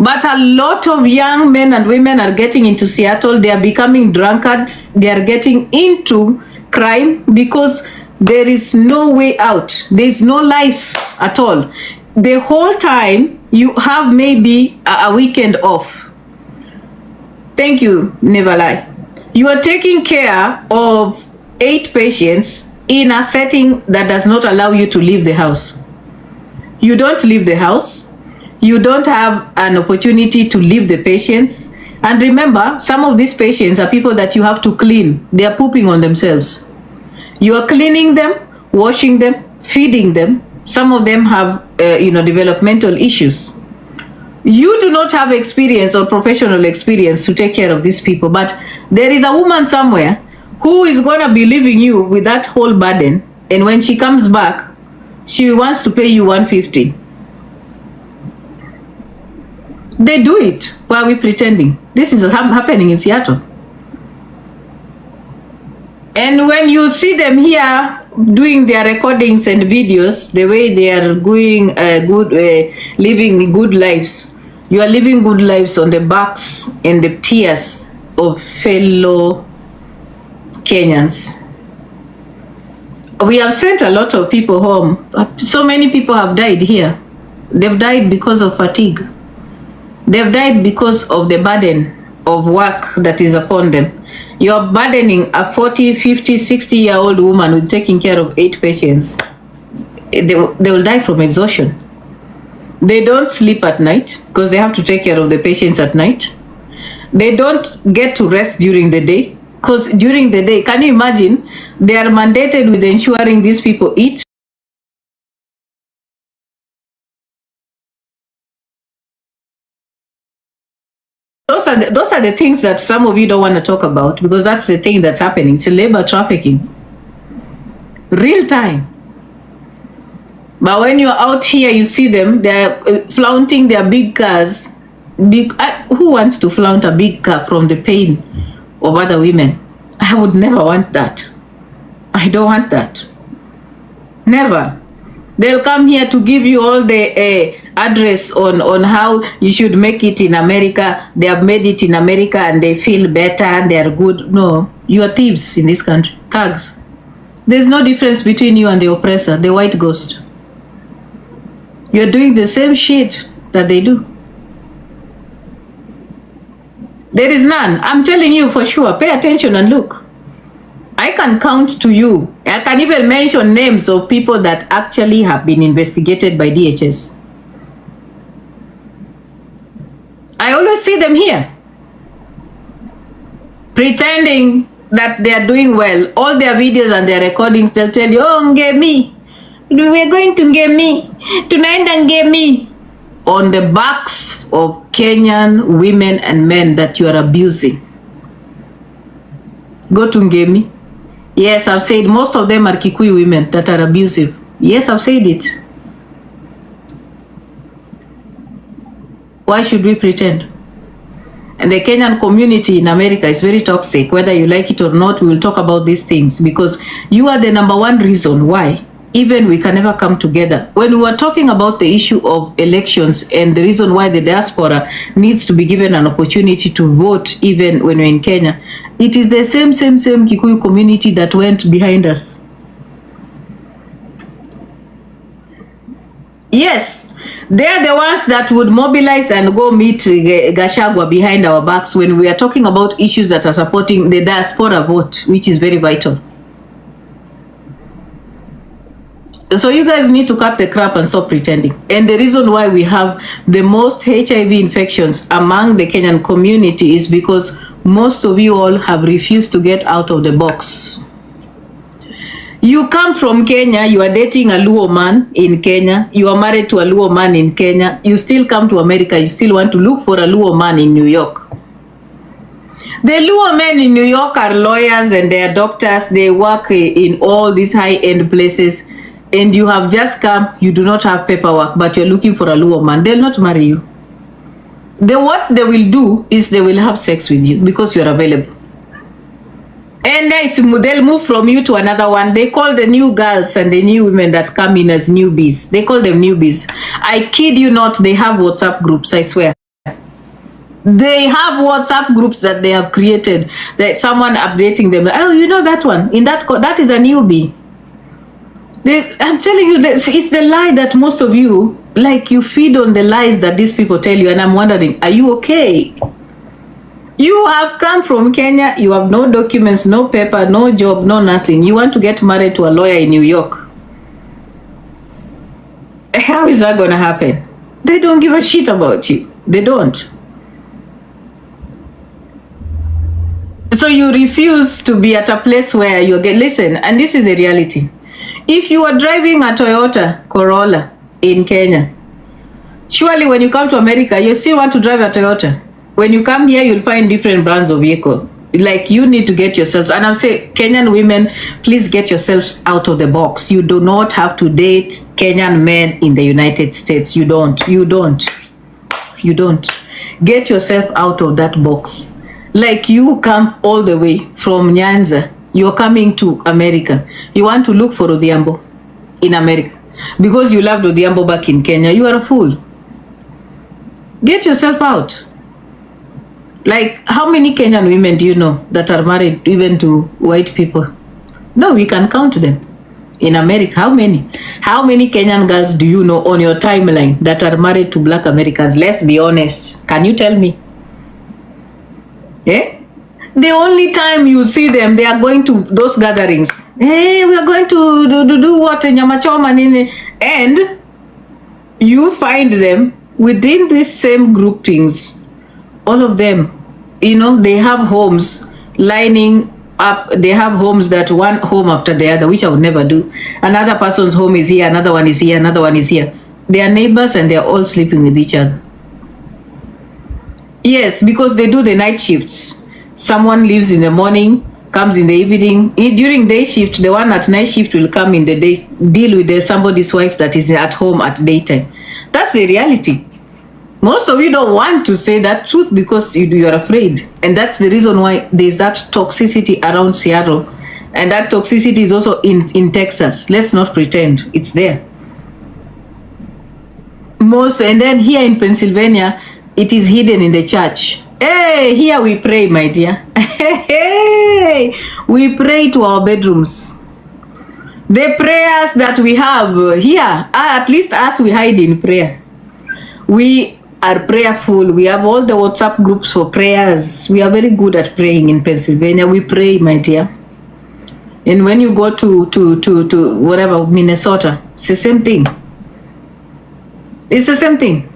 But a lot of young men and women are getting into Seattle. They are becoming drunkards. They are getting into crime because there is no way out. There is no life at all. The whole time you have maybe a weekend off. Thank you, never lie. You are taking care of 8 patients in a setting that does not allow you to leave the house. You don't leave the house. You don't have an opportunity to leave the patients. And remember, some of these patients are people that you have to clean. They are pooping on themselves. You are cleaning them, washing them, feeding them. Some of them have, developmental issues. You do not have experience or professional experience to take care of these people, but there is a woman somewhere who is going to be leaving you with that whole burden, and when she comes back, she wants to pay you $150. They do it. Why are we pretending? This is happening in Seattle. And when you see them here doing their recordings and videos, the way they are going living good lives, you are living good lives on the backs and the tears of fellow Kenyans. We have sent a lot of people home. So many people have died here. They've died because of fatigue. They've died because of the burden of work that is upon them. You're burdening a 40, 50, 60-year-old woman with taking care of 8 patients. They will die from exhaustion. They don't sleep at night because they have to take care of the patients at night. They don't get to rest during the day because during the day, can you imagine, they are mandated with ensuring these people eat. Those are the things that some of you don't want to talk about, because that's the thing that's happening. It's labor trafficking. Real time. But when you're out here, you see them, they're flaunting their big cars. Who wants to flaunt a big car from the pain of other women? I would never want that. I don't want that. Never. They'll come here to give you all the address on how you should make it in America. They have made it in America and they feel better and they are good. No, you are thieves in this country. Thugs. There's no difference between you and the oppressor, the white ghost. You're doing the same shit that they do. There is none. I'm telling you for sure. Pay attention and look. I can count to you. I can even mention names of people that actually have been investigated by DHS. I always see them here, pretending that they are doing well. All their videos and their recordings, they'll tell you, oh, Ngemi, we're going to Ngemi, tonight and Ngemi, on the backs of Kenyan women and men that you are abusing. Go to Ngemi. Yes, I've said most of them are Kikuyu women that are abusive. Yes, I've said it. Why should we pretend? And the Kenyan community in America is very toxic. Whether you like it or not, we will talk about these things, because you are the #1 reason why even we can never come together. When we were talking about the issue of elections and the reason why the diaspora needs to be given an opportunity to vote even when we're in Kenya, it is the same Kikuyu community that went behind us. Yes, they're the ones that would mobilize and go meet Gachagua behind our backs when we are talking about issues that are supporting the diaspora vote, which is very vital. So you guys need to cut the crap and stop pretending. And the reason why we have the most HIV infections among the Kenyan community is because most of you all have refused to get out of the box. You come from Kenya, you are dating a Luo man in Kenya, you are married to a Luo man in Kenya, you still come to America, you still want to look for a Luo man in New York. The Luo men in New York are lawyers and they are doctors, they work in all these high-end places, and you have just come, you do not have paperwork, but you're looking for a Luo man. They'll not marry you. What they will do is they will have sex with you because you're available. And they'll move from you to another one. They call the new girls and the new women that come in as newbies. They call them newbies. I kid you not, they have WhatsApp groups, I swear. They have WhatsApp groups that they have created. That someone updating them. Oh, you know that one? That is a newbie. I'm telling you, it's the lie that most of you, like, you feed on the lies that these people tell you. And I'm wondering, are you okay? You have come from Kenya, you have no documents, no paper, no job, no nothing. You want to get married to a lawyer in New York. How is that going to happen? They don't give a shit about you. They don't. So you refuse to be at a place where you get, listen, and this is the reality. If you are driving a Toyota Corolla in Kenya, surely when you come to America, you still want to drive a Toyota. When you come here, you'll find different brands of vehicle. Like, you need to get yourselves, and I'll say, Kenyan women, please get yourselves out of the box. You do not have to date Kenyan men in the United States. You don't. Get yourself out of that box. Like, you come all the way from Nyanza. You're coming to America. You want to look for Odhiambo in America. Because you loved Odhiambo back in Kenya. You are a fool. Get yourself out. Like, how many Kenyan women do you know that are married even to white people? No, we can count them. In America, how many? How many Kenyan girls do you know on your timeline that are married to black Americans? Let's be honest. Can you tell me? Yeah? The only time you see them, they are going to those gatherings. Hey, we are going to do what? Nyamachoma. And you find them within these same groupings. All of them, you know, they have homes lining up. They have homes that one home after the other, which I would never do. Another person's home is here, another one is here, another one is here. They are neighbors and they are all sleeping with each other. Yes, because they do the night shifts. Someone leaves in the morning, comes in the evening. During day shift, the one at night shift will come in the day, deal with somebody's wife that is at home at daytime. That's the reality. Most of you don't want to say that truth because you are afraid. And that's the reason why there's that toxicity around Seattle. And that toxicity is also in Texas. Let's not pretend it's there. And then here in Pennsylvania, it is hidden in the church. Hey, here we pray, my dear. Hey, we pray to our bedrooms. The prayers that we have here, at least us, we hide in prayer. We are prayerful. We have all the WhatsApp groups for prayers. We are very good at praying in Pennsylvania. We pray, my dear. And when you go to whatever, Minnesota, it's the same thing. It's the same thing.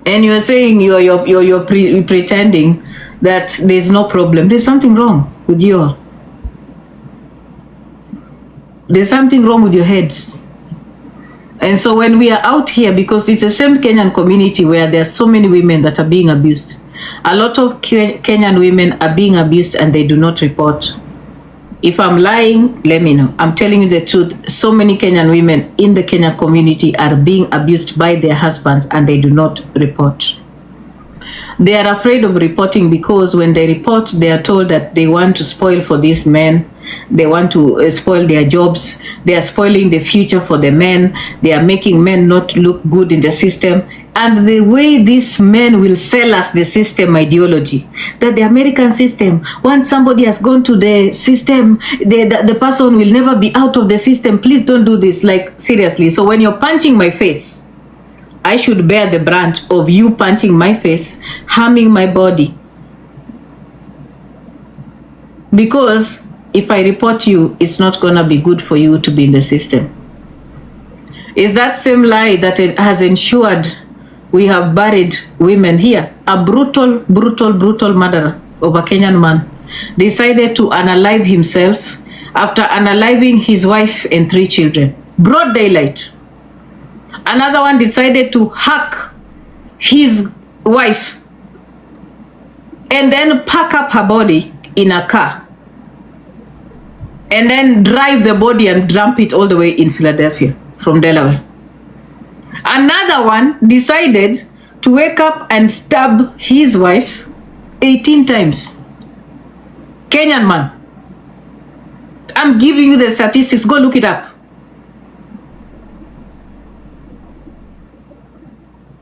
And you're saying you're pretending that there's no problem. There's something wrong with you all. There's something wrong with your heads. And so when we are out here, because it's the same Kenyan community where there are so many women that are being abused. A lot of Kenyan women are being abused and they do not report. If I'm lying, let me know. I'm telling you the truth. So many Kenyan women in the Kenyan community are being abused by their husbands and they do not report. They are afraid of reporting because when they report, they are told that they want to spoil for these men. They want to spoil their jobs. They are spoiling the future for the men. They are making men not look good in the system. And the way these men will sell us the system ideology, that the American system, once somebody has gone to the system, the person will never be out of the system. Please don't do this. Like, seriously. So when you're punching my face, I should bear the brunt of you punching my face, harming my body. Because if I report you, it's not going to be good for you to be in the system. It's that same lie that it has ensured we have buried women here. A brutal murderer of a Kenyan man decided to unalive himself after unaliving his wife and 3 children. Broad daylight. Another one decided to hack his wife and then pack up her body in a car and then drive the body and dump it all the way in Philadelphia from Delaware. Another one decided to wake up and stab his wife 18 times. Kenyan man. I'm giving you the statistics. Go look it up.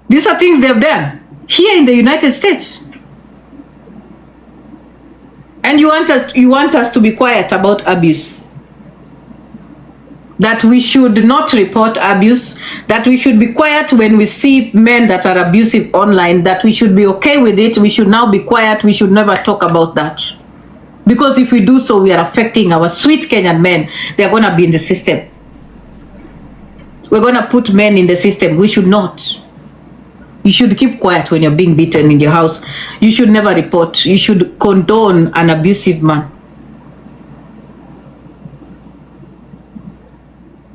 These are things they've done here in the United States. And you want us to be quiet about abuse. That we should not report abuse, that we should be quiet when we see men that are abusive online, that we should be okay with it, we should now be quiet, we should never talk about that. Because if we do so, we are affecting our sweet Kenyan men. They are going to be in the system. We're going to put men in the system. We should not. You should keep quiet when you're being beaten in your house. You should never report. You should condone an abusive man.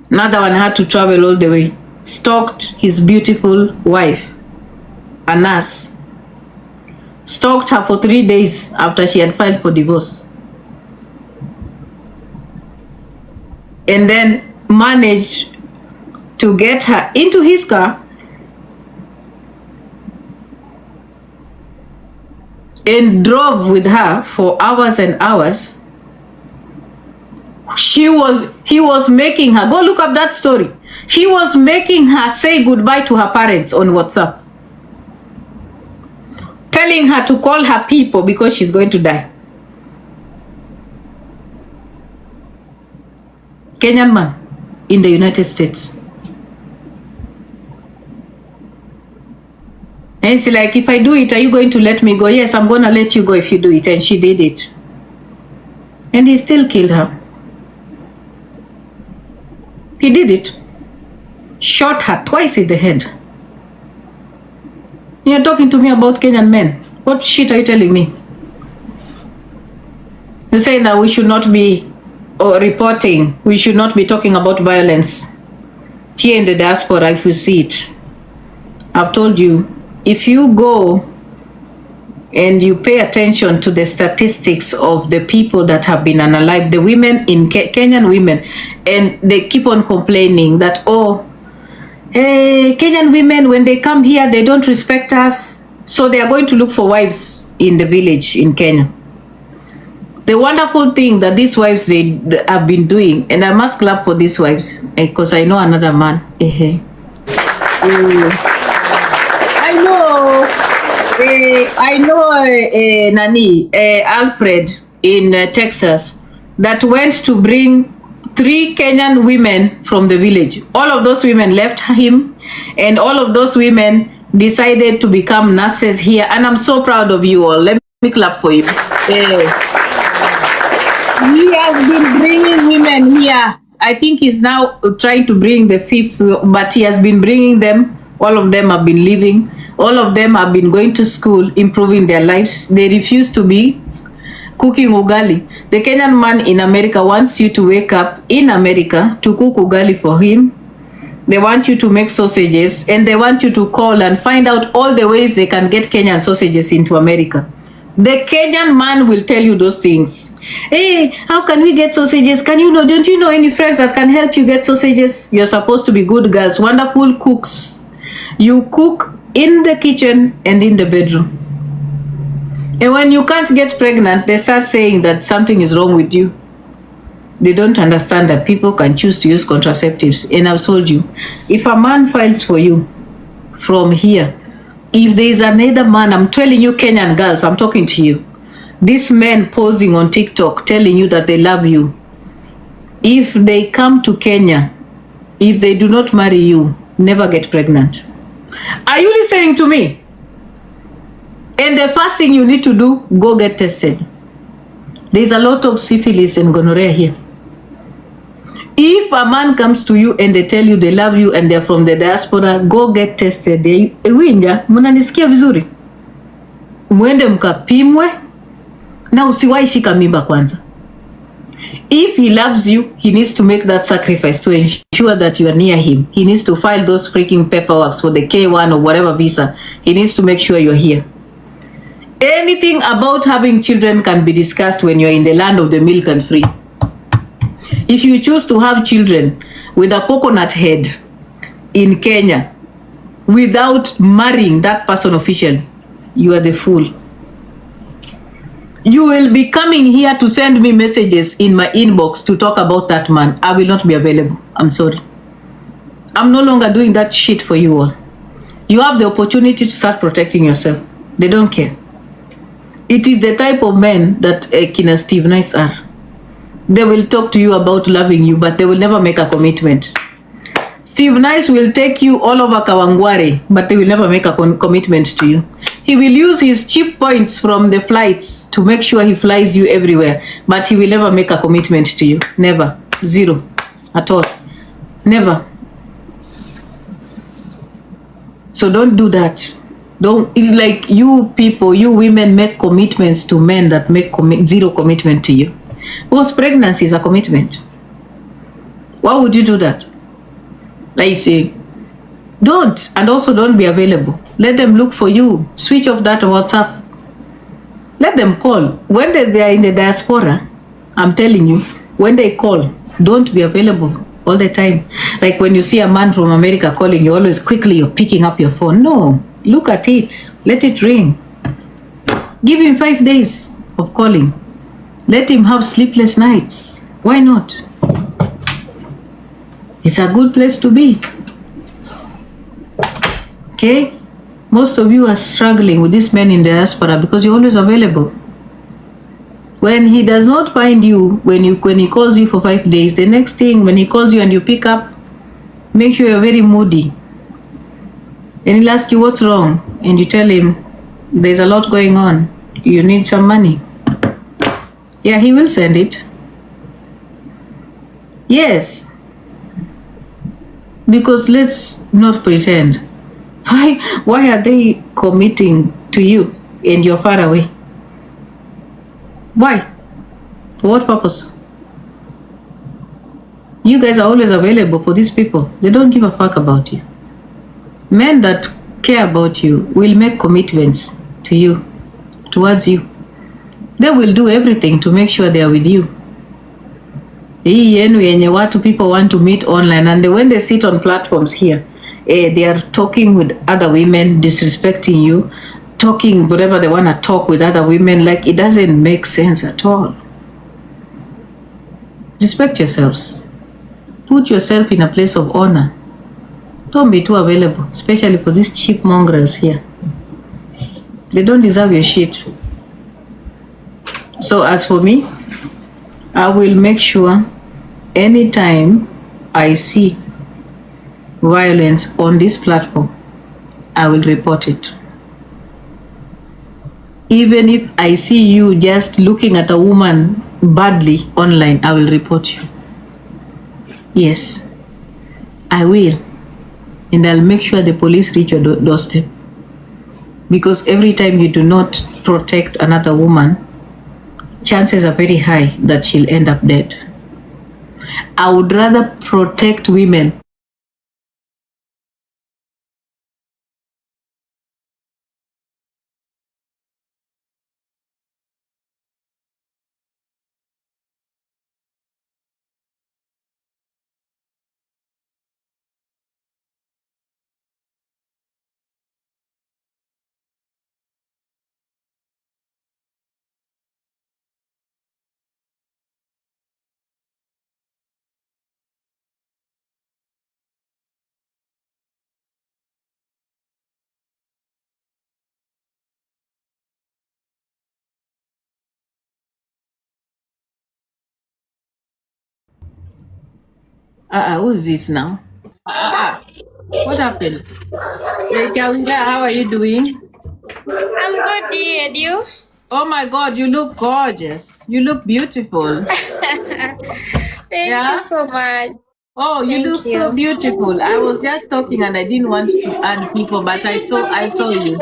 Another one had to travel all the way. Stalked his beautiful wife, a nurse. Stalked her for 3 days after she had filed for divorce. And then managed to get her into his car and drove with her for hours and hours. He was making her, go look up that story. He was making her say goodbye to her parents on WhatsApp. Telling her to call her people because she's going to die. Kenyan man in the United States. And it's like, if I do it, are you going to let me go? Yes, I'm going to let you go if you do it. And she did it. And he still killed her. He did it. Shot her twice in the head. You're talking to me about Kenyan men. What shit are you telling me? You're saying that we should not be reporting. We should not be talking about violence. Here in the diaspora, if you see it. I've told you, if you go and you pay attention to the statistics of the people that have been unalived, the women in Kenyan women, and they keep on complaining that, oh, Kenyan women, when they come here, they don't respect us. So they are going to look for wives in the village in Kenya. The wonderful thing that these wives, they have been doing, and I must clap for these wives, because I know another man. I know Alfred in Texas that went to bring 3 Kenyan women from the village. All of those women left him, and all of those women decided to become nurses here. And I'm so proud of you all. Let me clap for you. He has been bringing women here. I think he's now trying to bring the 5th, but he has been bringing them. All of them have been living. All of them have been going to school, improving their lives. They refuse to be cooking ugali. The Kenyan man in America wants you to wake up in America to cook ugali for him. They want you to make sausages, and they want you to call and find out all the ways they can get Kenyan sausages into America. The Kenyan man will tell you those things. Hey, how can we get sausages? Don't you know any friends that can help you get sausages? You're supposed to be good girls, wonderful cooks. You cook in the kitchen and in the bedroom. And when you can't get pregnant, they start saying that something is wrong with you. They don't understand that people can choose to use contraceptives. And I've told you, if a man files for you from here, if there is another man, I'm telling you, Kenyan girls, I'm talking to you. These men posing on TikTok telling you that they love you. If they come to Kenya, if they do not marry you, never get pregnant. Are you listening to me? And the first thing you need to do, go get tested. There's a lot of syphilis and gonorrhea here. If a man comes to you and they tell you they love you and they're from the diaspora, go get tested. Winja, mnanisikia vizuri? Mwende mkapimwe na usiwahi shika mimba kwanza. If he loves you, he needs to make that sacrifice to ensure that you are near him. He needs to file those freaking paperwork for the K1 or whatever visa. He needs to make sure you're here. Anything about having children can be discussed when you're in the land of the milk and free. If you choose to have children with a coconut head in Kenya without marrying that person officially, you are the fool. You will be coming here to send me messages in my inbox to talk about that man. I will not be available. I'm sorry. I'm no longer doing that shit for you all. You have the opportunity to start protecting yourself. They don't care. It is the type of men that Kina Steve Nice are. They will talk to you about loving you, but they will never make a commitment. Steve Nice will take you all over Kawangware, but they will never make a commitment to you. He will use his cheap points from the flights to make sure he flies you everywhere, but he will never make a commitment to you. Never. Zero. At all. Never. So don't do that. Don't, like you people, you women make commitments to men that make zero commitment to you. Because pregnancy is a commitment. Why would you do that? Like say, don't. And also don't be available. Let them look for you. Switch off that WhatsApp. Let them call. When they are in the diaspora, I'm telling you, when they call, don't be available all the time. Like when you see a man from America calling you, always quickly you're picking up your phone. No. Look at it. Let it ring. Give him 5 days of calling. Let him have sleepless nights. Why not? It's a good place to be. Okay? Most of you are struggling with this man in the diaspora because you're always available. When he does not find you, when he calls you for 5 days, the next thing, when he calls you and you pick up, make sure you're very moody. And he'll ask you what's wrong, and you tell him there's a lot going on. You need some money. Yeah, he will send it. Yes. Because let's not pretend. Why are they committing to you and you're far away? Why? For what purpose? You guys are always available for these people. They don't give a fuck about you. Men that care about you will make commitments to you, towards you. They will do everything to make sure they are with you. People want to meet online, and when they sit on platforms here, they are talking with other women, disrespecting you, talking whatever they want to talk with other women. Like, it doesn't make sense at all. Respect yourselves. Put yourself in a place of honor. Don't be too available, especially for these cheap mongrels here. They don't deserve your shit. So as for me, I will make sure anytime I see violence on this platform, I will report it. Even if I see you just looking at a woman badly online, I will report you. Yes, I will. And I'll make sure the police reach your doorstep. Because every time you do not protect another woman, chances are very high that she'll end up dead. I would rather protect women who's this now? What happened? How are you doing? I'm good, dear. And you? Oh my God, you look gorgeous. You look beautiful. Thank you so much. Oh, you look so beautiful. I was just talking and I didn't want to add people, but I saw you.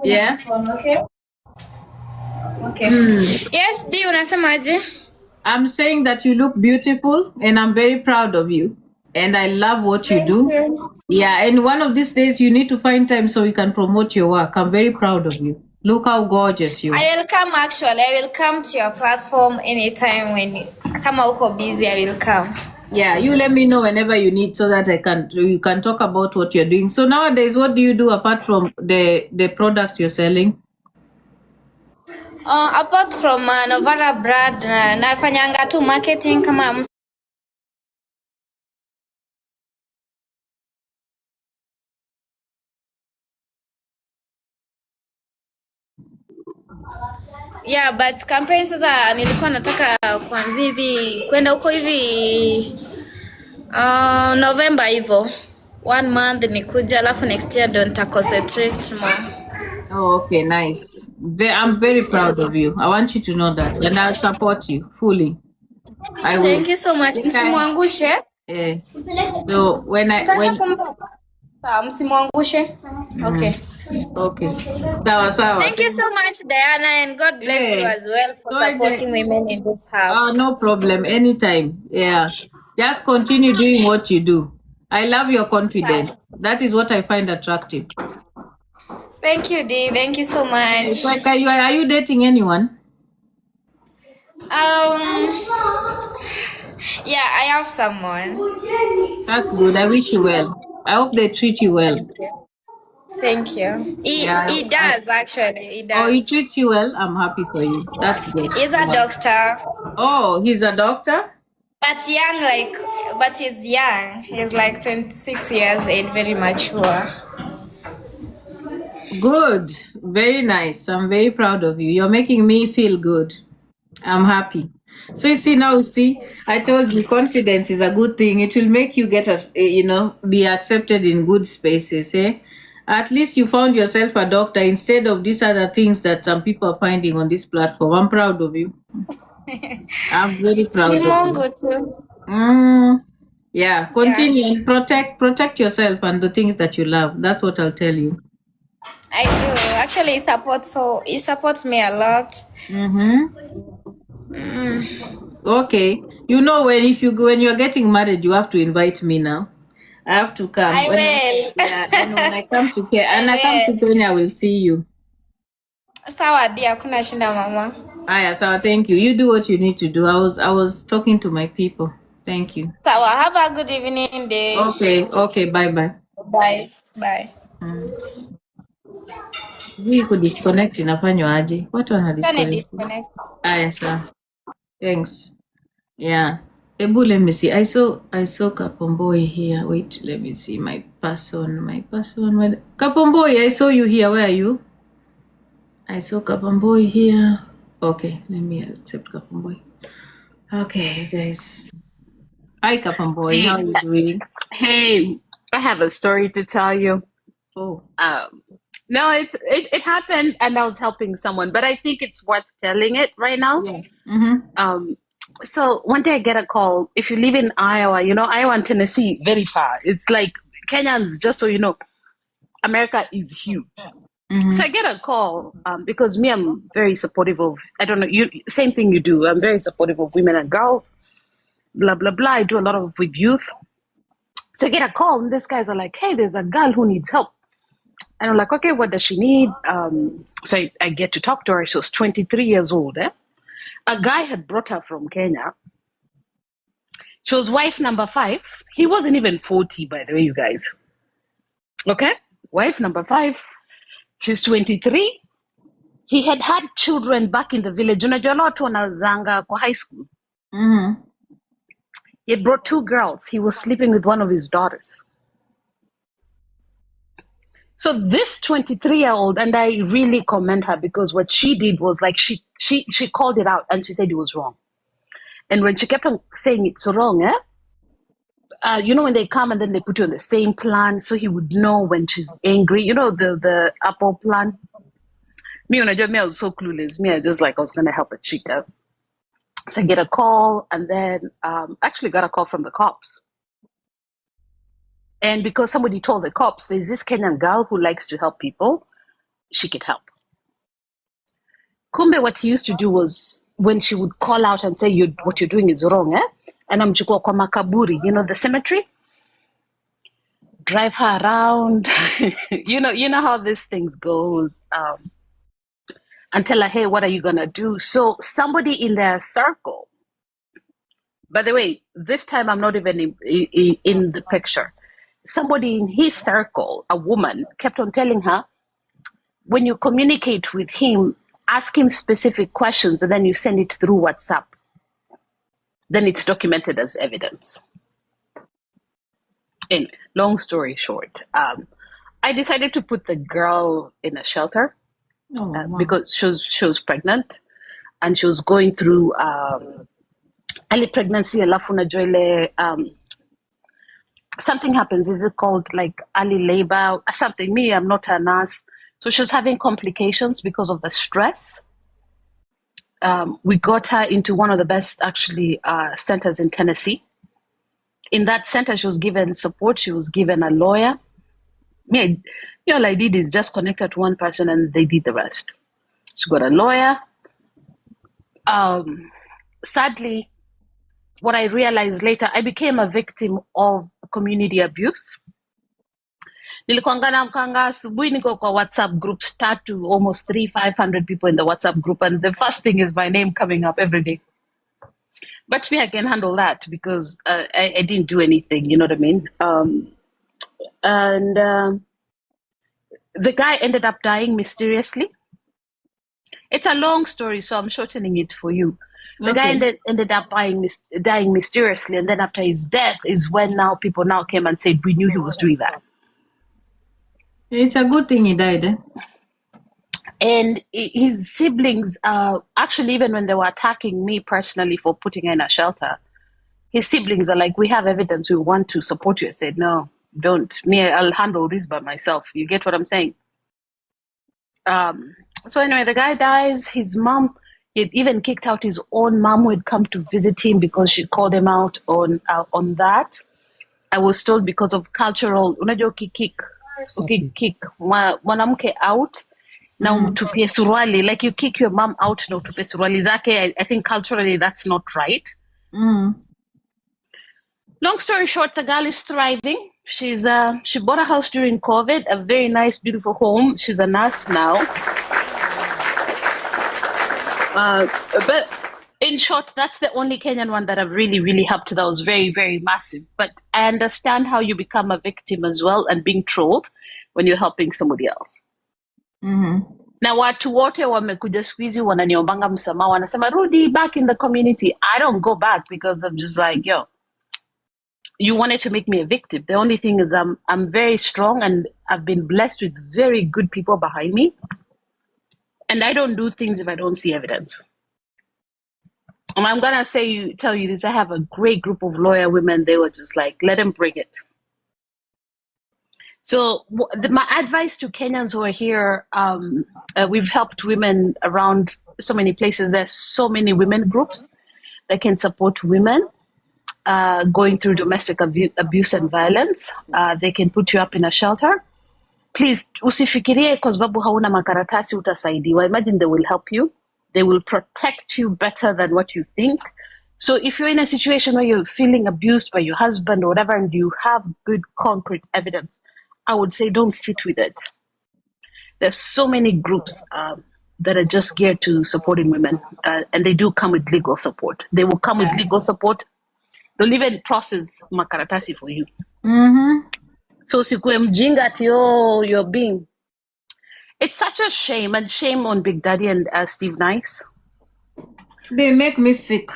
Yeah? Okay. Yes, Di, unasemaje? I'm saying that you look beautiful, and I'm very proud of you. And I love what you do. Yeah, and one of these days you need to find time so you can promote your work. I'm very proud of you. Look how gorgeous you are. I will come actually. I will come to your platform anytime when kama uko busy, I will come. Yeah, you let me know whenever you need so that you can talk about what you're doing. So nowadays, what do you do apart from the products you're selling? Apart from Novara brand, nafanyanga tu marketing kama yeah, but campaign sasa nilikuwa nataka kuanzia hivi kwenda huko hivi November hivyo. 1 month nikuja alafu next year ndo nita concentrate more. Oh, okay, nice. I'm very proud of you. I want you to know that, and I'll support you fully. I will. Thank you so much. Msimwangushe. So when msimwangushe. Okay. Okay. Sawa. Thank you so much, Diana, and God bless you as well for supporting women in this house. No problem. Anytime. Yeah. Just continue doing what you do. I love your confidence. That is what I find attractive. Thank you, Dee. Thank you so much. Are you dating anyone? Yeah, I have someone. That's good. I wish you well. I hope they treat you well. Thank you. He does actually. He does. Oh, he treats you well. I'm happy for you. That's good. He's a doctor. Oh, he's a doctor? But he's young. He's like 26 years and very mature. Good. Very nice. I'm very proud of you. You're making me feel good. I'm happy. So you see, I told you confidence is a good thing. It will make you be accepted in good spaces, eh? At least you found yourself a doctor instead of these other things that some people are finding on this platform. I'm proud of you. I'm very proud of you. Yeah, continue and protect yourself and the things that you love. That's what I'll tell you. I do. Actually, he supports me a lot. Okay. When you're getting married, you have to invite me now. I have to come. I will. And when I come to Kenya, I will see you. Sawa dia, hakuna shinda mama. Aya, sawa, thank you. You do what you need to do. I was talking to my people. Thank you. Sawa, have a good evening day. Okay, bye. Bye. Hii kudisconnect inafanywa aje? Watu wana disconnect. Aya, sawa. Thanks. Yeah. Ebu, let me see. I saw Kapomboi here. Wait, let me see my person. Kapomboi, I saw you here. Where are you? I saw Kapomboi here. Okay, let me accept Kapomboi. Okay, guys. Hi, Kapomboi. How are you doing? Hey, I have a story to tell you. Oh. No, it happened, and I was helping someone, but I think it's worth telling it right now. Yeah. So one day I get a call. If you live in Iowa, Iowa and Tennessee, very far. It's like Kenyans, just so you know, America is huge. So I get a call because I'm very supportive of, same thing you do. I'm very supportive of women and girls, blah, blah, blah. I do a lot with youth. So I get a call, and these guys are like, hey, there's a girl who needs help. And I'm like, okay, what does she need? So I get to talk to her. She was 23 years old. A guy had brought her from Kenya. She was wife number 5. He wasn't even 40, by the way, you guys. Okay? Wife number 5. She's 23. He had children back in the village. Unajua watu wanazanga kwa high school. He had brought 2 girls. He was sleeping with one of his daughters. So this 23-year-old, and I really commend her because what she did was like she called it out and she said it was wrong. And when she kept on saying it's wrong, when they come and then they put you on the same plan, so he would know when she's angry. The Apple plan. Me, I was so clueless. I was gonna help a chick out. So I get a call, and then actually got a call from the cops. And because somebody told the cops, there's this Kenyan girl who likes to help people, she could help. Kumbe, what he used to do was when she would call out and say, what you're doing is wrong, and amchukua kwa makaburi, the cemetery, drive her around, you know how these things goes, and tell her, hey, what are you gonna do? So somebody in their circle, by the way, this time I'm not even in the picture. Somebody in his circle, a woman, kept on telling her, when you communicate with him, ask him specific questions and then you send it through WhatsApp. Then it's documented as evidence. Anyway, long story short, I decided to put the girl in a shelter because she was pregnant and she was going through early pregnancy. Alafu unajua ile something happens. Is it called like early labor? Something. Me, I'm not a nurse. So she was having complications because of the stress. We got her into one of the best, actually, centers in Tennessee. In that center, she was given support. She was given a lawyer. Me, all I did is just connect to one person and they did the rest. She got a lawyer. Sadly, what I realized later, I became a victim of community abuse. Nilikuanga namkanga asubuhi niko kwa WhatsApp group, start to almost 500 people in the WhatsApp group, and the first thing is my name coming up every day. But me, I can handle that because I didn't do anything, you know what I mean? The guy ended up dying mysteriously. It's a long story, so I'm shortening it for you. The guy ended up dying mysteriously, and then after his death is when now people now came and said, we knew he was doing that. It's a good thing he died. And his siblings, actually, even when they were attacking me personally for putting her in a shelter, his siblings are like, we have evidence, we want to support you. I said, no, don't. Me, I'll handle this by myself. You get what I'm saying? So anyway, the guy dies. His mom, he had even kicked out his own mom who had come to visit him because she called him out on that. I was told because of cultural, unajua kick mwanamke out na umtupie suruali, like you kick your mom out na utupie suruali zake. I think culturally that's not right. Long story short, the girl is thriving. She bought a house during COVID, a very nice, beautiful home. She's a nurse now. But in short, that's the only Kenyan one that I've really, really helped. That was very, very massive. But I understand how you become a victim as well and being trolled when you're helping somebody else. Na watu wote wamekuja siku hizi wananiombanga msamaha, wanasema rudi back in the community. I don't go back because I'm just like, yo, you wanted to make me a victim. The only thing is I'm very strong and I've been blessed with very good people behind me. And I don't do things if I don't see evidence. And I'm going to tell you this, I have a great group of lawyer women. They were just like, let them bring it. So my advice to Kenyans who are here, we've helped women around so many places. There's so many women groups that can support women going through domestic abuse and violence. They can put you up in a shelter. Please, usifikirie kwa sababu hauna makaratasi utasaidiwa. Imagine they will help you. They will protect you better than what you think. So if you're in a situation where you're feeling abused by your husband or whatever, and you have good concrete evidence, I would say don't sit with it. There's so many groups that are just geared to supporting women, and they do come with legal support. They will come with legal support. They'll even process makaratasi for you. So sikue mjinga ati you're being. It's such a shame, and shame on Bigdaddy and Steve Nice. They make me sick.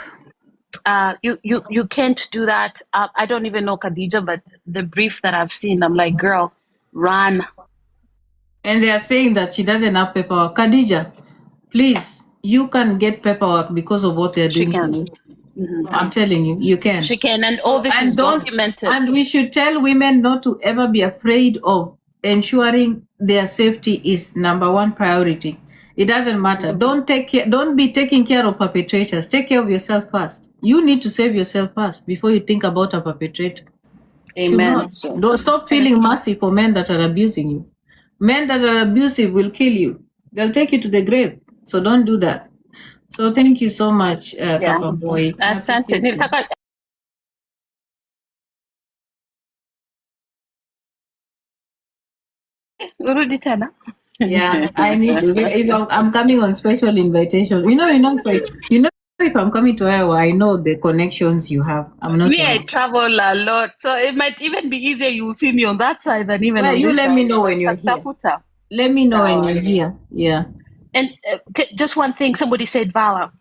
You can't do that. I don't even know Khadija, but the brief that I've seen, I'm like, girl, run. And they are saying that she doesn't have paperwork. Khadija, please, you can get paperwork because of what they're doing. She can. I'm telling you, you can. She can, and all this is documented. And we should tell women not to ever be afraid of ensuring their safety is number one priority. It doesn't matter. Don't be taking care of perpetrators. Take care of yourself first. You need to save yourself first before you think about a perpetrator. Amen. Don't stop feeling mercy for men that are abusing you. Men that are abusive will kill you. They'll take you to the grave. So don't do that. So thank you so much, Yeah. Kapamboi. Asante. Nilitaka urudi tena. Yeah, I need. If I'm coming on special invitation, if I'm coming to Iowa, I know the connections you have. I'm not. Me, I travel a lot, so it might even be easier. You will see me on that side than even Well, on you this let side. me know when you're here. Let me know when you're here. Yeah. And just one thing, somebody said VAWA.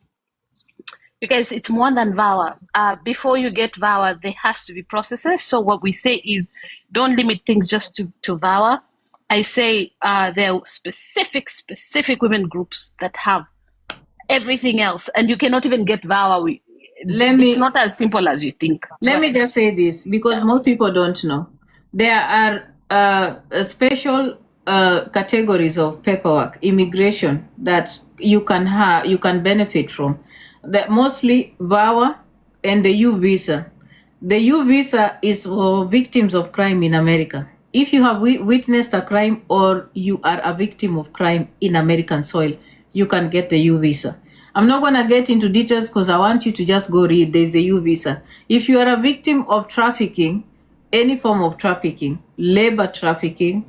Because it's more than VAWA. Before you get VAWA, there has to be processes. So what we say is, don't limit things just to VAWA. I say there are specific women groups that have everything else, and you cannot even get VAWA. It's not as simple as you think. Let me just say this, because most people don't know. There are special categories of paperwork, immigration, that you can benefit from. Mostly VAWA and the U visa. The U visa is for victims of crime in America. If you have witnessed a crime or you are a victim of crime in American soil, you can get the U visa. I'm not going to get into details because I want you to just go read. There's the U visa. If you are a victim of trafficking, any form of trafficking, labor trafficking,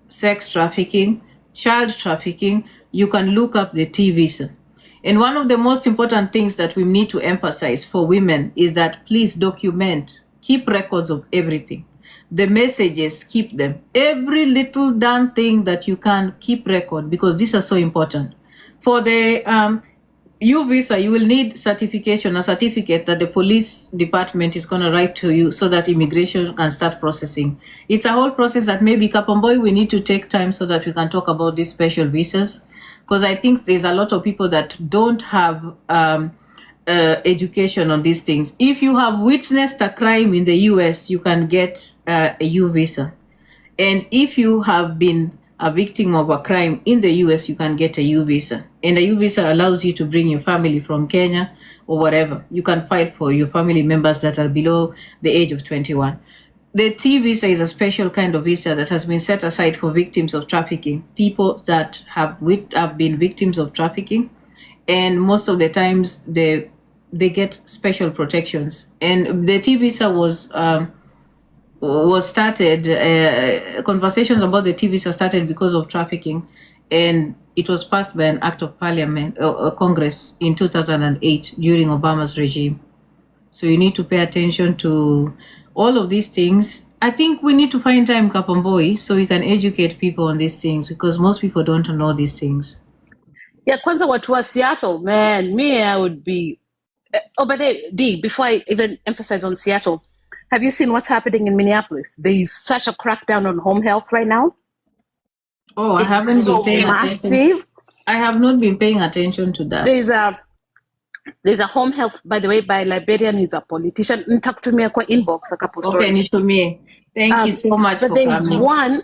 sex trafficking, child trafficking, you can look up the T visa. And one of the most important things that we need to emphasize for women is that please document, keep records of everything. The messages, keep them. Every little damn thing that you can, keep record, because these are so important. For the U visa, you will need a certificate that the police department is going to write to you so that immigration can start processing. It's a whole process that maybe Kapamboi, we need to take time so that we can talk about these special visas, because I think there's a lot of people that don't have education on these things. If you have witnessed a crime in the US, you can get a U visa. And if you have been a victim of a crime in the US, you can get a U visa. And a U visa allows you to bring your family from Kenya or whatever. You can fight for your family members that are below the age of 21. The T visa is a special kind of visa that has been set aside for victims of trafficking, people that have been victims of trafficking. And most of the times they get special protections. And the T visa was started, conversations about the T visa started because of trafficking, and it was passed by an act of parliament, Congress in 2008 during Obama's regime. So you need to pay attention to all of these things. I think we need to find time, Kapamboi, so we can educate people on these things, because most people don't know these things. Yeah, kwanza watu wa Seattle, man, me, I would be... Oh, but D, before I even emphasize on Seattle, have you seen what's happening in Minneapolis? There is such a crackdown on home health right now. Oh, I haven't been paying attention. I have not been paying attention to that. There's a home health, by the way, by Liberian, he's a politician. Talk to me kwa inbox a couple stories. Okay, to me. Thank you so much. But there's one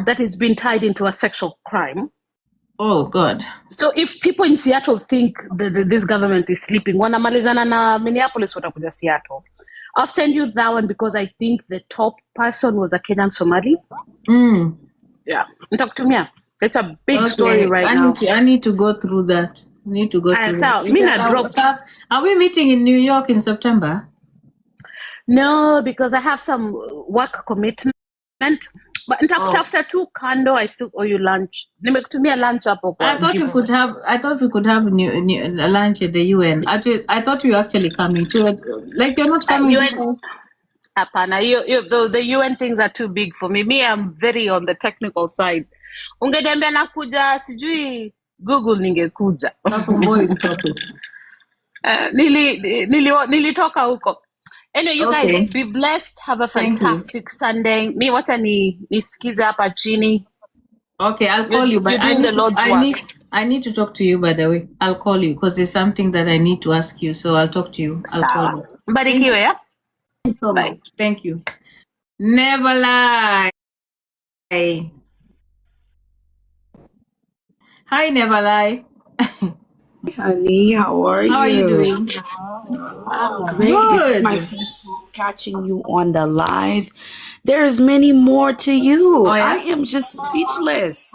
that has been tied into a sexual crime. Oh God! So if people in Seattle think that this government is sleeping, wanamalizana na Minneapolis watakuja Seattle. I'll send you that one because I think the top person was a Kenyan Somali. Yeah, talk to me. It's a big story right now. I need to go through that. I need to go through that. Are we meeting in New York in September? No, because I have some work commitment. But after 2 kando, I still owe you lunch. Nimekutumia lunch hapo. I thought we could have a lunch at the UN. I thought you were actually coming to like you're not coming. Hapana, the UN things are too big for me. Me, I'm very on the technical side. Ungeniambia nakuja, sijui Google ningekuja. Nilitoka huko. Anyway, you guys be blessed. Have a fantastic Sunday. Me, wacha nisikize hapa chini. Okay, I'll call you. But I need to talk to you, by the way. I'll call you because there's something that I need to ask you. So I'll talk to you. I'll call you. Barikiwe, yeah? So bye. Thank you. Never lie. Hi, Never Lie. Honey, how are you? How are you doing? I'm great. Good. This is my first time catching you on the live. There's many more to you. Oh, yeah? I am just speechless.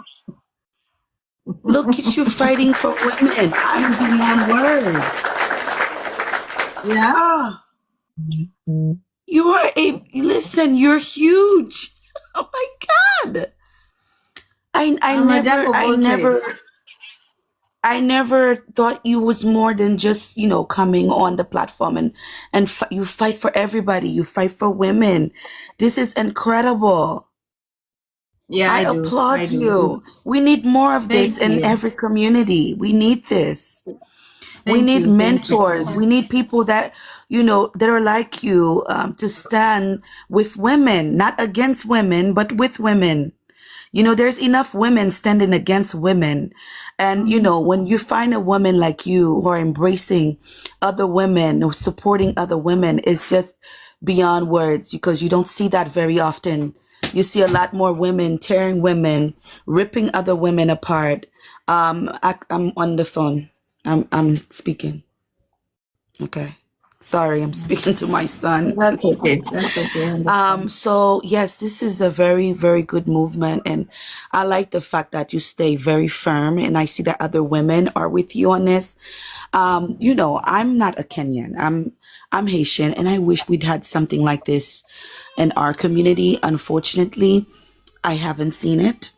Look at you fighting for women. I'm beyond words. Yeah. Ah, you are listen, you're huge. Oh my God. I'm a jack of all trades. I never thought you was more than just, coming on the platform and you fight for everybody. You fight for women. This is incredible. Yeah, I I do. applaud you. We need more of this Thank in you. every community. We need this. We Thank need you. Thank you. mentors. We need people that, that are like you, to stand with women, not against women, but with women. There's enough women standing against women. And, when you find a woman like you who are embracing other women or supporting other women, it's just beyond words, because you don't see that very often. You see a lot more women tearing women, ripping other women apart. I'm on the phone. I'm speaking. Okay. Sorry, I'm speaking to my son. That's okay. That's okay. I understand. So yes, this is a very, very good movement. And I like the fact that you stay very firm, and I see that other women are with you on this. I'm not a Kenyan. I'm Haitian, and I wish we'd had something like this in our community. Unfortunately, I haven't seen it.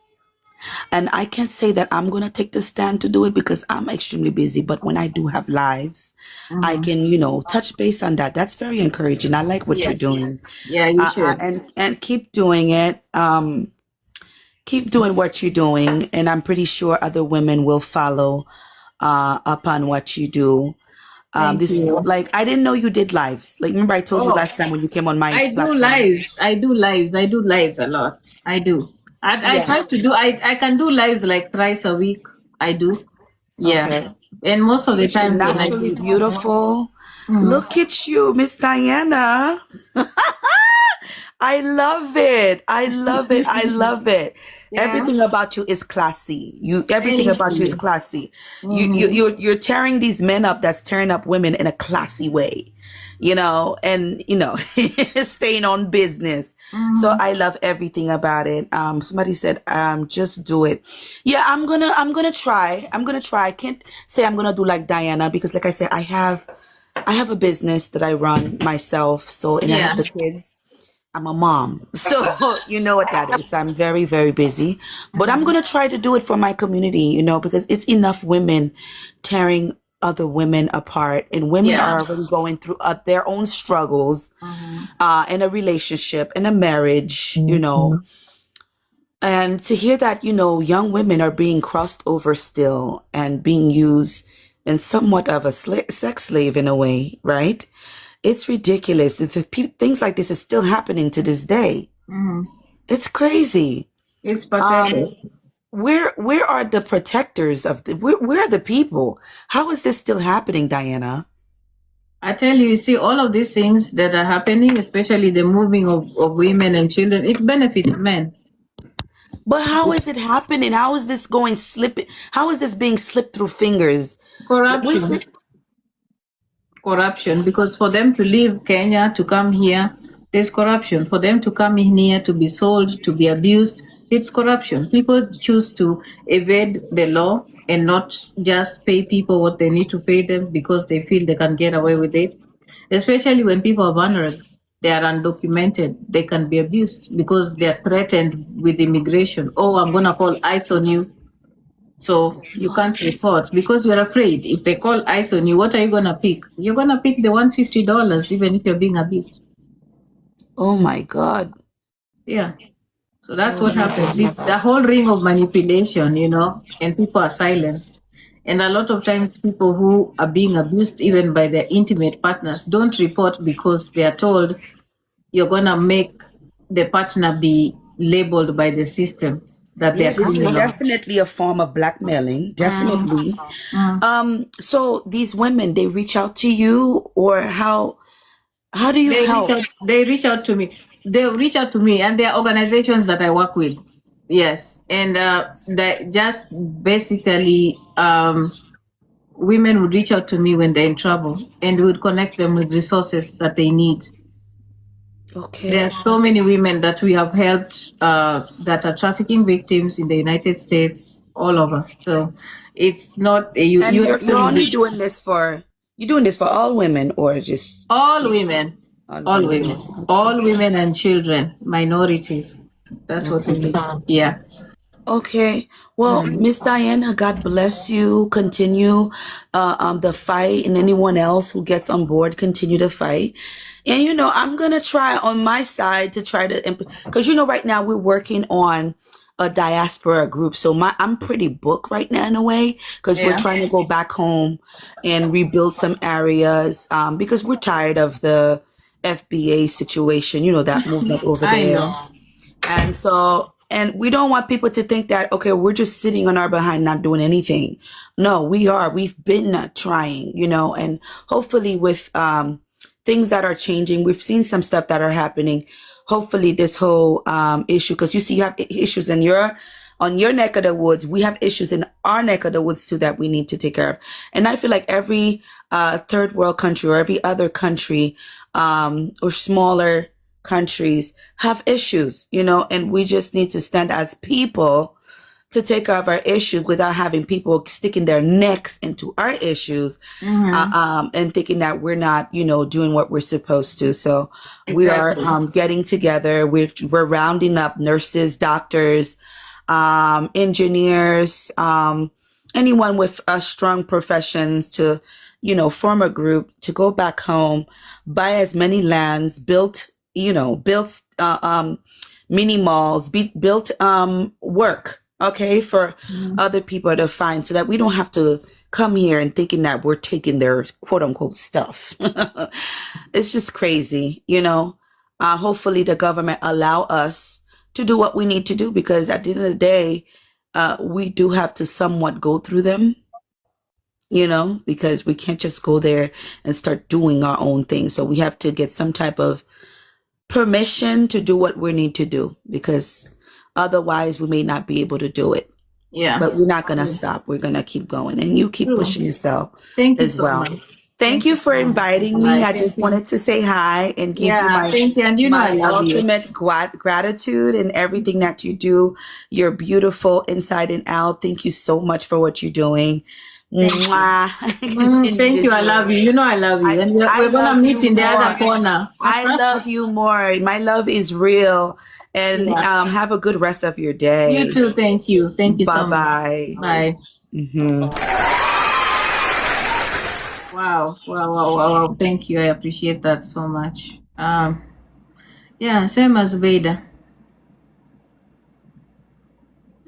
And I can't say that I'm going to take the stand to do it because I'm extremely busy. But when I do have lives, I can, touch base on that. That's very encouraging. I like what you're Yes. doing. Yeah, you should. And keep doing it. Keep doing what you're doing. And I'm pretty sure other women will follow upon what you do. Thank you. I didn't know you did lives. Like, remember I told you last time when you came on my I do platform? lives. I do lives a lot. I do. I try to do. I can do lives like thrice a week. I do. Yeah. Okay. And most of the You're time when I naturally do. beautiful. Look at you, Miss Diana. I love it. I love it. I love it. Yeah. Everything about you is classy. Everything Thank about you is you. classy. You're tearing these men up that's tearing up women in a classy way, and staying on business. So I love everything about it. Somebody said, just do it. Yeah, I'm gonna try. I can't say I'm gonna do like Diana, because like I said, I have a business that I run myself. So, and I have the kids. I'm a mom. So you know what that is. I'm very, very busy. But I'm going to try to do it for my community, because it's enough women tearing other women apart. And women are already going through their own struggles in a relationship, in a marriage, And to hear that, young women are being crossed over still and being used in somewhat of a sex slave in a way, right? It's ridiculous. Things like this is still happening to this day. It's crazy. It's pathetic. Where are the protectors of where are the people? How is this still happening, Diana? I tell you, see, all of these things that are happening, especially the moving of women and children, it benefits men. But how is it happening? How is this slipping? How is this being slipped through fingers? Corruption, because for them to leave Kenya to come here, there's corruption. For them to come in here to be sold, to be abused, it's corruption. People choose to evade the law and not just pay people what they need to pay them because they feel they can get away with it. Especially when people are vulnerable, they are undocumented, they can be abused because they are threatened with immigration. Oh, I'm going to call ICE on you. So you can't report because you're afraid. If they call ICE on you, what are you going to pick? You're going to pick the $150 even if you're being abused. Oh my God. Yeah. So that's what happens. It's the whole ring of manipulation, and people are silenced. And a lot of times people who are being abused even by their intimate partners don't report because they are told you're going to make the partner be labeled by the system. This is definitely a form of blackmailing. Definitely. So these women, they reach out to you, or how do you help? They reach out to me. They reach out to me, and there are organizations that I work with. Yes, and they just basically women would reach out to me when they're in trouble, and we would connect them with resources that they need. Okay. There are so many women that we have helped that are trafficking victims in the United States, all over. So it's not you. And you're only doing this for all women or just all women, all women, Okay. all women and children, minorities. That's what we do. Yeah. Okay. Well, Miss Diana, God bless you. Continue the fight, and anyone else who gets on board, continue to fight. And I'm gonna try on my side to try to because right now we're working on a diaspora group. So I'm pretty booked right now in a way because we're trying to go back home and rebuild some areas because we're tired of the FBA situation. That movement over there. And we don't want people to think that, okay, we're just sitting on our behind, not doing anything. No, we've been trying, and hopefully with, things that are changing, we've seen some stuff that are happening. Hopefully this whole, issue, cause you have issues on your neck of the woods. We have issues in our neck of the woods too that we need to take care of. And I feel like every, third world country or every other country, or smaller countries have issues, and we just need to stand as people to take care of our issue without having people sticking their necks into our issues, and thinking that we're not, doing what we're supposed to. So we are getting together. We're rounding up nurses, doctors, engineers, anyone with strong professions to, form a group to go back home, buy as many lands, built mini malls, built work, okay, for other people to find so that we don't have to come here and thinking that we're taking their quote unquote stuff. It's just crazy, hopefully the government allow us to do what we need to do because at the end of the day, we do have to somewhat go through them, because we can't just go there and start doing our own thing. So we have to get some type of permission to do what we need to do because otherwise we may not be able to do it. Yeah. But we're not going to stop. We're going to keep going and you keep pushing yourself as well. Much. Thank you for inviting me. I just wanted to say hi and give you my, my ultimate gratitude and everything that you do. You're beautiful inside and out. Thank you so much for what you're doing. Thank you. Thank you. I love you. I love you. And we're going to meet in the other corner. I love you more. My love is real. And have a good rest of your day. You too. Thank you. Thank you so much. Bye-bye. Bye. Wow. Thank you. I appreciate that so much. Yeah, same as Veda.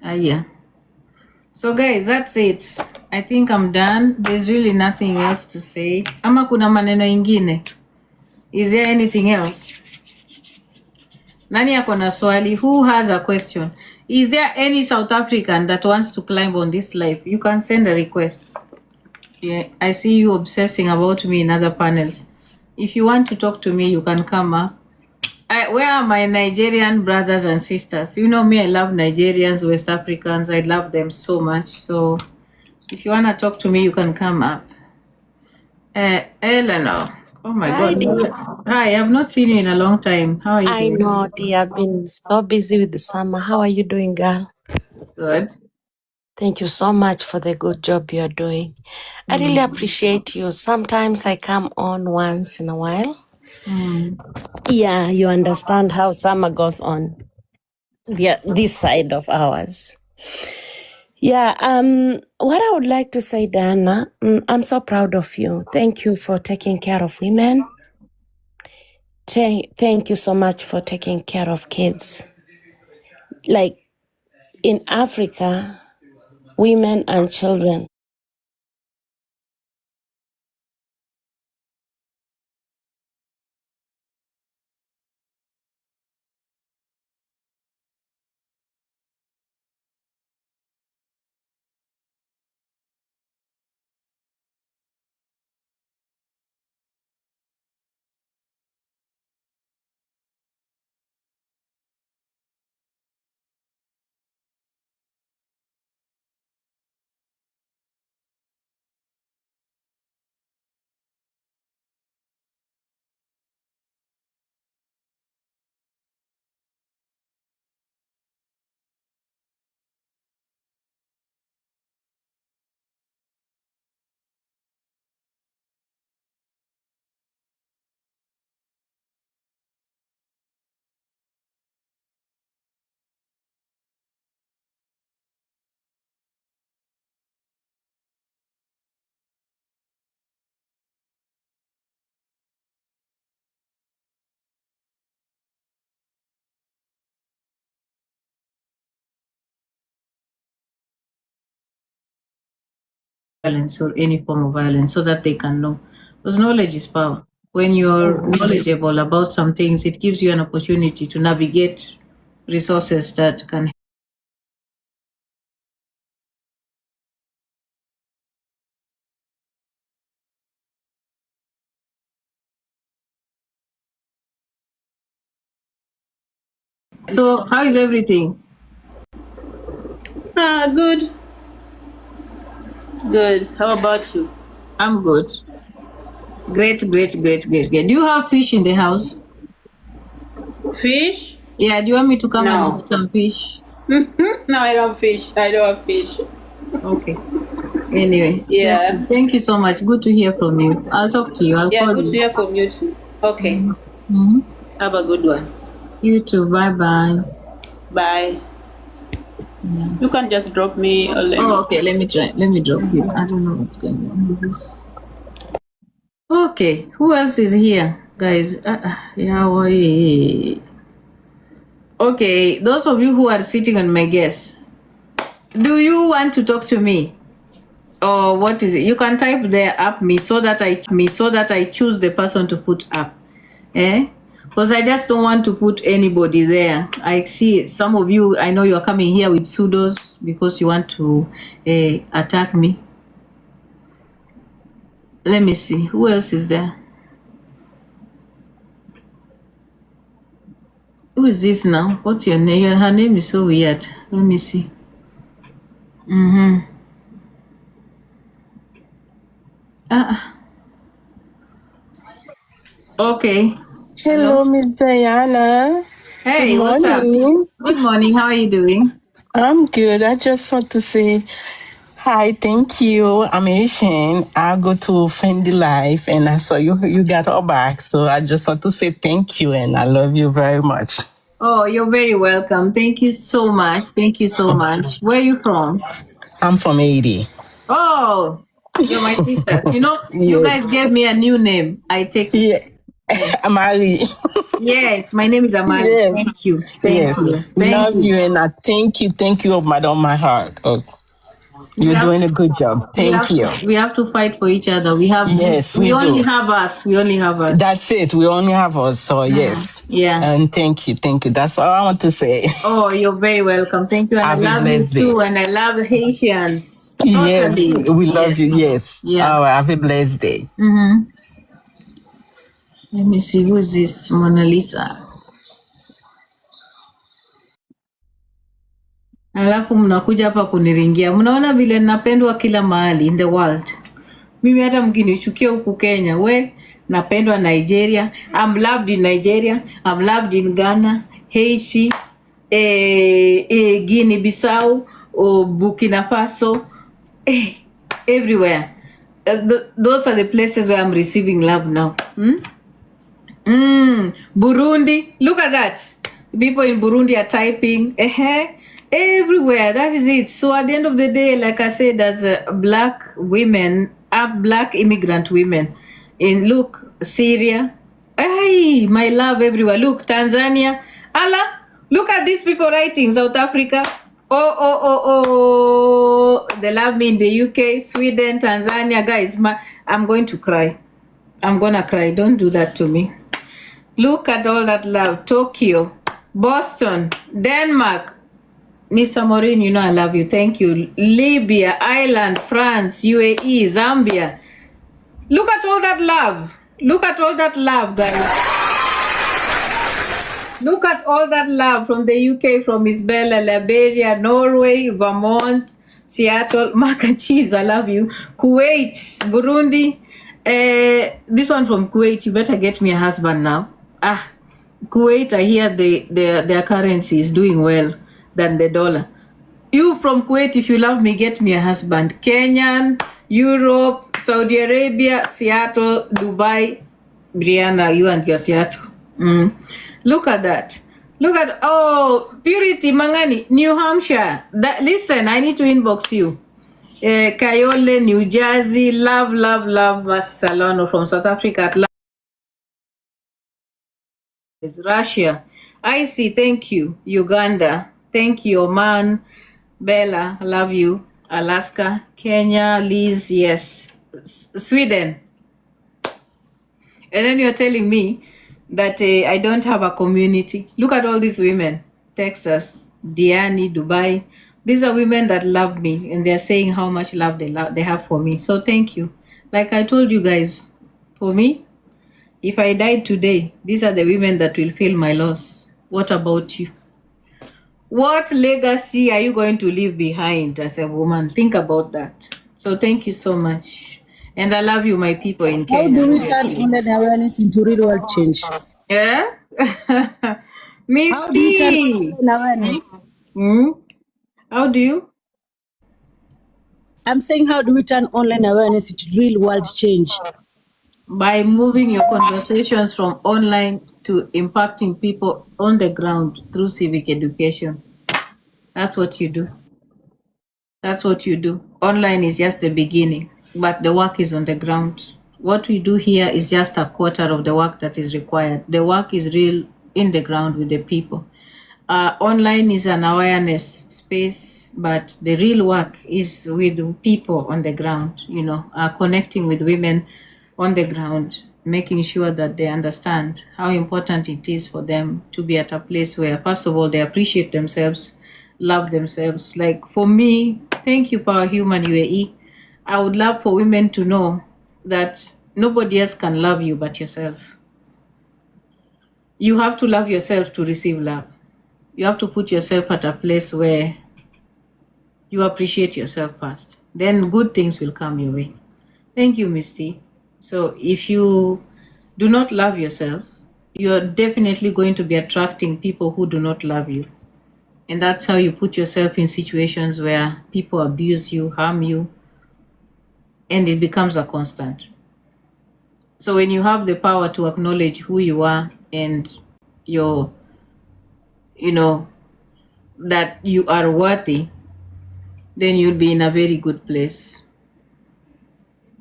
Yeah. So guys, that's it. I think I'm done. There's really nothing else to say. Ama kuna maneno ingine? Is there anything else? Nani ako na swali? Who has a question? Is there any South African that wants to climb on this life? You can send a request. Yeah, I see you obsessing about me in other panels. If you want to talk to me, you can come up. Where are my Nigerian brothers and sisters? You know me, I love Nigerians, West Africans. I love them so much. So if you want to talk to me, you can come up. Eleanor. Oh my God. Hi, I've not seen you in a long time. How are you doing? I know, dear. I've been so busy with the summer. How are you doing, girl? Good. Thank you so much for the good job you're doing. I really appreciate you. Sometimes I come on once in a while. Yeah, you understand how summer goes on. This side of ours. Yeah, what I would like to say, Diana, I'm so proud of you. Thank you for taking care of women. Thank you so much for taking care of kids. Like in Africa, women and children violence or any form of violence so that they can know. Because knowledge is power. When you're knowledgeable about some things, it gives you an opportunity to navigate resources that can. So, how is everything? Good. Good. How about you? I'm good. Great. Do you have fish in the house? Fish? Yeah, do you want me to come and get some fish? No, I don't fish. I don't have fish. Okay. Anyway. Yeah. Thank you so much. Good to hear from you. I'll talk to you. I'll call good you. to hear from you too. Okay. Mm-hmm. Have a good one. You too. Bye. Bye. You can just drop me or let me. Okay. Let me try. Let me drop you. I don't know what's going on with this. Okay. Who else is here, guys? Okay. Those of you who are sitting on my guest, do you want to talk to me? Or what is it? You can type there up me so that I choose the person to put up. Because I just don't want to put anybody there. I see some of you, I know you are coming here with pseudos because you want to attack me. Let me see. Who else is there? Who is this now? What's your name? Her name is so weird. Let me see. Okay. Hello, Miss Diana. Hey, Good what's up? morning. Good morning. How are you doing? I'm good. I just want to say hi, thank you. I'm Asian. I go to Fendi Life and I saw you got our back. So I just want to say thank you and I love you very much. Oh, you're very welcome. Thank you so much. Where are you from? I'm from Haiti. Oh, you're my sister. You guys gave me a new name. I take it. Amari. Yes, my name is Amari. Yes. Thank you. Love you and I thank you, madam, my heart. Oh, you're doing a good job. Thank you. We have to fight for each other. We only have us. That's it. We only have us. So yes. Yeah. And thank you. That's all I want to say. Oh, you're very welcome. Thank you. And Have I a love you blessed day. too. And I love Haitians. Yes, Totally. we love you. Yes. Yeah. All right. Have a blessed day. Let me see. Who is this? Mona Lisa. Alafu mnakuja hapa kuniringia. Mnaona vile napendwa kila mahali in the world. Mimi hata mkinichukia huku Kenya, napendwa Nigeria. I'm loved in Nigeria. I'm loved in Ghana, Haiti, Guinea Bissau, Burkina Faso, everywhere. Those are the places where I'm receiving love now. Burundi, look at that. People in Burundi are typing. Everywhere. That is it. So at the end of the day, like I said, as black women, black immigrant women, look, Syria, my love everywhere. Look, Tanzania, Allah, look at these people writing. South Africa, they love me in the UK, Sweden, Tanzania, guys. I'm going to cry. I'm gonna cry. Don't do that to me. Look at all that love. Tokyo, Boston, Denmark. Miss Maureen, you know I love you. Thank you. Libya, Ireland, France, UAE, Zambia. Look at all that love. Look at all that love, guys. Look at all that love from the UK, from Miss Bella, Liberia, Norway, Vermont, Seattle, mac and cheese, I love you. Kuwait, Burundi. This one from Kuwait, you better get me a husband now. Kuwait, I hear their currency is doing well than the dollar. You from Kuwait, if you love me, get me a husband. Kenyan, Europe, Saudi Arabia, Seattle, Dubai. Brianna, you and your Seattle. Look at that. Look at, Purity Mangani, New Hampshire. Listen, I need to inbox you. Kayole, New Jersey, love, Salano from South Africa. Russia. I see, thank you. Uganda, thank you. Oman, Bella, I love you. Alaska, Kenya, Liz, yes. Sweden. And then you're telling me that I don't have a community. Look at all these women. Texas, Diani, Dubai. These are women that love me, and they're saying how much love they have for me. So thank you. Like I told you guys, for me, if I died today, these are the women that will feel my loss. What about you? What legacy are you going to leave behind as a woman? Think about that. So thank you so much. And I love you, my people in How Kenya. do we turn online awareness into real world change? Yeah? How do you turn Misty! online awareness? How do you? I'm saying, how do we turn online awareness into real world change? By moving your conversations from online to impacting people on the ground through civic education. That's what you do. That's what you do. Online is just the beginning, but the work is on the ground. What we do here is just a quarter of the work that is required. The work is real in the ground with the people. Online is an awareness space, but the real work is with people on the ground, connecting with women on the ground, making sure that they understand how important it is for them to be at a place where, first of all, they appreciate themselves, love themselves. Like for me, thank you, Power Human UAE. I would love for women to know that nobody else can love you but yourself. You have to love yourself to receive love. You have to put yourself at a place where you appreciate yourself first. Then good things will come your way. Thank you, Misty. So if you do not love yourself, you're definitely going to be attracting people who do not love you. And that's how you put yourself in situations where people abuse you, harm you, and it becomes a constant. So when you have the power to acknowledge who you are and your, that you are worthy, then you'll be in a very good place.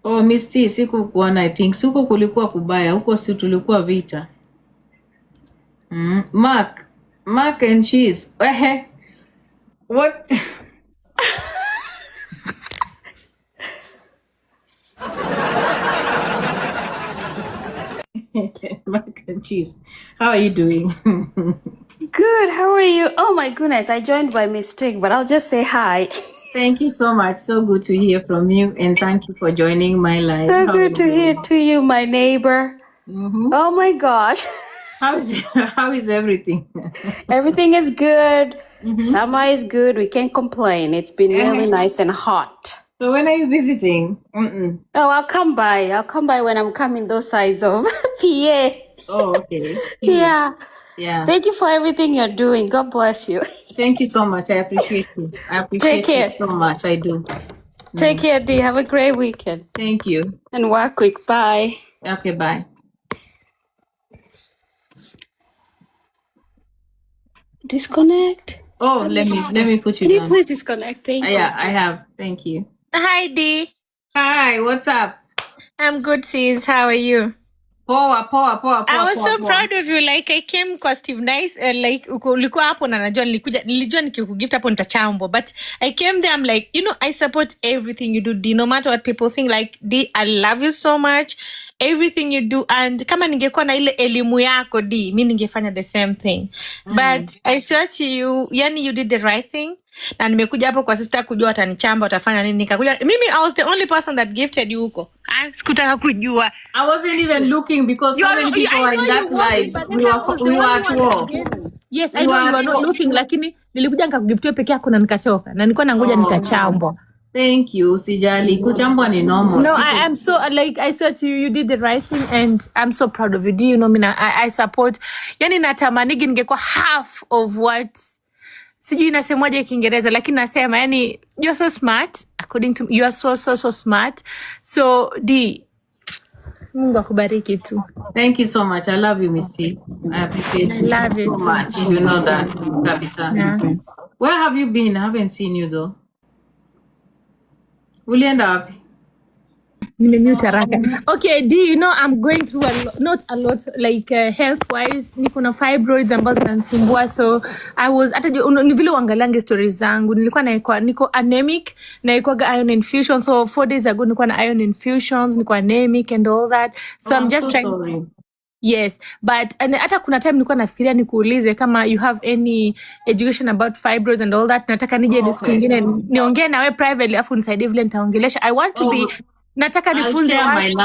Oh, Misty, sikukuona. I think suko kulikuwa kubaya, huko si tulikuwa vita. Mac and cheese. What? Mac and cheese. How are you doing? Good. How are you? Oh my goodness, I joined by mistake, but I'll just say hi. Thank you so much. So good to hear from you, and thank you for joining my live. So good to hear to you, my neighbor. Oh my gosh. How is everything? Everything is good. Summer is good. We can't complain. It's been really nice and hot. So when are you visiting? Oh, I'll come by. I'll come by when I'm coming those sides of PA. Oh, okay. Yeah. Yeah. Thank you for everything you're doing. God bless you. Thank you so much. I appreciate you. I appreciate you so much. I do. Take care, D. Have a great weekend. Thank you. And work quick. Bye. Okay, bye. Disconnect. Oh, let me put you Can down. you please disconnect? Thank you. Yeah, I have. Thank you. Hi, D. Hi, what's up? I'm good, sis. How are you? Poa. I was so proud of you. Like, I came kwa Steve Nice, like, ulikuwa hapo na najua nilijua nikikugift hapo nitachambo. But I came there, I'm like, I support everything you do, D. No matter what people think, like, D, I love you so much. Everything you do. And kama ningekuwa na ile elimu yako, D, mi ningefanya the same thing. But I swear to you, yani you did the right thing. Na nimekuja hapo kwa sister kujua watanichamba utafanya nini. Nikakuja mimi, I was the only person that gifted you huko. Sikutaka kujua. I wasn't even looking because so many people were in that live. We were at war. Yes, I know you were not looking, lakini nilikuja nikakugiftia peke yako na nikachoka. Na nilikuwa nangoja nitachambwa. Thank you, usijali. Kuchambwa ni normal. No, I am so, like I said to you, you did the right thing and I'm so proud of you. Do you know me? I support. Yani natamanigi ningekuwa half of what sijui nasemwaje Kiingereza lakini nasema yani you're so smart according to you are so smart. So D, Mungu akubariki tu. Thank you so much. I love you, Missy. I appreciate you. I love you so too. much. You know that, kabisa. Yeah. Where have you been? I haven't seen you though. Ulienda wapi? nimemute haraka. Okay, do you know I'm going through not a lot like health wise, niko na fibroids ambazo zinanisumbua, so I was hata ni vile uangaliange stories zangu, nilikuwa niko anemic na ikuaga iron infusion, so 4 days ago nilikuwa na iron infusions, niko anemic and all that, so I'm just trying. Sorry. Yes, but hata kuna time nilikuwa nafikiria nikuulize kama you have any education about fibroids and all that. Nataka nije ni siku nyingine niongee na wewe privately afu nisaidie vile nitaongelesha. I want to be nataka nifunze watu.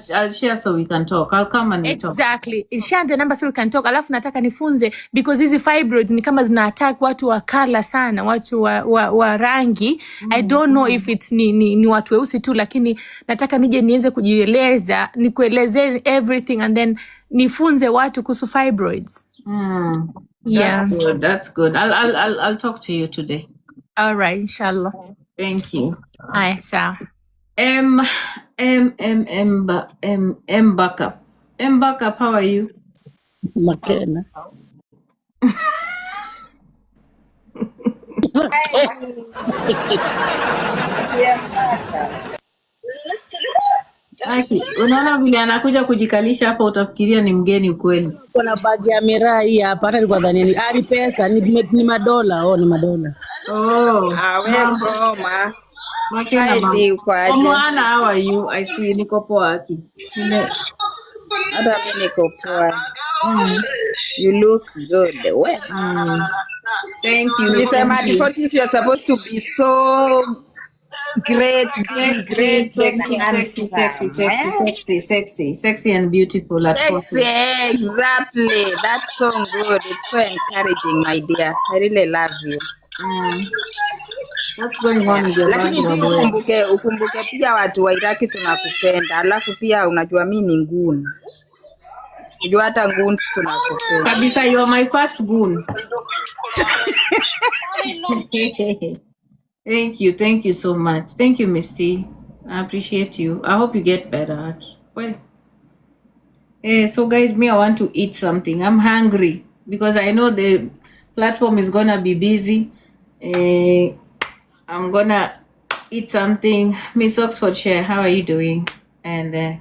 I'll share so we can talk. I'll come and talk. Exactly. Share the number so we can talk. Alafu nataka nifunze because hizi fibroids ni kama zina attack watu wa kala sana, watu wa rangi. I don't know if it's ni watu weusi tu, lakini nataka nije nianze kujieleza, nikueleze everything and then nifunze watu kuhusu fibroids. Yeah. That's good. I'll talk to you today. All right, inshallah. Thank you. Hi, sawa. Backup. Backup, how are you? Makena. Unaona vile anakuja kujikalisha hapa, utafikiria ni mgeni ukweli. Kuna bagi ya miraa hii hapa, hata nilikuwa dhani ni pesa, ni madola, ni madola. Wewe Roma. Makena uko aje? Mwana, how are you? I see niko poa aki. Hata mimi niko poa. You look good. Well. Thank you. Tulisema at 40s you are supposed to be so great, sexy and beautiful at 40. Exactly. That's so good. It's so encouraging, my dear. I really love you. What's going on with your lakini ukumbuke pia watu wa Iraki tunakupenda. Alafu pia unajua mimi ni goon. Unajua hata goons tunakupenda. Kabisa, you are my first goon. Thank you so much. Thank you, Misty. I appreciate you. I hope you get better. Well, so guys, I want to eat something. I'm hungry because I know the platform is gonna be busy. I'm gonna eat something. Miss Oxfordshire, how are you doing? And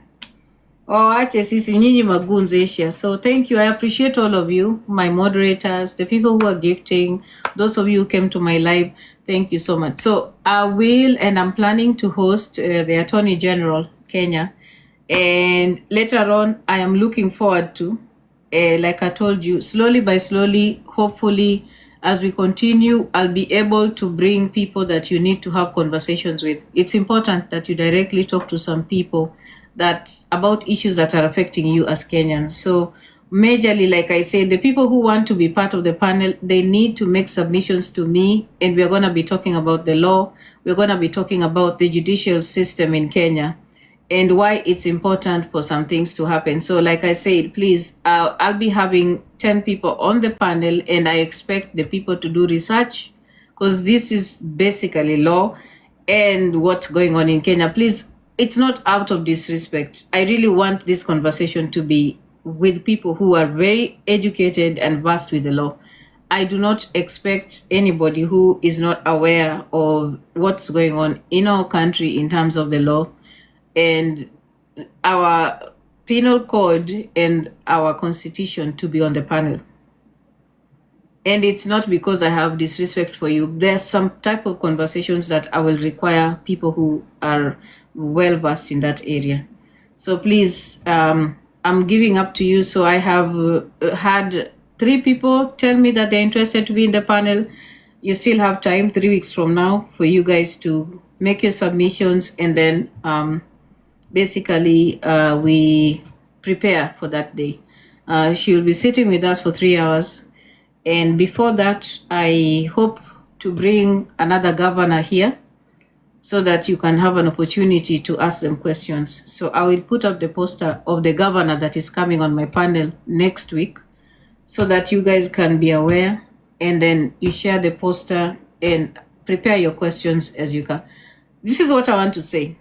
so thank you. I appreciate all of you, my moderators, the people who are gifting, those of you who came to my live. Thank you so much. So I'm planning to host the Attorney General Kenya, and later on I am looking forward to, like I told you, slowly by slowly, hopefully, as we continue, I'll be able to bring people that you need to have conversations with. It's important that you directly talk to some people that about issues that are affecting you as Kenyans. So majorly, like I said, the people who want to be part of the panel, they need to make submissions to me, and we're going to be talking about the law. We're going to be talking about the judicial system in Kenya and why it's important for some things to happen. So like I said, please, I'll be having 10 people on the panel, and I expect the people to do research because this is basically law and what's going on in Kenya. Please, it's not out of disrespect. I really want this conversation to be with people who are very educated and versed with the law. I do not expect anybody who is not aware of what's going on in our country in terms of the law and our penal code and our constitution to be on the panel. And it's not because I have disrespect for you. There's some type of conversations that I will require people who are well versed in that area. So please, I'm giving up to you. So I have had 3 people tell me that they're interested to be in the panel. You still have time, 3 weeks from now, for you guys to make your submissions, and then basically we prepare for that day. She will be sitting with us for 3 hours. And before that, I hope to bring another governor here so that you can have an opportunity to ask them questions. So I will put up the poster of the governor that is coming on my panel next week so that you guys can be aware, and then you share the poster and prepare your questions as you can. This is what I want to say.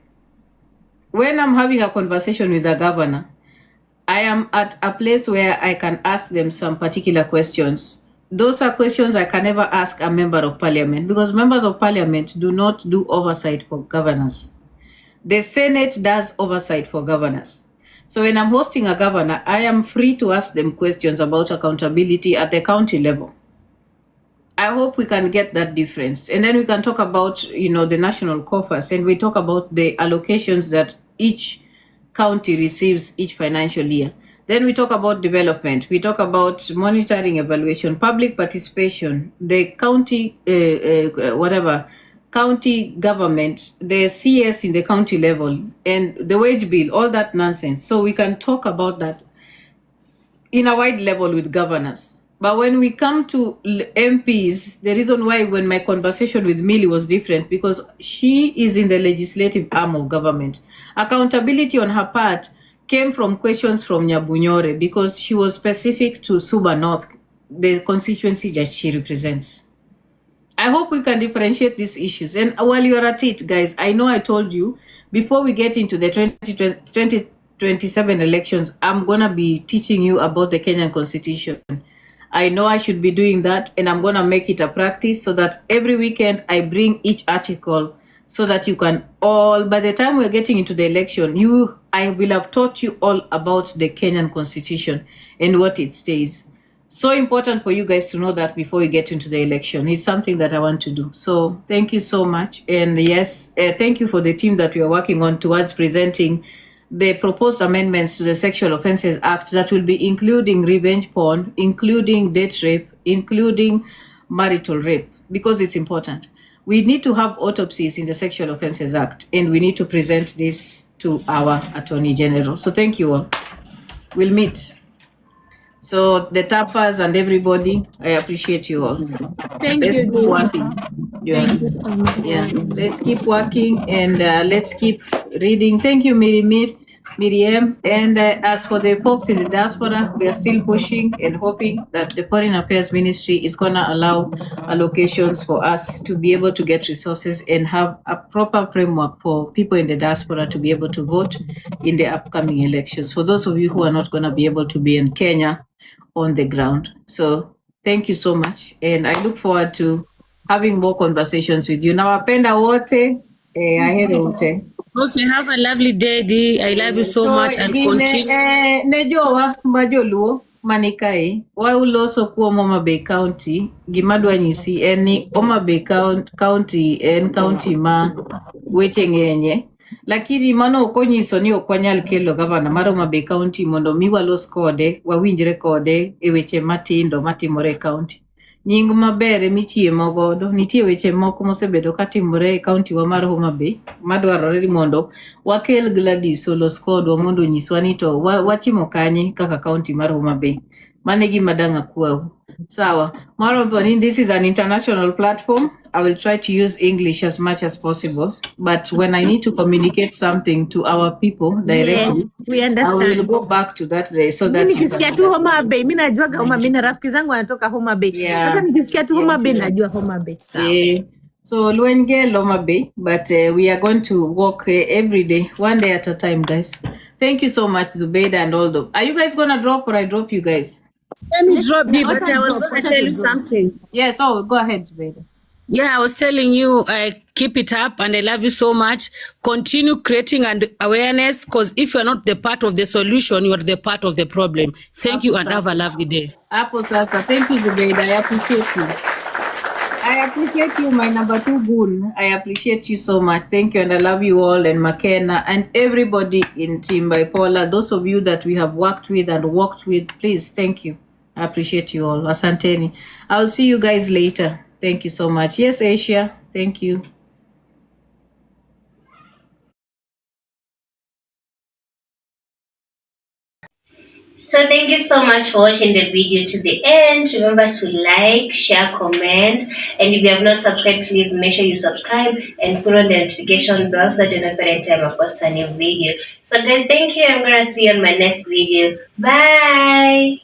When I'm having a conversation with the governor, I am at a place where I can ask them some particular questions. Those are questions I can never ask a member of parliament, because members of parliament do not do oversight for governors. The Senate does oversight for governors. So when I'm hosting a governor, I am free to ask them questions about accountability at the county level. I hope we can get that difference. And then we can talk about, the national coffers, and we talk about the allocations that each county receives each financial year. Then we talk about development. We talk about monitoring, evaluation, public participation, the county, county government, the CS in the county level, and the wage bill, all that nonsense. So we can talk about that in a wide level with governors. But when we come to MPs, the reason why when my conversation with Millie was different, because she is in the legislative arm of government. Accountability on her part came from questions from Nyabunyore because she was specific to Suba North, the constituency that she represents. I hope we can differentiate these issues. And while you're at it, guys, I know I told you, before we get into the 2027 elections, I'm going to be teaching you about the Kenyan Constitution. I know I should be doing that, and I'm going to make it a practice so that every weekend I bring each article so that you can all, by the time we're getting into the election, I will have taught you all about the Kenyan Constitution and what it states. So important for you guys to know that before we get into the election. It's something that I want to do. So thank you so much. And yes, thank you for the team that we are working on towards presenting the proposed amendments to the Sexual Offences Act that will be including revenge porn, including date rape, including marital rape, because it's important. We need to have autopsies in the Sexual Offences Act, and we need to present this to our Attorney General. So thank you all. We'll meet. So the tappers and everybody, I appreciate you all. Thank Let's you. keep working. Yeah. Thank you so much. Yeah. Let's keep working and let's keep reading. Thank you, Miriam. And as for the folks in the diaspora, we are still pushing and hoping that the Foreign Affairs Ministry is going to allow allocations for us to be able to get resources and have a proper framework for people in the diaspora to be able to vote in the upcoming elections. For those of you who are not going to be able to be in Kenya on the ground. So thank you so much. And I look forward to having more conversations with you. Now, Apenda wote, ahere wote. Okay, have a lovely day, Dee. I love you so much and continue. Ne jowa majoluo manikai wa uloso kuom Homa Bay County gimadwa nyisi en ni Homa Bay County en county ma weche ng'enye, lakini mano ok onyiso ni ok wanyal kelo gavana mar Homa Bay County mondo mi walos kode, wawinjre kode e weche matindo matimore e county. Nying maber michiemo godo, nitie weche moko mosebedo katimore e county wa mar Homa Bay madwarore ni mondo wakel Gladys olos kodwa mondo nyiswa ni to wachimo kanye kaka county mar Homa Bay. Mane gima dang' akwau. Sawa. Moreover, this is an international platform. I will try to use English as much as possible, but when I need to communicate something to our people directly, yes, we understand. I will go back to that day so that mimi nikisikia tu Homa Bay, mimi najuaga Homa Bay na rafiki zangu wanatoka Homa Bay. Sasa nikisikia tu Homa Bay najua Homa Bay. So Luenge Homa Bay, but we are going to walk every day, one day at a time, guys. Thank you so much, Zubeida and all those. Are you guys gonna drop or I drop you guys? Let me drop me, but I was going to tell you something. Yes, go ahead, Zubeida. Yeah, I was telling you, keep it up and I love you so much. Continue creating and awareness, because if you're not the part of the solution, you are the part of the problem. Thank you and have a lovely day. Apple Sasa, thank you, Zubeida. I appreciate you. I appreciate you, my number 2 goon. I appreciate you so much. Thank you, and I love you all, and McKenna, and everybody in Team Bipolar. Those of you that we have worked with and walked with, please, thank you. I appreciate you all. Asanteni. I'll see you guys later. Thank you so much. Yes, Asia. Thank you. So thank you so much for watching the video to the end. Remember to like, share, comment, and if you have not subscribed, please make sure you subscribe and put on the notification bell so that you know every time I post a new video. So guys, thank you. I'm gonna see you on my next video. Bye.